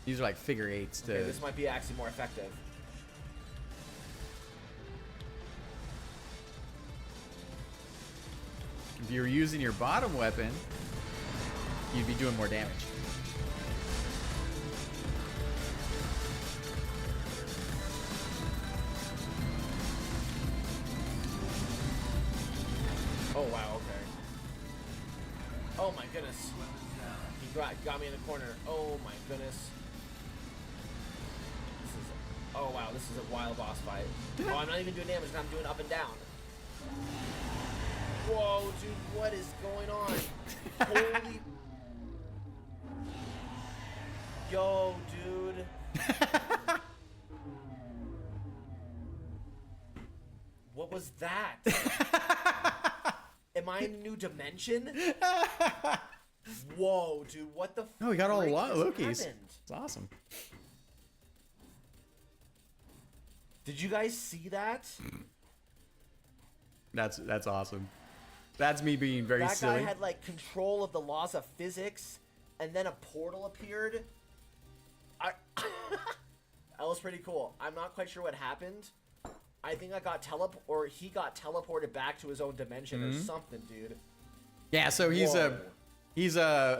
These are like figure eights to. Okay, this might be actually more effective. If you were using your bottom weapon, you'd be doing more damage. Oh wow, okay. Oh my goodness. got me in the corner. Oh my goodness. Oh wow, this is a wild boss fight. Oh, I'm not even doing damage, I'm doing up and down. Whoa, dude, what is going on? Holy... Yo, dude. What was that? Am I in a new dimension? Whoa, dude, what the Oh, we got all frick Lokis. has happened? It's awesome. Did you guys see that? That's awesome. That's me being very That silly. guy had like control of the laws of physics, and then a portal appeared. That was pretty cool. I'm not quite sure what happened. I think I got he got teleported back to his own dimension or something, dude. Yeah, so he's Whoa.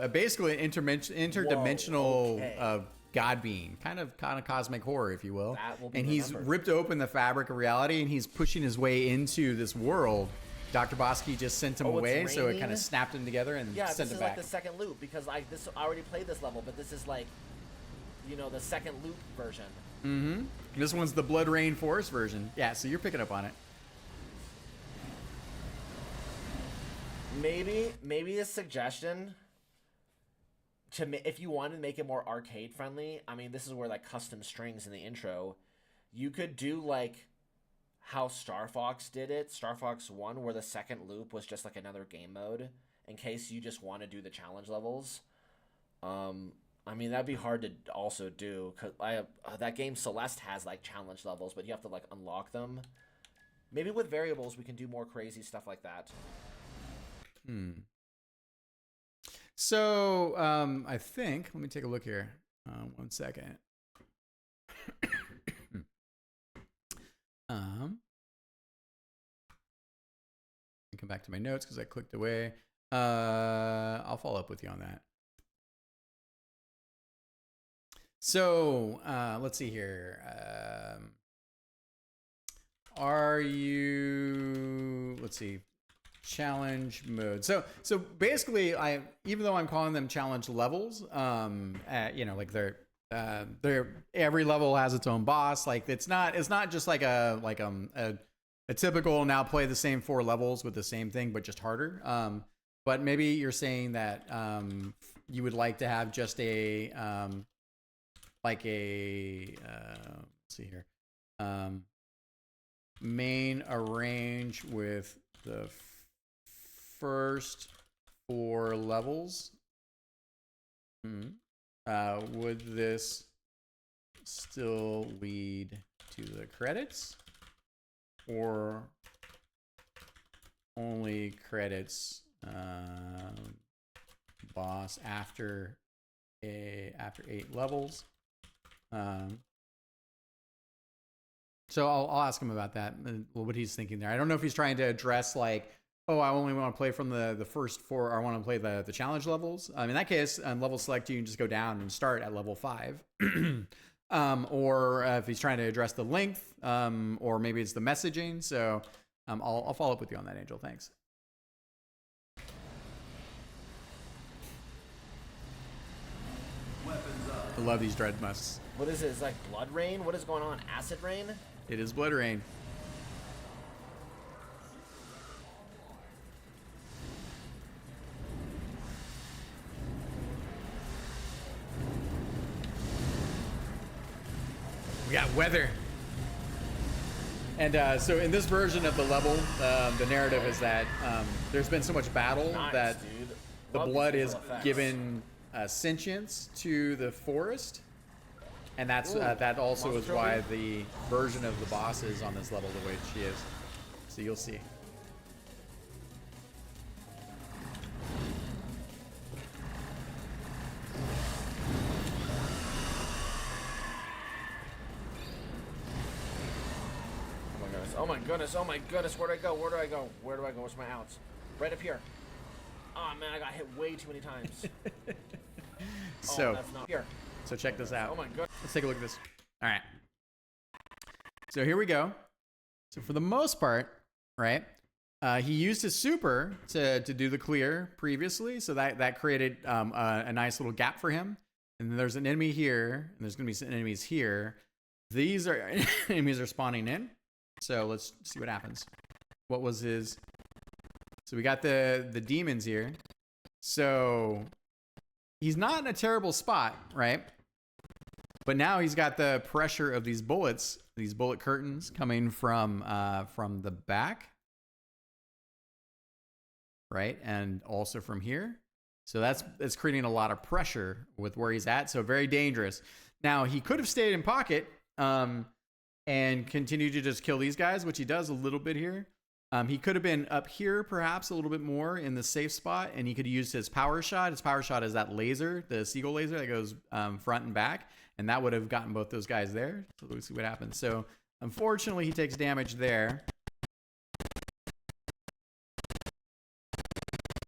a basically an interdimensional okay. god being, kind of cosmic horror, if you will. That will be And he's remembered. ripped open the fabric of reality, and he's pushing his way into this world. Dr. Bosky just sent him Oh, it's away, so it raining? kind of snapped him together and Yeah, sent this him is back. like the second loop because I already played this level, but this is like, you know, the second loop version. Mm-hmm. This one's the Blood Rain Forest version. Yeah, so you're picking up on it. Maybe a suggestion if you wanted to make it more arcade friendly. I mean, this is where like custom strings in the intro. You could do like how Star Fox did it, Star Fox 1, where the second loop was just like another game mode in case you just want to do the challenge levels. I mean, that'd be hard to also do because that game Celeste has like challenge levels, but you have to like unlock them. Maybe with variables we can do more crazy stuff like that. So I think, let me take a look here. 1 second. Come back to my notes because I clicked away. I'll follow up with you on that. So let's see here. Are you? Let's see. Challenge mode. So basically, even though I'm calling them challenge levels, you know, like they're every level has its own boss. Like it's not just like a typical now play the same 4 levels with the same thing but just harder. But maybe you're saying that you would like to have just a let's see here, main arrange with the first 4 levels. Would this still lead to the credits, or only credits boss after 8 levels? So I'll ask him about that, what he's thinking there. I don't know if he's trying to address like, oh, I only want to play from the first 4, or I want to play the challenge levels. In that case, on level select, you can just go down and start at level 5. Or if he's trying to address the length, or maybe it's the messaging. So I'll follow up with you on that, Angel. Thanks. Weapons up. I love these dread musks. What is it? It's like blood rain? What is going on? Acid rain? It is Blood Rain. We got weather. And so in this version of the level, the narrative is that there's been so much battle Nice, that dude. the Love blood these is visual effects. given sentience to the forest. And that's Ooh, that also is monster why trophy? the version of the boss is on this level the way she is. So you'll see. Oh my goodness, oh my goodness, where do I go? Where do I go? Where do I go? Where's my outs? Right up here. Oh man, I got hit way too many times. So Oh, that's not here. so check this out. Oh my god. Let's take a look at this. All right. So here we go. So for the most part, right, He used his super to do the clear previously, so that created a nice little gap for him. And then there's an enemy here, and there's going to be some enemies here. These are enemies are spawning in. So let's see what happens. What was his? So we got the demons here. So he's not in a terrible spot, right? But now he's got the pressure of these bullets, these bullet curtains coming from the back, right? And also from here. So that's creating a lot of pressure with where he's at. So very dangerous. Now he could have stayed in pocket and continued to just kill these guys, which he does a little bit here. He could have been up here perhaps a little bit more in the safe spot, and he could have used his power shot. His power shot is that laser, the seagull laser that goes front and back, and that would have gotten both those guys there. So let's see what happens. So unfortunately, he takes damage there.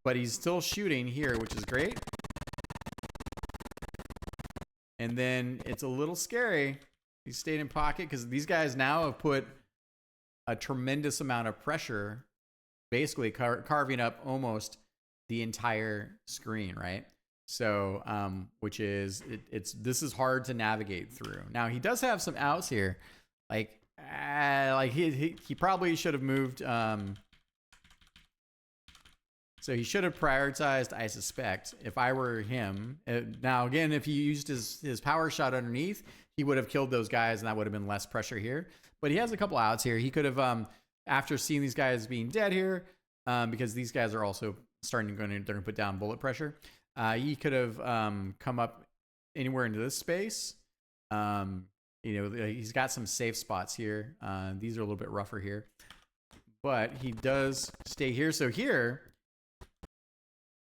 But he's still shooting here, which is great. And then it's a little scary. He stayed in pocket because these guys now have put a tremendous amount of pressure, basically carving up almost the entire screen, right? So, which is, this is hard to navigate through. Now, he does have some outs here. Like he probably should have moved, so he should have prioritized, I suspect, if I were him. Now, again, if he used his power shot underneath, he would have killed those guys, and that would have been less pressure here. But he has a couple outs here. He could have, after seeing these guys being dead here, because these guys are also starting to they're going to put down bullet pressure. He could have come up anywhere into this space. He's got some safe spots here. These are a little bit rougher here. But he does stay here. So here,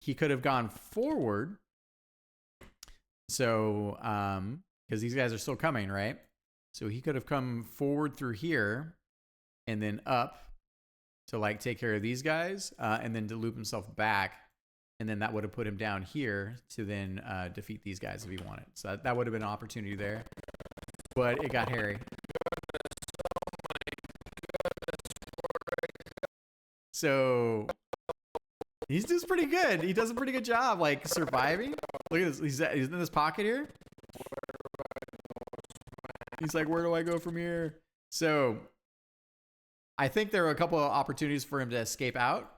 he could have gone forward. So, because these guys are still coming, right? So he could have come forward through here and then up to like take care of these guys and then to loop himself back. And then that would have put him down here to then defeat these guys if he wanted. So that would have been an opportunity there. But it got hairy. So he's just pretty good. He does a pretty good job, like surviving. Look at this. He's in this pocket here. He's like, where do I go from here? So I think there were a couple of opportunities for him to escape out.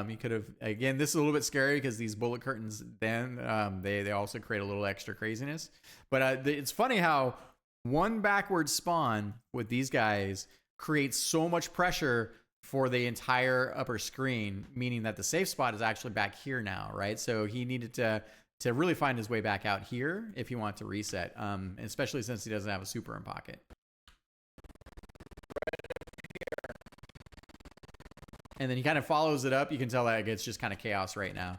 He could have, again, this is a little bit scary because these bullet curtains then they also create a little extra craziness. But it's funny how one backward spawn with these guys creates so much pressure for the entire upper screen, meaning that the safe spot is actually back here now, right? So he needed to really find his way back out here if he wanted to reset, especially since he doesn't have a super in pocket. And then he kind of follows it up. You can tell that it's just kind of chaos right now.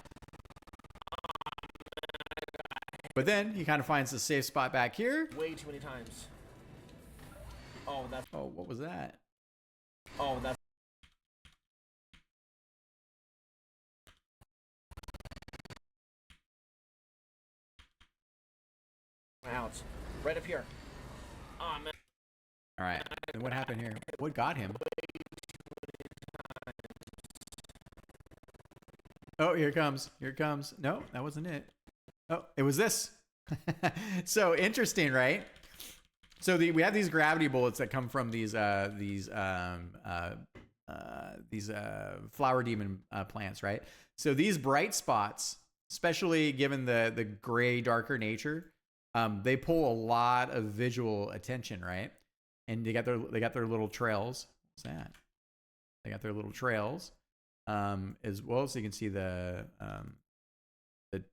But then he kind of finds the safe spot back here. Way too many times. Oh, what was that? Oh, that's. Out. Right up here. Oh, man. All right. And what happened here? What got him? Oh, here it comes. Here it comes. No, that wasn't it. Oh, it was this. So interesting, right? So we have these gravity bullets that come from these flower demon plants, right? So these bright spots, especially given the gray, darker nature, they pull a lot of visual attention, right? And they got their little trails. What's that? They got their little trails. As well, so you can see the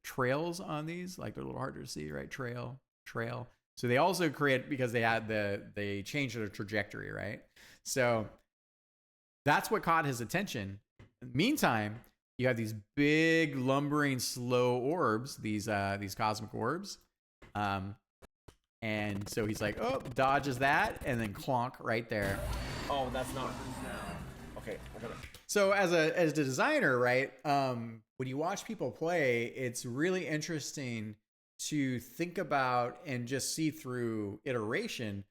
trails on these, like they're a little harder to see, right? Trail. So they also create, because they changed their trajectory, right? So that's what caught his attention. Meantime, you have these big, lumbering, slow orbs, these cosmic orbs. And so he's like, oh, dodges that, and then clonk right there. Oh, that's not. Okay, I got it. So as a designer, right, when you watch people play, it's really interesting to think about and just see through iteration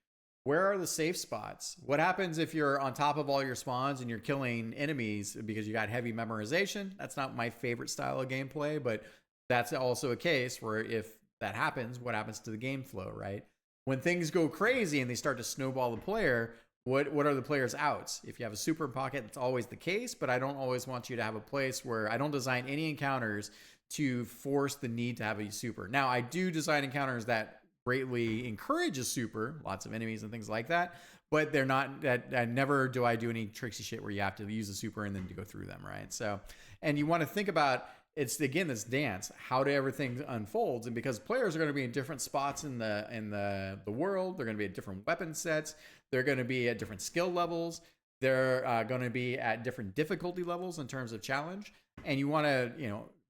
where are the safe spots? What happens if you're on top of all your spawns and you're killing enemies because you got heavy memorization? That's not my favorite style of gameplay, but that's also a case where if that happens, what happens to the game flow, right? When things go crazy and they start to snowball the player, what are the player's outs? If you have a super in pocket, it's always the case, but I don't always want you to have a place where I don't design any encounters to force the need to have a super. Now, I do design encounters that greatly encourage a super, lots of enemies and things like that, but they're not that. Never do I do any tricksy shit where you have to use a super and then to go through them, right? So, and you want to think about it's again this dance, how do everything unfolds, and because players are going to be in different spots in the world, they're going to be at different weapon sets, they're going to be at different skill levels, they're going to be at different difficulty levels in terms of challenge, and you want to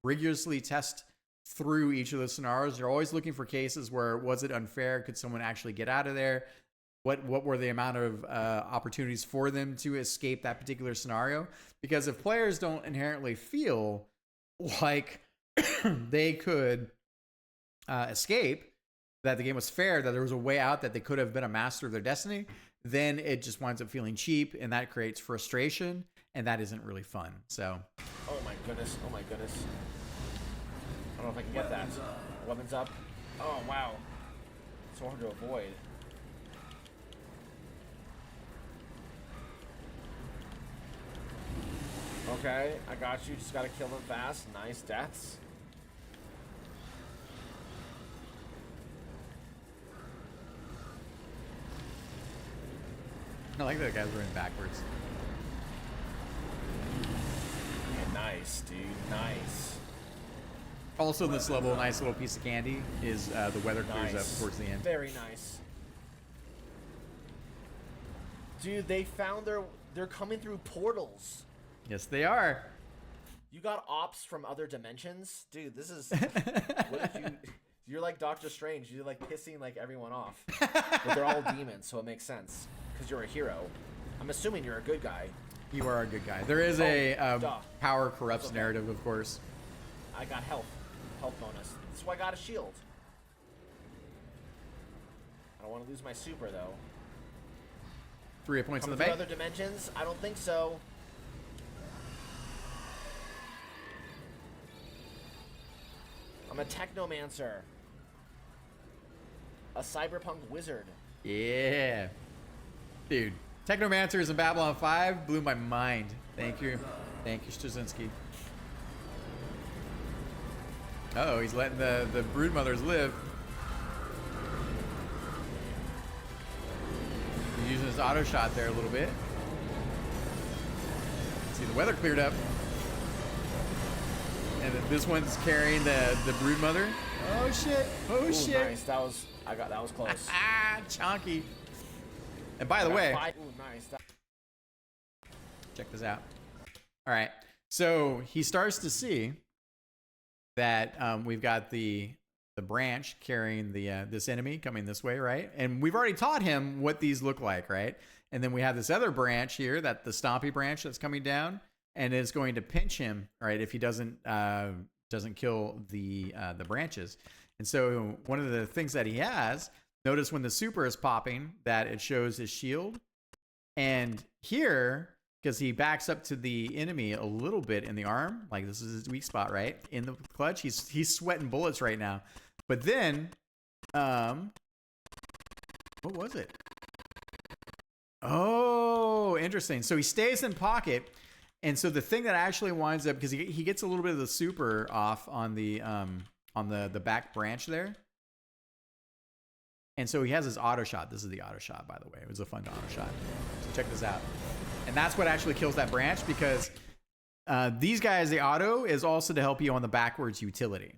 rigorously test through each of those scenarios. You're always looking for cases where was it unfair? Could someone actually get out of there? What were the amount of opportunities for them to escape that particular scenario? Because if players don't inherently feel like they could escape, that the game was fair, that there was a way out, that they could have been a master of their destiny, then it just winds up feeling cheap, and that creates frustration, and that isn't really fun. So, Oh my goodness. I don't know if I can get that. Weapons up. Oh, wow. So hard to avoid. Okay, I got you. Just gotta kill them fast. Nice deaths. I like that guy's running backwards. Yeah, nice, dude. Nice. Also, this level, a nice little piece of candy is the weather clears up towards the end. Very nice. Dude, they found they're coming through portals. Yes, they are. You got ops from other dimensions? Dude, this is what did you're like Doctor Strange. You're like pissing like everyone off. But they're all demons, so it makes sense. Because you're a hero. I'm assuming you're a good guy. You are a good guy. There is power corrupts narrative, of course. I got health bonus. That's why I got a shield. I don't want to lose my super though. 3 points in the Coming bank. through other dimensions? I don't think so. I'm a technomancer. A cyberpunk wizard. Yeah. Dude, Technomancers in Babylon 5 blew my mind. Thank you. Thank you, Straczynski. Uh-oh, he's letting the broodmothers live. He's using his auto shot there a little bit. See, the weather cleared up. And then this one's carrying the broodmother. Oh shit! Oh Ooh, shit! Nice. That was close. Ah, chonky. And by the way, Ooh, nice. check this out. All right, so he starts to see that we've got the branch carrying this enemy coming this way, right? And we've already taught him what these look like, right? And then we have this other branch here, that the Stompy branch that's coming down, and it's going to pinch him, right? If he doesn't kill the branches. And so one of the things that he has, notice when the super is popping that it shows his shield, and here, because he backs up to the enemy a little bit in the arm, like this is his weak spot, right? In the clutch, he's sweating bullets right now. But then, what was it? Oh, interesting. So he stays in pocket, and so the thing that actually winds up, because he gets a little bit of the super off on the back branch there. And so he has his auto shot. This is the auto shot, by the way. It was a fun auto shot. So check this out. And that's what actually kills that branch, because these guys, the auto is also to help you on the backwards utility.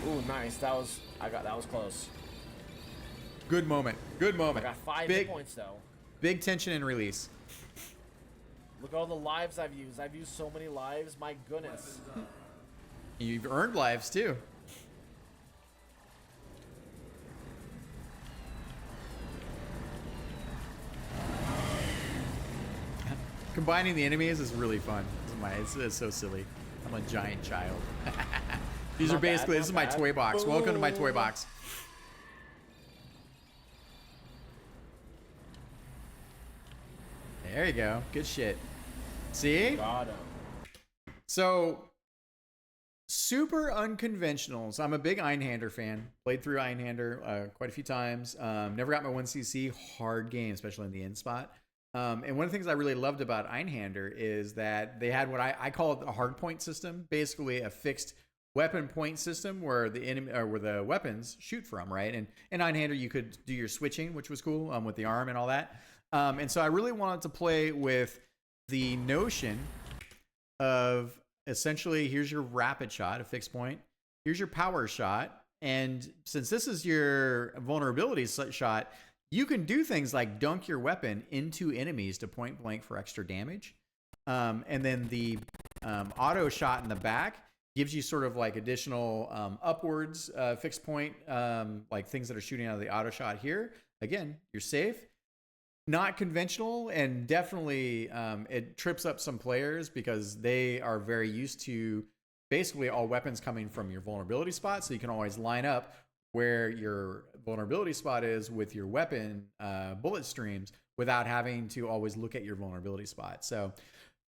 Ooh, nice. That was close. Good moment. Good moment. I got 5 hit points though. Big tension and release. Look at all the lives I've used. I've used so many lives. My goodness. You've earned lives too. Combining the enemies is really fun. It's so silly. I'm a giant child. These are basically, this is my toy box. Welcome to my toy box. There you go. Good shit. See? Got him. So, super unconventional. So I'm a big Einhander fan. Played through Einhander quite a few times. Never got my 1cc. Hard game, especially in the end spot. And one of the things I really loved about Einhander is that they had what I call it a hard point system. Basically, a fixed weapon point system where the enemy or where the weapons shoot from, right? And in Einhander, you could do your switching, which was cool, with the arm and all that. And so I really wanted to play with the notion of essentially, here's your rapid shot, a fixed point. Here's your power shot. And since this is your vulnerability shot, you can do things like dunk your weapon into enemies to point blank for extra damage. And then the auto shot in the back gives you sort of like additional upwards fixed point, like things that are shooting out of the auto shot here. Again, you're safe. Not conventional, and definitely it trips up some players because they are very used to basically all weapons coming from your vulnerability spot. So you can always line up where your vulnerability spot is with your weapon bullet streams without having to always look at your vulnerability spot. So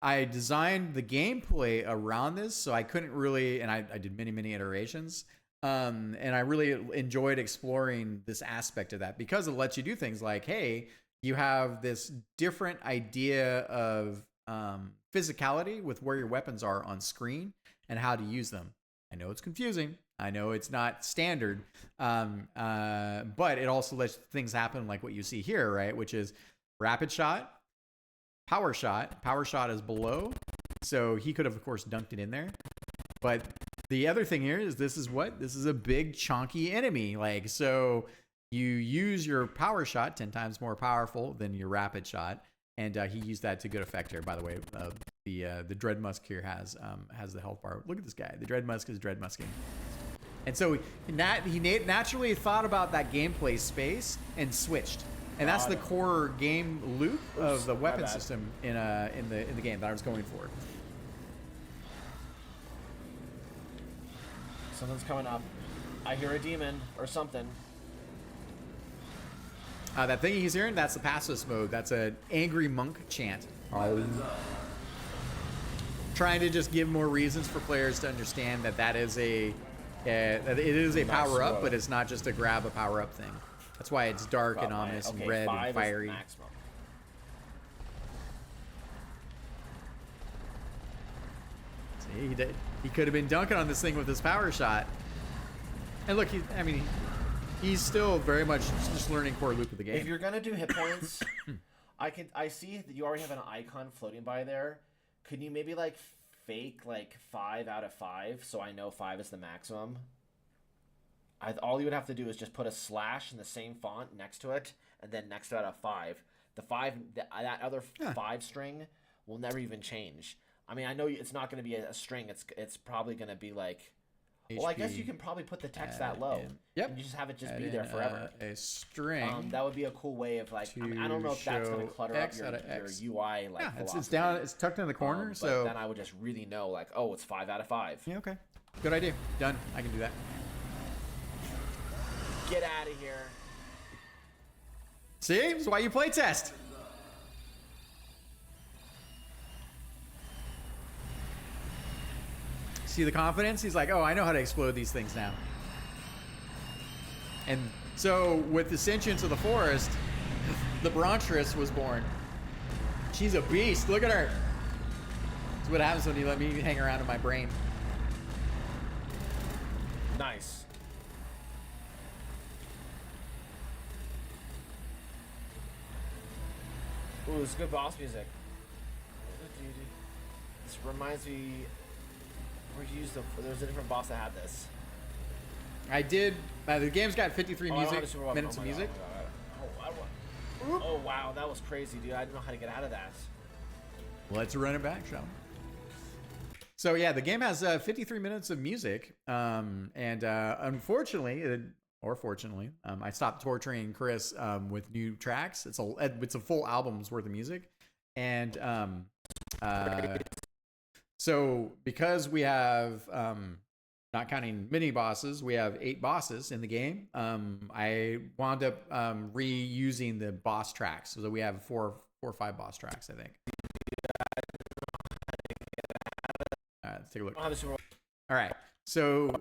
I designed the gameplay around this, so I couldn't really, and I did many iterations, and I really enjoyed exploring this aspect of that because it lets you do things like, hey, you have this different idea of physicality with where your weapons are on screen and how to use them. I know it's confusing. I know it's not standard, but it also lets things happen like what you see here, right? Which is rapid shot, power shot. Power shot is below, so he could have, of course, dunked it in there. But the other thing here is this is a big chunky enemy. Like, so you use your power shot 10 times more powerful than your rapid shot, and he used that to good effect here. By the way, the Dread Musk here has the health bar. Look at this guy. The Dread Musk is Dread Musking. And so he naturally thought about that gameplay space and switched. And that's the core game loop of the weapon system in the game that I was going for. Something's coming up. I hear a demon or something. That thing he's hearing, that's the pacifist mode. That's an angry monk chant. Trying to just give more reasons for players to understand that is that it is a power up, but it's not just a grab a power up thing. That's why it's dark and ominous and red and fiery. See, he could have been dunking on this thing with his power shot. And look, he's still very much just learning core loop of the game. If you're gonna do hit points, I see that you already have an icon floating by there. Could you maybe like fake like 5 out of 5 so I know 5 is the maximum? All you would have to do is just put a slash in the same font next to it, and then next to it a 5. That other 5 string will never even change. I mean, I know it's not going to be a string. It's probably going to be like. Well, I guess you can probably put the text that low. Yep. And you just have it be there forever. A string. That would be a cool way of like. I don't know if that's going to clutter up your UI like. Yeah, it's down. It's tucked in the corner. But so then I would just really know like, oh, it's 5 out of 5. Yeah. Okay. Good idea. Done. I can do that. Get out of here. See? That's why you play test. See the confidence? He's like, oh, I know how to explode these things now. And so with the sentience of the forest, the Brontress was born. She's a beast. Look at her. That's what happens when you let me hang around in my brain. Nice. Ooh, it's good boss music. This reminds me. There's a different boss that had this. I did. The game's got 53 minutes of music. Oh wow, that was crazy, dude. I didn't know how to get out of that. Let's run it back, shall we? So yeah, the game has 53 minutes of music, and unfortunately, or fortunately, I stopped torturing Chris with new tracks. It's a full album's worth of music, and so because we have not counting mini bosses, we have 8 bosses in the game. I wound up reusing the boss tracks, so that we have 4 or 5 boss tracks, I think. All right, let's take a look. All right, so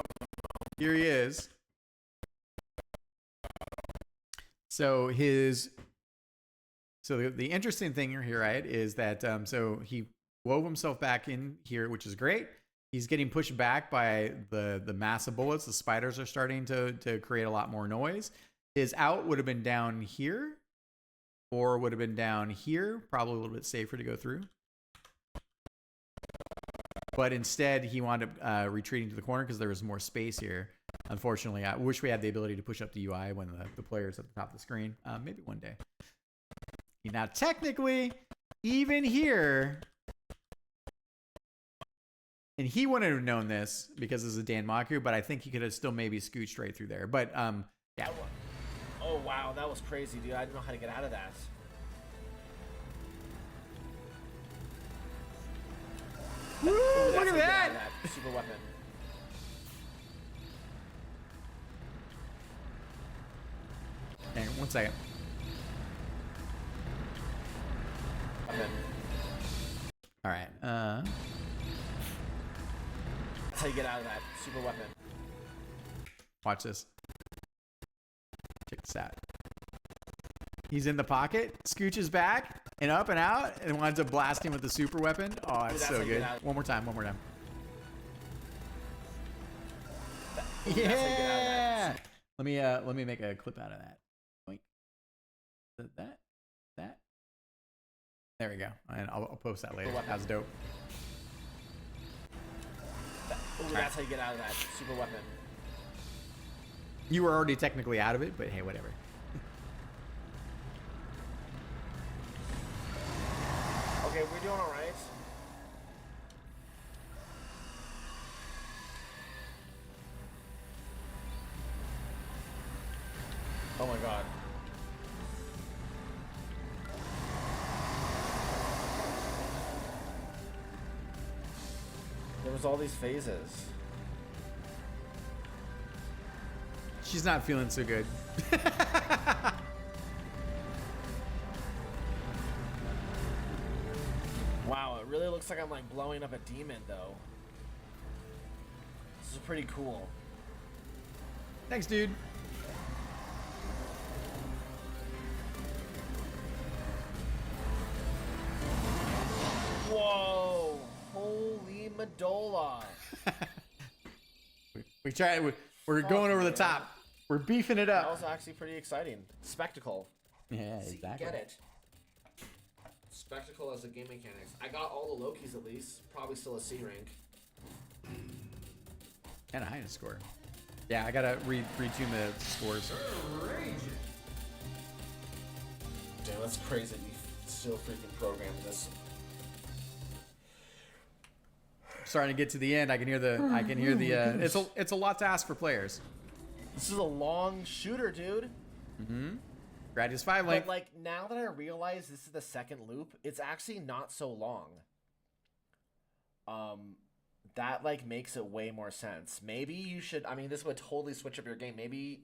here he is. So the interesting thing here, right, is that so he wove himself back in here, which is great. He's getting pushed back by the massive bullets. The spiders are starting to create a lot more noise. His out would have been down here, or would have been down here, probably a little bit safer to go through. But instead, he wound up retreating to the corner because there was more space here. Unfortunately, I wish we had the ability to push up the UI when the player's at the top of the screen. Maybe one day. Now, technically, even here, and he wouldn't have known this because this is Dan Maku, but I think he could have still maybe scooched right through there. But, yeah. Oh, wow. That was crazy, dude. I didn't know how to get out of that. Woo, Ooh, look at that! Super weapon. Hang on, 1 second. Okay. All right. That's how you get out of that. Super weapon. Watch this. Check this out. He's in the pocket, scooches back, and up and out, and winds up blasting with the super weapon. Oh, that's so good. One more time. Yeah. Let me make a clip out of that. That. There we go. And I'll post that later. That's dope. That's how you get out of that. Super weapon. You were already technically out of it, but hey, whatever. Okay, we're doing all right. Oh my god. There was all these phases. She's not feeling so good. Wow, it really looks like I'm like blowing up a demon though. This is pretty cool. Thanks, dude. Whoa! Holy Medola! we tried. We're going over the top. We're beefing it That up. was actually pretty exciting. Spectacle. Yeah, See, exactly. get it. Spectacle as a game mechanics. I got all the Lokis at least. Probably still a C rank. And a high score. Yeah, I gotta retune the scores. Damn, that's crazy. We still freaking programmed this. Starting to get to the end. I can hear the. It's a lot to ask for players. This is a long shooter, dude. Mm-hmm. Gradius 5 link. But like now that I realize this is the second loop, it's actually not so long. That like makes it way more sense. Maybe you should. I mean, this would totally switch up your game. Maybe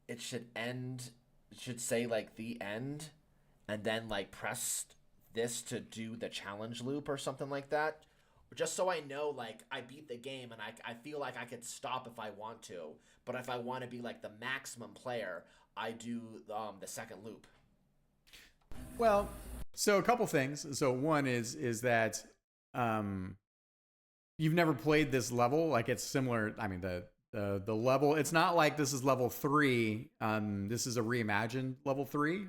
it should end. It should say like the end, and then like press this to do the challenge loop or something like that. Just so I know, like, I beat the game and I feel like I could stop if I want to. But if I want to be, like, the maximum player, I do the second loop. Well, so a couple things. So one is that you've never played this level. Like, it's similar. I mean, the level, it's not like this is level 3. This is a reimagined level 3.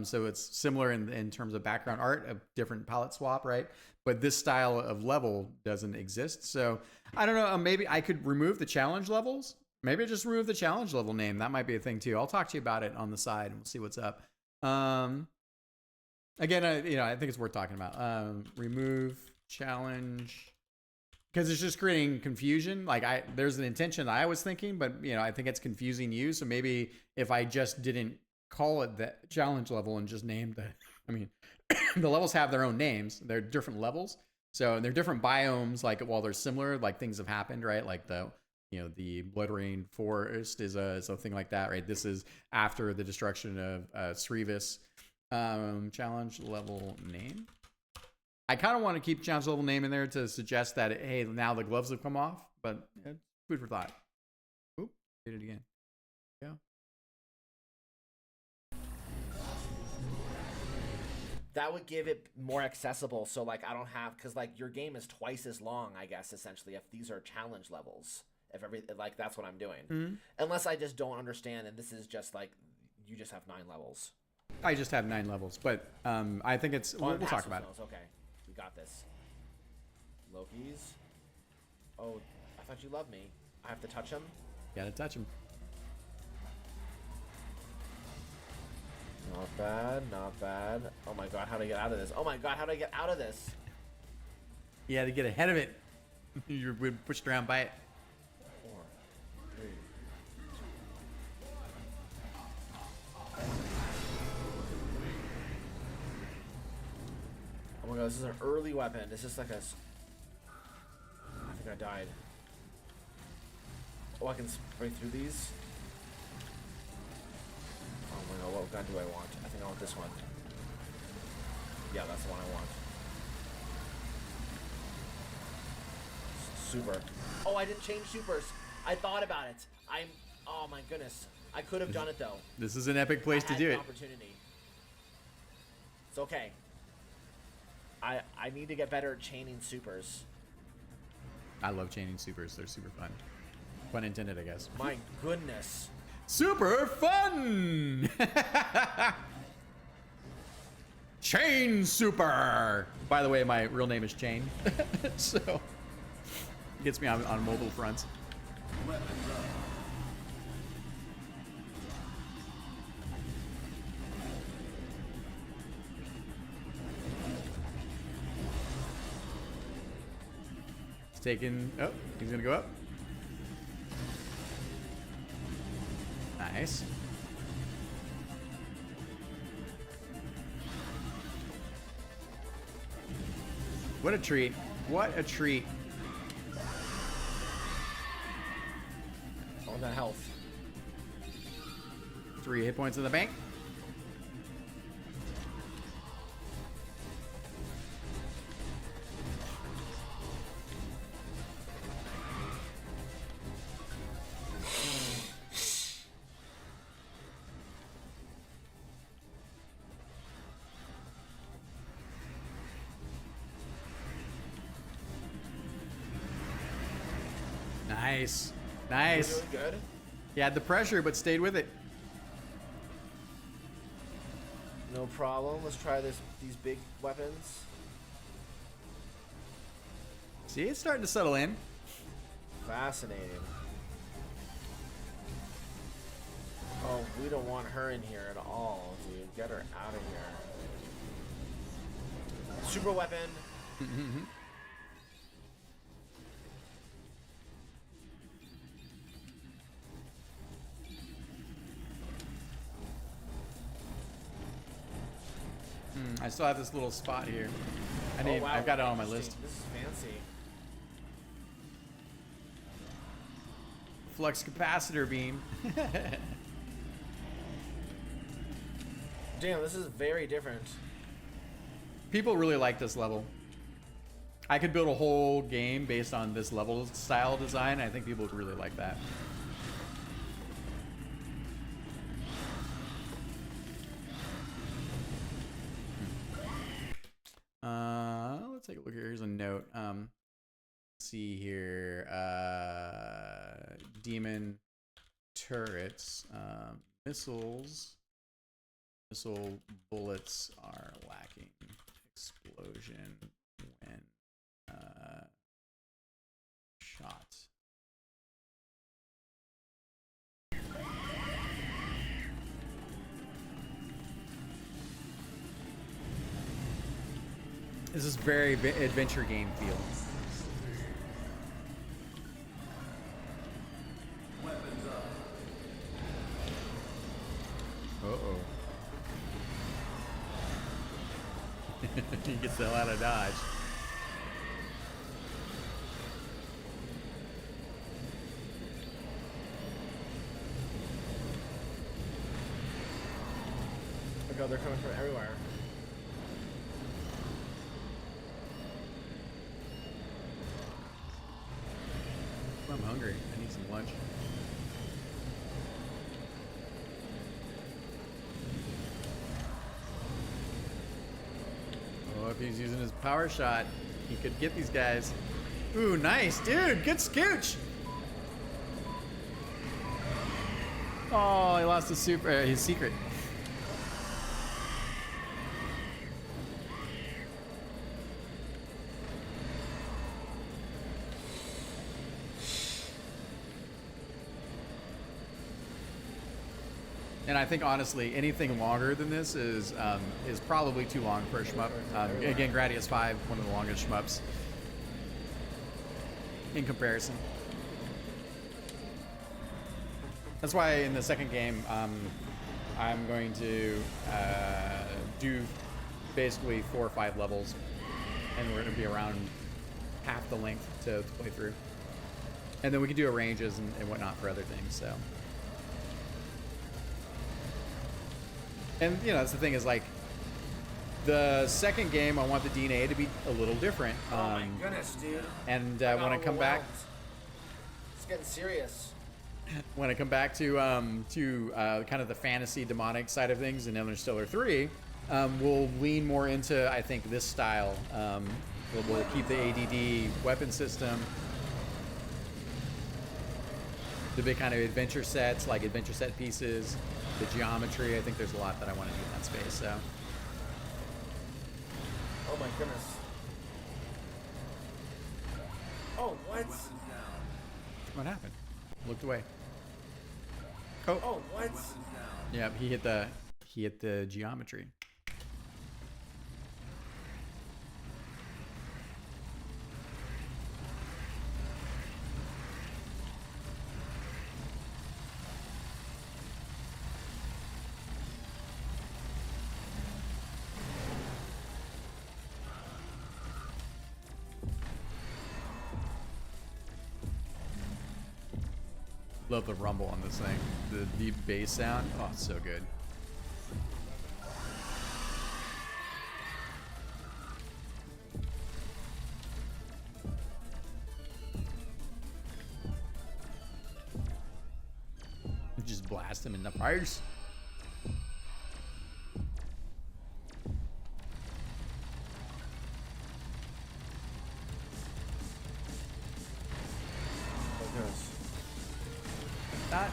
So it's similar in terms of background art, a different palette swap, right? But this style of level doesn't exist. So I don't know. Maybe I could remove the challenge levels. Maybe just remove the challenge level name. That might be a thing too. I'll talk to you about it on the side and we'll see what's up. Again, I think it's worth talking about. Remove challenge. Because it's just creating confusion. Like there's an intention I was thinking, but I think it's confusing you. So maybe if I just didn't call it the challenge level and just named the levels have their own names. They're different levels. So they're different biomes. Like while they're similar, like things have happened, right? Like the Blood Rain Forest is a thing like that, right? This is after the destruction of Srevis. Challenge level name. I kind of want to keep challenge level name in there to suggest that, hey, now the gloves have come off, but yeah, food for thought. Oop, did it again. Yeah. That would give it more accessible, so like I don't have, because like your game is twice as long, I guess, essentially, if these are challenge levels. If every, like, that's what I'm doing. Unless I just don't understand and this is just like you just have 9 levels. I just have 9 levels, but I think it's we'll talk about it. Okay, we got this. Loki's. Oh, I thought you loved me. I have to touch him. Gotta touch him. Not bad, not bad. Oh my god, how do I get out of this? Oh my god, how do I get out of this? You had to get ahead of it. You're pushed around by it. 4, 3. Oh my god, this is an early weapon. This is like a... I think I died. Oh, I can break through these? Oh my god, what gun do I want? I think I want this one. Yeah, that's the one I want. Super. Oh, I didn't change supers. I thought about it. Oh my goodness. I could have done it though. This is an epic place to do it. Opportunity. It's okay. I need to get better at chaining supers. I love chaining supers. They're super fun. Pun intended, I guess. My goodness. Super fun! Chain Super! By the way, my real name is Chain. So, it gets me on mobile fronts. Weapons up. He's taking... Oh, he's gonna go up. Nice. What a treat. What a treat. All that health. 3 hit points in the bank. Nice. Nice. You're doing good. He had the pressure, but stayed with it. No problem. Let's try these big weapons. See, it's starting to settle in. Fascinating. Oh, we don't want her in here at all, dude. Get her out of here. Super weapon. I still have this little spot here. Oh, wow, I've got it on my list. This is fancy. Flux capacitor beam. Damn, this is very different. People really like this level. I could build a whole game based on this level style design. I think people would really like that. Let's take a look here. Here's a note. Let's see here. Demon turrets. Missile bullets are lacking. Explosion when shot. This is very adventure game feel. Weapons up. Uh-oh. He gets the hell out of dodge. I go, they're coming from everywhere. I'm hungry. I need some lunch. Oh, if he's using his power shot, he could get these guys. Ooh, nice, dude. Good scooch. Oh, he lost his secret. And I think honestly, anything longer than this is probably too long for a shmup. Again, Gradius 5, one of the longest shmups in comparison. That's why in the second game, I'm going to do basically 4 or 5 levels, and we're going to be around half the length to play through. And then we can do arranges and whatnot for other things. So. And, you know, that's the thing is, like, the second game, I want the DNA to be a little different. Oh, my goodness, dude. And when I come back... It's getting serious. When I come back to kind of the fantasy demonic side of things in Interstellar 3, we'll lean more into, I think, this style. We'll keep the ADD weapon system. The big kind of adventure sets, like adventure set pieces. The geometry, I think there's a lot that I want to do in that space, so. Oh my goodness. Oh, what? What happened? Looked away. Oh. Oh, what? Yeah, he hit the geometry. Love the rumble on this thing. The deep bass sound. Oh, it's so good. Just blast him in the face.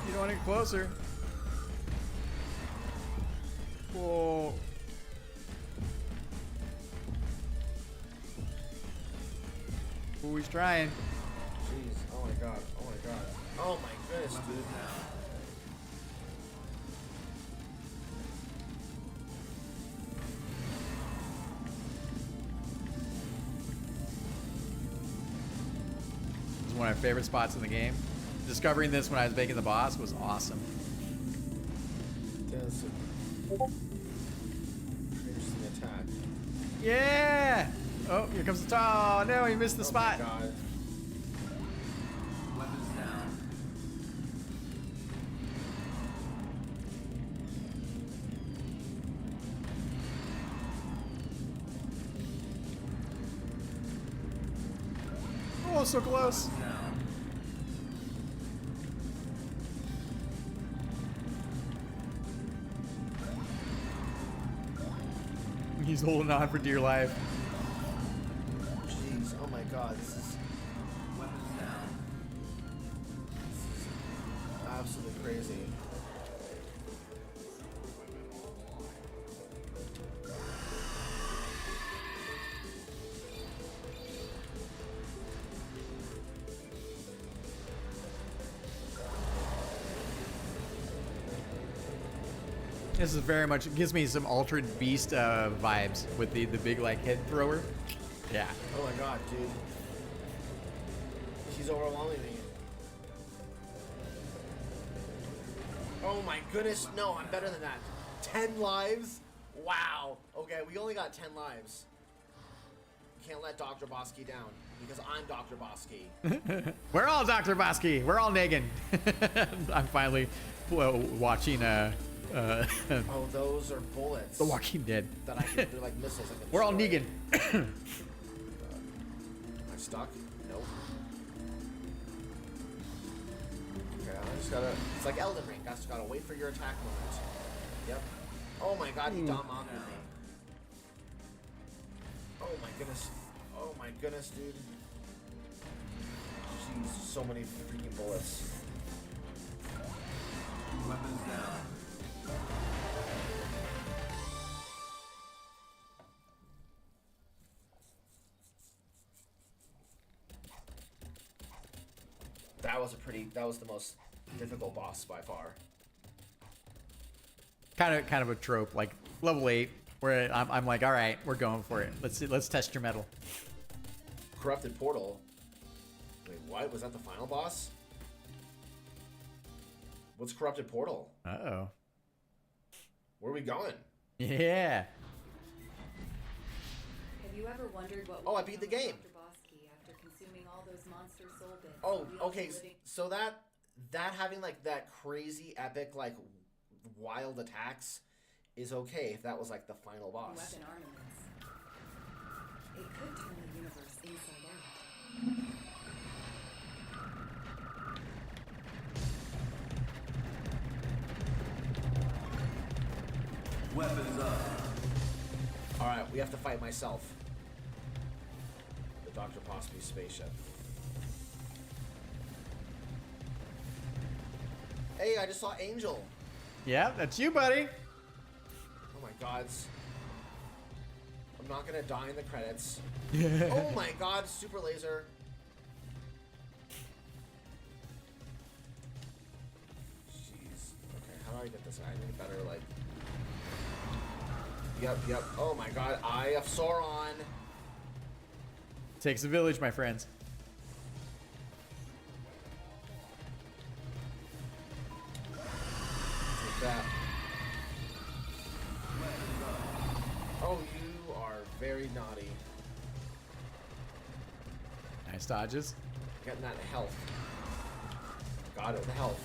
You don't want to get closer. Whoa. Ooh, he's trying. Jeez. Oh my god. Oh my god. Oh my goodness, dude. This is one of my favorite spots in the game. Discovering this when I was making the boss was awesome. Interesting attack. Yeah! Oh, here comes the oh no, he missed the spot. Oh my god. Weapons down. Oh, so close. Down. He's holding on for dear life. Jeez. Oh my god. This is Weapons down. absolutely crazy. This is very much, it gives me some Altered Beast vibes with the big like head thrower. Yeah. Oh my god, dude. She's overwhelming me. Oh my goodness, no, I'm better than that. 10 lives? Wow. Okay, we only got 10 lives. Can't let Dr. Bosky down because I'm Dr. Bosky. We're all Dr. Bosky. We're all Negan. I'm finally watching Oh, those are bullets. The Walking Dead. That I can, they're like missiles. I can We're all destroy. Negan. Am I stuck? Nope. Okay, I just gotta. It's like Elden Ring. I just gotta wait for your attack moment. Yep. Oh my god, he Dom Monk with me. Oh my goodness. Oh my goodness, dude. Jeez, so many freaking bullets. Weapons down. That was the most difficult boss by far. Kind of a trope, like level 8, where I'm like, all right, we're going for it. Let's test your metal. Corrupted Portal. Wait, what? Was that the final boss? What's Corrupted Portal? Uh-oh. Where are we going? Yeah. Have you ever wondered what? Oh, I beat the game. Dr. Bosky after consuming all those monster soul bits. Oh, We also okay. living- So that having like that crazy epic like wild attacks is okay if that was like the final boss. Weapon armaments. It could turn the universe inside out. Weapons up. All right, we have to fight myself. The Dr. Posby spaceship. Hey, I just saw Angel. Yeah, that's you, buddy. Oh my gods. I'm not gonna die in the credits. Oh my god, super laser. Jeez. Okay, how do I get this guy? I need a better, like... Yep. Oh my god, Eye of Sauron. Takes a village, my friends. Take that. Oh, you are very naughty. Nice dodges. Getting that health. Got it, the health.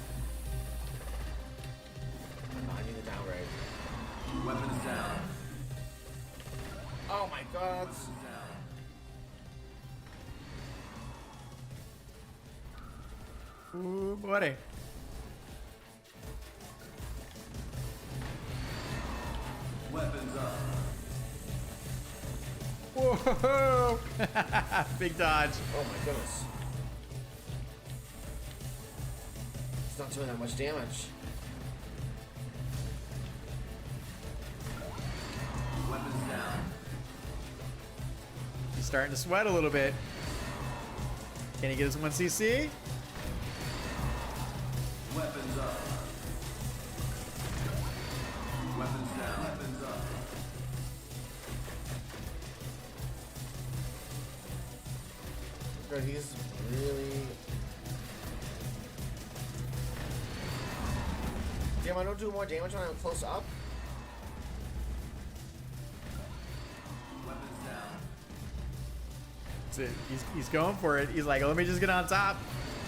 I need a downgrade. Weapons down. Oh my god. Weapons down. Ooh, buddy. Weapons up. Whoa! Big dodge. Oh my goodness. It's not doing that much damage. Weapons down. He's starting to sweat a little bit. Can he get his 1cc? Weapons up. Weapons down. Weapons up. God, he's really... Damn, I don't do more damage when I'm close up. Weapons down. That's it. He's going for it. He's like, let me just get on top.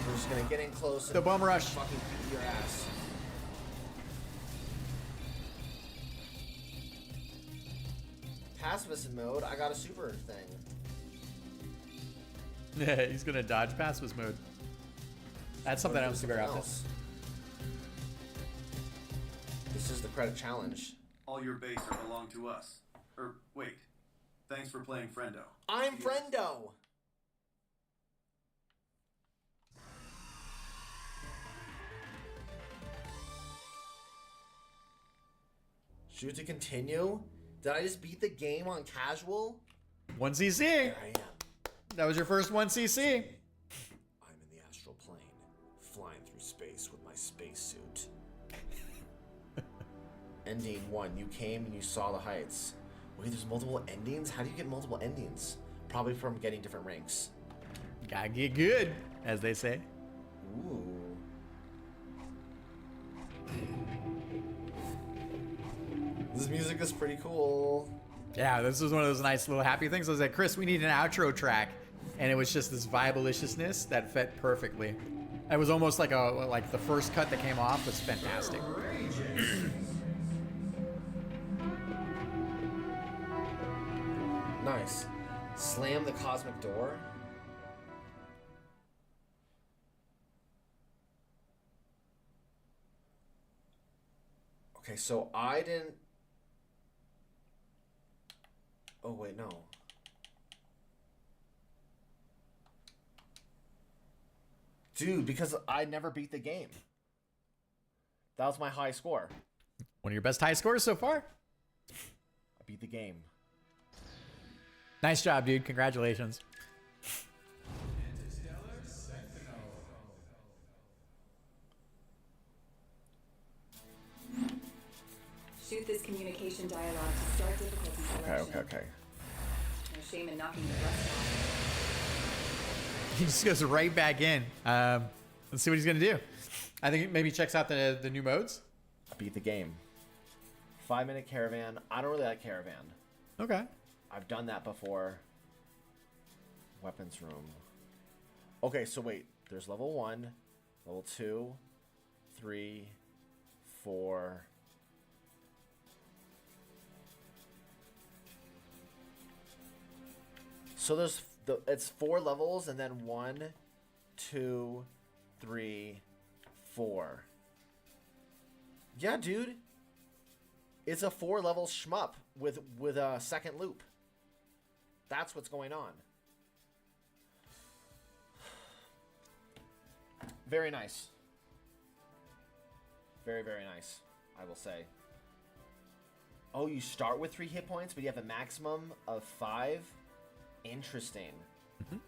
We're just gonna get in close and The bum rush. fucking beat your ass. Pacifist mode, I got a super thing. Yeah, he's gonna dodge pacifist mode. That's something I don't see very often. Else. This is the credit challenge. All your base are belong to us. Wait. Thanks for playing Friendo. I'm Friendo! Shoot to continue? Did I just beat the game on casual? 1cc. There I am. That was your first 1cc. I'm in the astral plane, flying through space with my spacesuit. Ending 1. You came and you saw the heights. Wait, there's multiple endings? How do you get multiple endings? Probably from getting different ranks. Gotta get good, as they say. Ooh. This music is pretty cool. Yeah, this was one of those nice little happy things. I was like, Chris, we need an outro track. And it was just this vibaliciousness that fit perfectly. It was almost like the first cut that came off was fantastic. Nice. Slam the cosmic door. Okay, so I didn't... Oh, wait, no. Dude, because I never beat the game. That was my high score. One of your best high scores so far. I beat the game. Nice job, dude. Congratulations. Interstellar Sentinel. Shoot this communication dialogue to start difficulty selection. Okay. No shame in knocking the rust off. He just goes right back in. Let's see what he's gonna do. I think maybe he checks out the new modes. I beat the game. 5-minute caravan. I don't really like caravan. Okay. I've done that before. Weapons room. Okay, so wait. There's level 1, level 2, 3, 4. So it's 4 levels and then 1, 2, 3, 4. Yeah, dude. It's a 4-level shmup with a second loop. That's what's going on. Very nice. Very, very nice, I will say. Oh, you start with 3 hit points, but you have a maximum of 5? Interesting. Mm-hmm.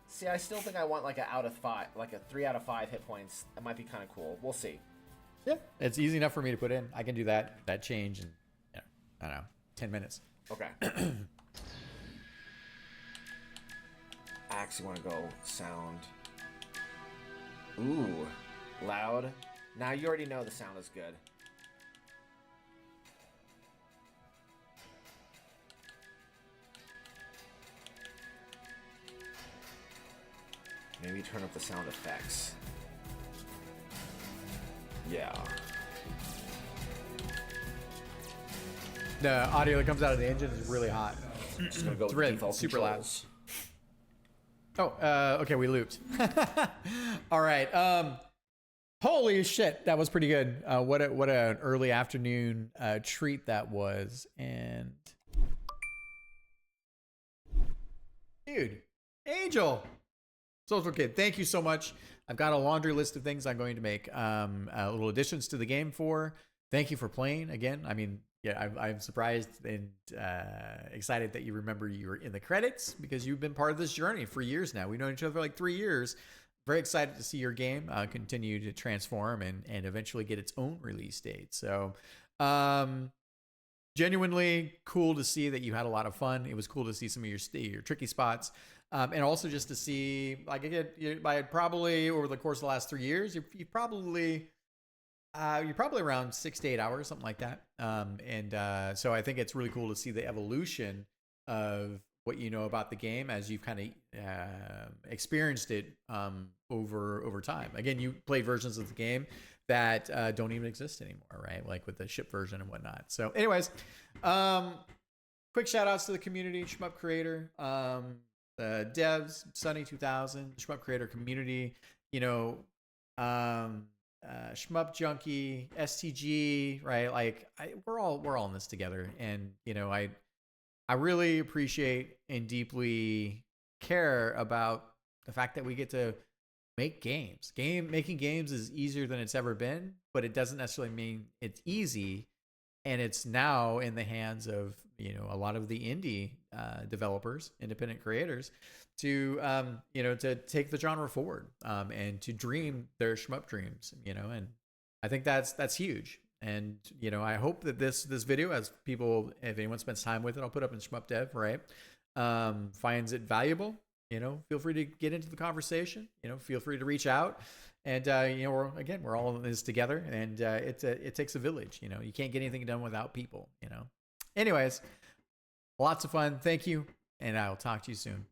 See, I still think I want like a 3 out of 5 hit points. That might be kind of cool. We'll see. Yeah, it's easy enough for me to put in. I can do that change in, I don't know, 10 minutes. Okay. I actually want to go sound. Ooh, loud. Now you already know the sound is good. Maybe turn up the sound effects. Yeah. The audio that comes out of the engine is really hot. Just gonna go It's with really default super controls. loud. Oh, okay, we looped. All right. Holy shit, that was pretty good. What an early afternoon treat that was. And dude, Angel, Social Kid, thank you so much. I've got a laundry list of things I'm going to make little additions to the game for. Thank you for playing again. I mean, yeah, I'm surprised and excited that you remember you were in the credits because you've been part of this journey for years now. We've known each other for like 3 years. Very excited to see your game continue to transform and eventually get its own release date. So genuinely cool to see that you had a lot of fun. It was cool to see some of your tricky spots. And also just to see, like, again, by probably over the course of the last 3 years, you're probably around 6 to 8 hours, something like that. So I think it's really cool to see the evolution of what you know about the game as you've kind of experienced it over time. Again, you played versions of the game that don't even exist anymore, right? Like with the ship version and whatnot. So anyways, quick shout outs to the community, SHMUP creator, devs, Sunny 2000, SHMUP creator community, SHMUP junkie, STG, right? Like we're all in this together. And, I really appreciate and deeply care about the fact that we get to make games. Making games is easier than it's ever been, but it doesn't necessarily mean it's easy. And it's now in the hands of, a lot of the indie developers, independent creators to take the genre forward and to dream their shmup dreams, and I think that's huge. And, I hope that this video, as people, if anyone spends time with it, I'll put up in Shmup Dev, right? Finds it valuable, feel free to get into the conversation, feel free to reach out. And, we're all in this together, and it takes a village, you can't get anything done without people, Anyways, lots of fun. Thank you. And I'll talk to you soon.